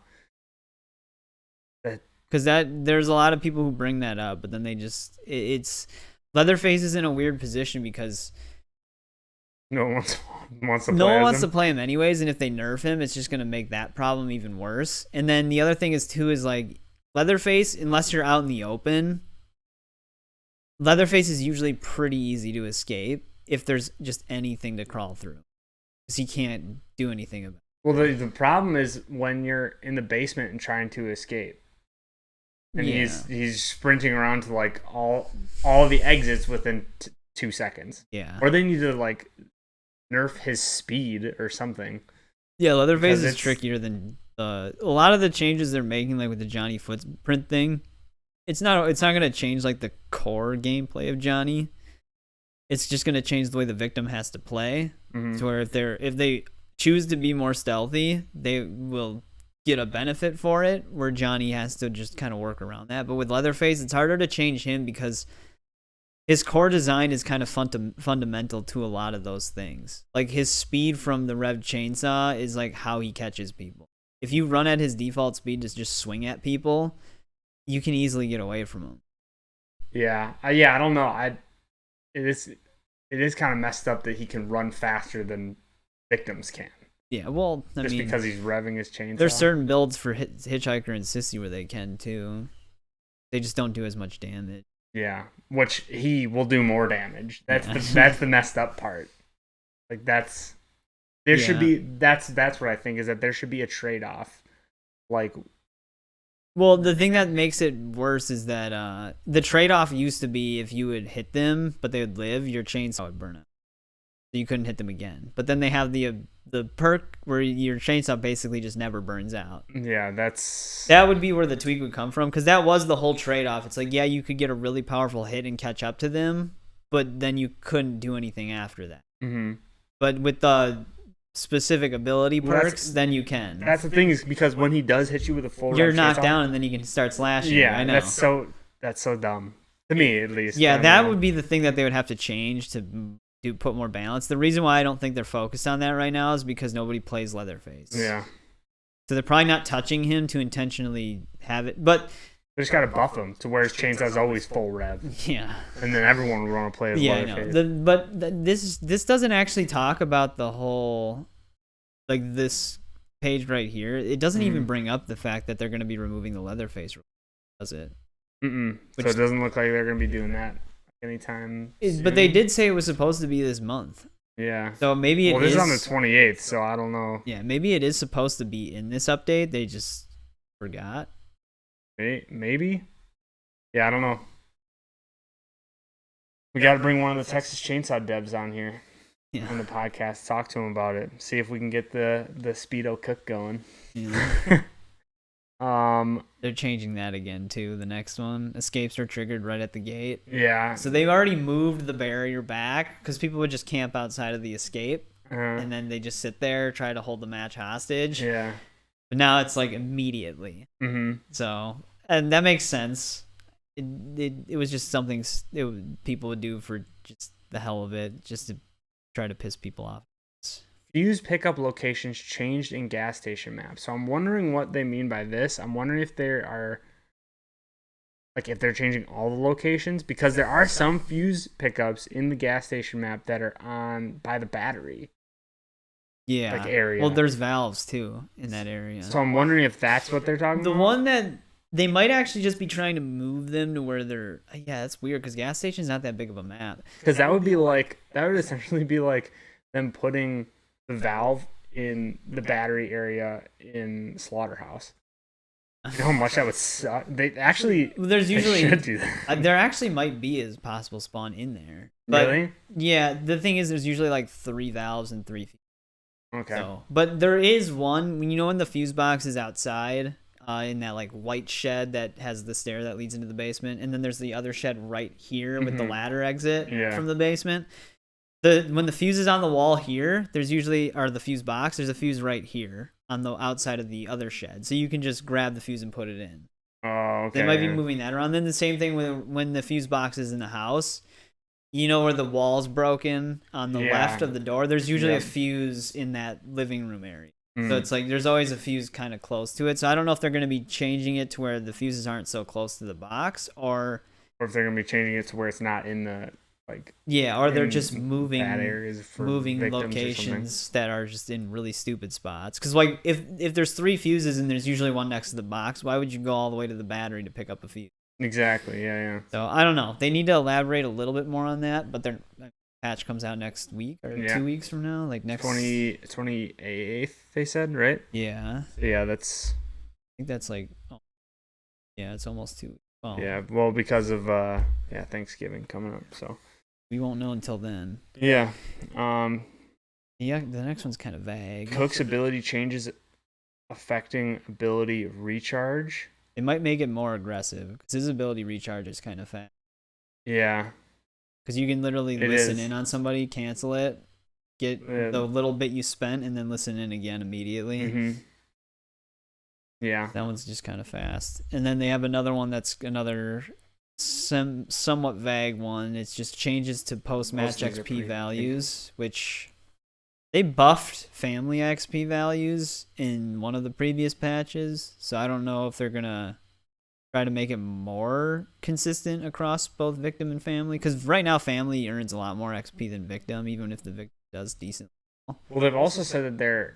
because that there's a lot of people who bring that up, but then they just it's Leatherface is in a weird position because No one wants to play no one as wants him. to play him anyways, and if they nerf him, it's just gonna make that problem even worse. And then the other thing is too is like Leatherface, unless you're out in the open, Leatherface is usually pretty easy to escape if there's just anything to crawl through, because he can't do anything about it. Well, the problem is when you're in the basement and trying to escape, and he's sprinting around to like all the exits within 2 seconds. Yeah. Or they need to like nerf his speed or something. Yeah, Leatherface is trickier than a lot of the changes they're making, like with the Johnny footprint thing. It's not going to change like the core gameplay of Johnny. It's just going to change the way the victim has to play. Mm-hmm. To where if they choose to be more stealthy, they will get a benefit for it, where Johnny has to just kind of work around that. But with Leatherface, it's harder to change him because his core design is kind of fundamental to a lot of those things. Like his speed from the Rev Chainsaw is like how he catches people. If you run at his default speed to just swing at people, you can easily get away from him. Yeah, I don't know. It is kind of messed up that he can run faster than victims can. Yeah, well, I mean, because he's revving his chainsaw. There's certain builds for Hitchhiker and Sissy where they can too. They just don't do as much damage. Yeah, which he will do more damage. That's the messed up part. Like should be that's what I think is that there should be a trade-off. Like, well, the thing that makes it worse is that the trade-off used to be if you would hit them but they would live, your chainsaw would burn out. So you couldn't hit them again. But then they have the perk where your chainsaw basically just never burns out. Yeah, that would be where the tweak would come from, because that was the whole trade-off. It's like, yeah, you could get a really powerful hit and catch up to them, but then you couldn't do anything after that. Mm-hmm. But with the specific ability perks, then you can. That's the thing, is because when he does hit you with a full, you're knocked down, and then you can start slashing. Yeah, I know. That's so dumb to me, at least. Yeah, that would be the thing that they would have to change to put more balance. The reason why I don't think they're focused on that right now is because nobody plays Leatherface. Yeah. So they're probably not touching him to intentionally have it, but they just gotta buff him to where his chainsaw's always full rev. Yeah. And then everyone will want to play as Leatherface. I know. This doesn't actually talk about the whole, like, this page right here. It doesn't even bring up the fact that they're going to be removing the Leatherface, does it? So it doesn't look like they're going to be doing that anytime soon. But they did say it was supposed to be this month. Yeah. So maybe it is. Well, this is on the 28th, so I don't know. Yeah, maybe it is supposed to be in this update. They just forgot. Maybe. Yeah, I don't know. We got to bring one of the Texas Chainsaw devs on here on the podcast. Talk to him about it. See if we can get the Speedo cook going. Yeah. They're changing that again too. The next one, escapes are triggered right at the gate. Yeah. So they've already moved the barrier back because people would just camp outside of the escape, and then they just sit there, try to hold the match hostage. Yeah. But now it's like immediately. Mm-hmm. So, and that makes sense. It was just something people would do for just the hell of it, just to try to piss people off. Fuse pickup locations changed in gas station maps. So I'm wondering what they mean by this. I'm wondering if there are, like, if they're changing all the locations, because there are some Fuse pickups in the gas station map that are on by the battery. Yeah. Like area. Well, there's valves too in that area. So I'm wondering if that's what they're talking about. The one that they might actually just be trying to move them to where they're. Yeah, that's weird because gas station's not that big of a map. Because that would essentially be like them putting the valve in the battery area in Slaughterhouse. You know how much that would suck? They actually. Well, there's usually should do that. There actually might be a possible spawn in there. But really? Yeah, the thing is, there's usually like 3 valves and 3 feet. Okay. So, but there is one when when the fuse box is outside, in that like white shed that has the stair that leads into the basement, and then there's the other shed right here with the ladder exit from the basement. When the fuse is on the wall here, there's the fuse box. There's a fuse right here on the outside of the other shed, so you can just grab the fuse and put it in. Oh, okay. They might be moving that around. Then the same thing when the fuse box is in the house. You know where the wall's broken on the left of the door? There's usually a fuse in that living room area. So it's like there's always a fuse kind of close to it. So I don't know if they're going to be changing it to where the fuses aren't so close to the box, or if they're going to be changing it to where it's not in the or they're just moving victims locations that are just in really stupid spots. Because like if there's 3 fuses and there's usually one next to the box, why would you go all the way to the battery to pick up a fuse? Exactly. Yeah. So I don't know. They need to elaborate a little bit more on that, but patch comes out next week or Yeah. 2 weeks from now, like next 28th. They said, right? Yeah. Yeah, that's. I think that's like, yeah, it's almost 2 weeks. Well, Yeah, well, because of Thanksgiving coming up, so. we won't know until then. Yeah. Yeah, the next one's kind of vague. Cook's ability changes affecting ability recharge. It might make it more aggressive because his ability recharge is kind of fast. Yeah. Because you can literally It listen is. in on somebody, cancel it, get the little bit you spent, and then listen in again immediately. Mm-hmm. Yeah. That one's just kind of fast. And then they have another one that's another somewhat vague one. It's just changes to post-match XP values, which they buffed family XP values in one of the previous patches. So I don't know if they're going to try to make it more consistent across both victim and family. Because right now, family earns a lot more XP than victim, even if the victim does decent. Well, they've also said that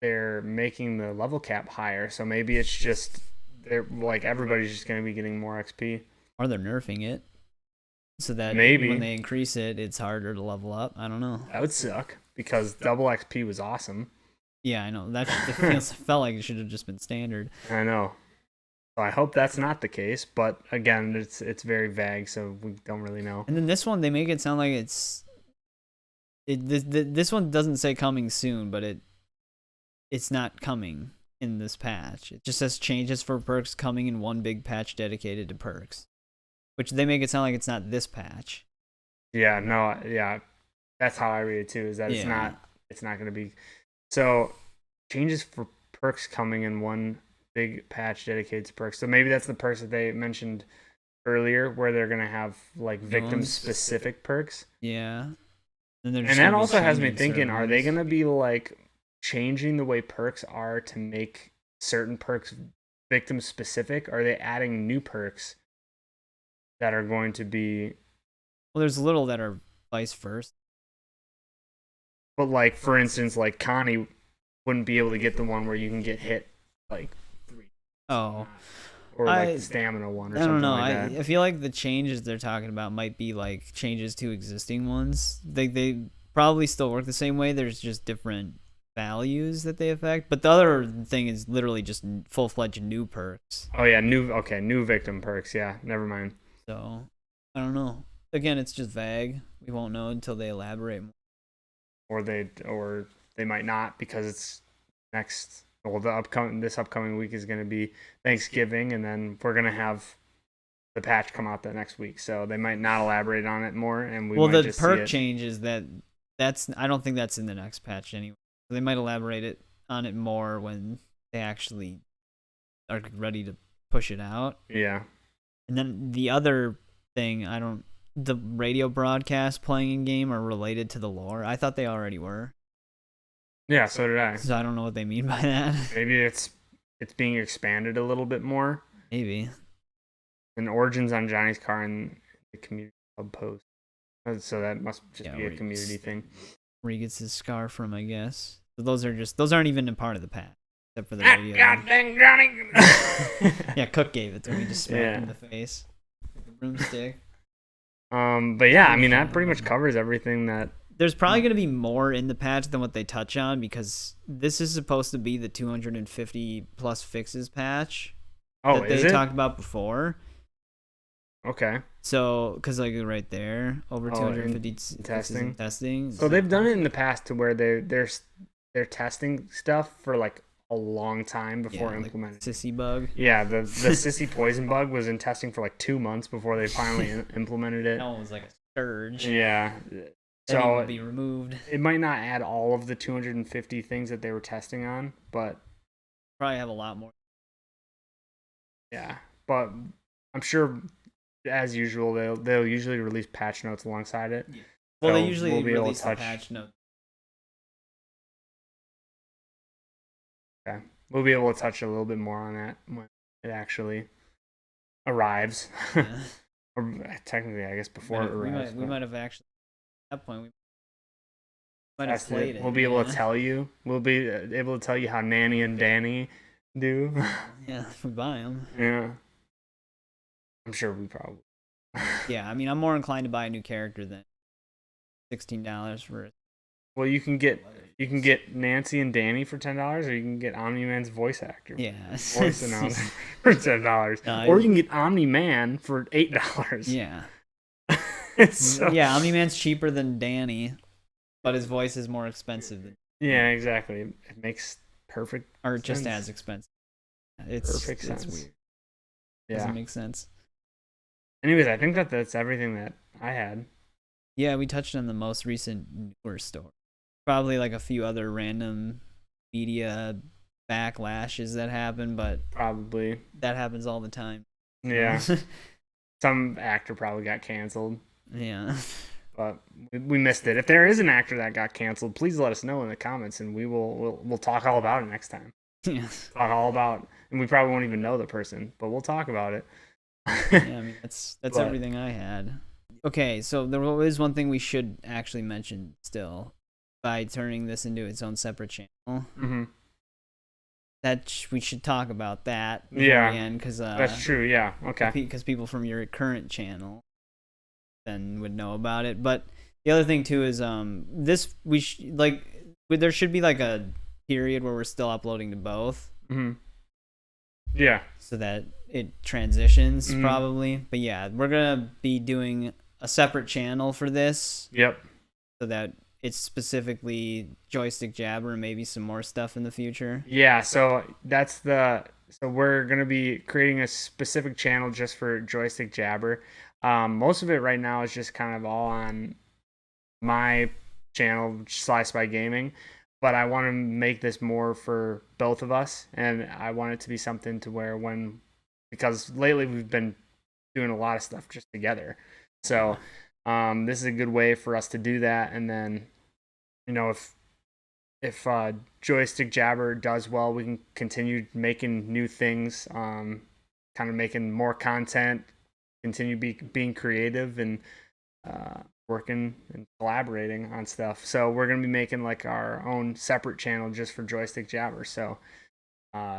they're making the level cap higher, so maybe it's just they're like everybody's just going to be getting more XP. Or they're nerfing it so that maybe when they increase it, it's harder to level up. I don't know. That would suck because double XP was awesome. Yeah, I know. That felt like it should have just been standard. I know. So I hope that's not the case, but again, it's very vague, so we don't really know. And then this one, they make it sound like this one doesn't say coming soon, but it's not coming in this patch. It just says changes for perks coming in one big patch dedicated to perks, which they make it sound like it's not this patch. Yeah, no, yeah, that's how I read it too. Is that it's not going to be. So changes for perks coming in one big patch dedicated to perks. So maybe that's the perks that they mentioned earlier, where they're going to have like victim specific perks. Yeah. And that also has me thinking: are they going to be like changing the way perks are to make certain perks victim specific? Are they adding new perks that are going to be? Well, there's little that are vice versa. But like, for instance, like Connie wouldn't be able to get the one where you can get hit like 3. Oh. Or like the stamina one or something like that. I don't know. I feel like the changes they're talking about might be like changes to existing ones. They probably still work the same way. There's just different values that they affect. But the other thing is literally just full-fledged new perks. Oh yeah, new victim perks. Yeah, never mind. So, I don't know. Again, it's just vague. We won't know until they elaborate more. Or they might not, because it's next. Well, this upcoming week is going to be Thanksgiving, and then we're going to have the patch come out the next week. So they might not elaborate on it more, and we might just see it. Well, the perk changes that's I don't think that's in the next patch anyway. They might elaborate on it more when they actually are ready to push it out. Yeah. And then the other thing, the radio broadcast playing in game are related to the lore. I thought they already were. Yeah, so did I. So I don't know what they mean by that. Maybe it's being expanded a little bit more. Maybe. And origins on Johnny's car in the community hub post. So that must just be a community thing. Where he gets his scar from, I guess. So those aren't even a part of the patch, except for the radio. God dang Johnny! Yeah, Cook gave it to me, just smacked him in the face with the broomstick. But yeah, I mean that pretty much covers everything that. There's probably going to be more in the patch than what they touch on, because this is supposed to be the 250 plus fixes patch that they talked about before. Okay. So, because like right there, over 250 testing. So they've done it in the past to where they're testing stuff for like a long time before implementing. Like sissy bug. Yeah, the sissy poison bug was in testing for like 2 months before they finally implemented it. That one was like a surge. Yeah. So it be removed. It might not add all of the 250 things that they were testing on, but probably have a lot more. Yeah, but I'm sure, as usual, they'll usually release patch notes alongside it. Yeah. Well, they usually release the patch notes. Okay, we'll be able to touch a little bit more on that when it actually arrives. Yeah. Or technically, I guess before it arrives. We might have actually. At that point, we might have played it. We'll be able to tell you. We'll be able to tell you how Nanny and Danny do. Yeah, if we buy them. Yeah. I'm sure we probably. Yeah, I mean, I'm more inclined to buy a new character than $16 for it. Well, you can get Nancy and Danny for $10, or you can get Omni-Man's voice actor. Yeah. Voice announcer for $10, or you can get Omni-Man for $8. Yeah. So, yeah, Omni-Man's cheaper than Danny, but his voice is more expensive than. Yeah, exactly. It makes perfect or just sense. as expensive. It's Perfect sense. It's weird. Yeah. Doesn't make sense. Anyways, I think that's everything that I had. Yeah, we touched on the most recent newer story. Probably like a few other random media backlashes that happen, but Probably. that happens all the time. Yeah. Some actor probably got canceled. Yeah. But we missed it. If there is an actor that got canceled, please let us know in the comments, and we'll talk all about it next time. Yeah. Talk all about, and we probably won't even know the person, but we'll talk about it. Yeah, I mean that's everything I had. Okay, so there is one thing we should actually mention still by turning this into its own separate channel. Mm-hmm. That we should talk about that. Yeah, because that's true. Yeah, okay. Because people from your current channel then would know about it. But the other thing too is this there should be like a period where we're still uploading to both. Mm-hmm. Yeah. So that it transitions probably. But yeah, we're gonna be doing a separate channel for this. Yep. So that it's specifically Joystick Jabber and maybe some more stuff in the future. Yeah, so we're gonna be creating a specific channel just for Joystick Jabber. Most of it right now is just kind of all on my channel, Slice by Gaming, but I want to make this more for both of us, and I want it to be something to where because lately we've been doing a lot of stuff just together. So this is a good way for us to do that, and then if Joystick Jabber does well, we can continue making new things, kind of making more content, continue being creative and working and collaborating on stuff. So we're going to be making like our own separate channel just for Joystick Jabber. So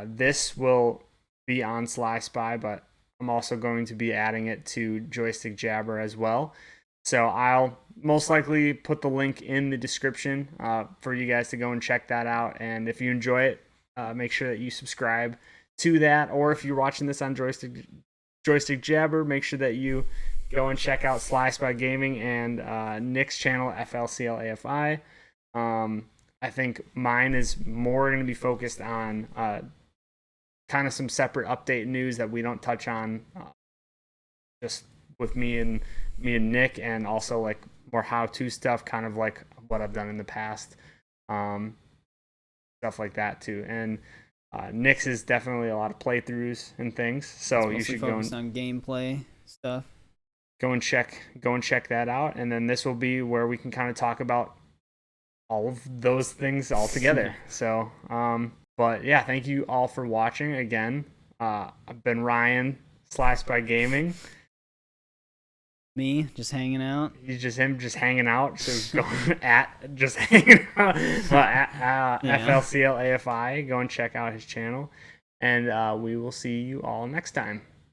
this will be on Sly Spy, but I'm also going to be adding it to Joystick Jabber as well. So I'll most likely put the link in the description for you guys to go and check that out. And if you enjoy it, make sure that you subscribe to that. Or if you're watching this on Joystick Jabber, make sure that you go and check out Sly Spy Gaming and Nick's channel, FLCLAFI. I think mine is more going to be focused on kind of some separate update news that we don't touch on just with me and Nick, and also like more how-to stuff, kind of like what I've done in the past, stuff like that too. And Nick's is definitely a lot of playthroughs and things, so you should go on gameplay stuff. Go and check that out, and then this will be where we can kind of talk about all of those things all together. So, but yeah, thank you all for watching again. I've been Ryan, Slice by Gaming. Me just hanging out. He's just hanging out. So go at just hanging out. FLCLAFI. Go and check out his channel, and we will see you all next time.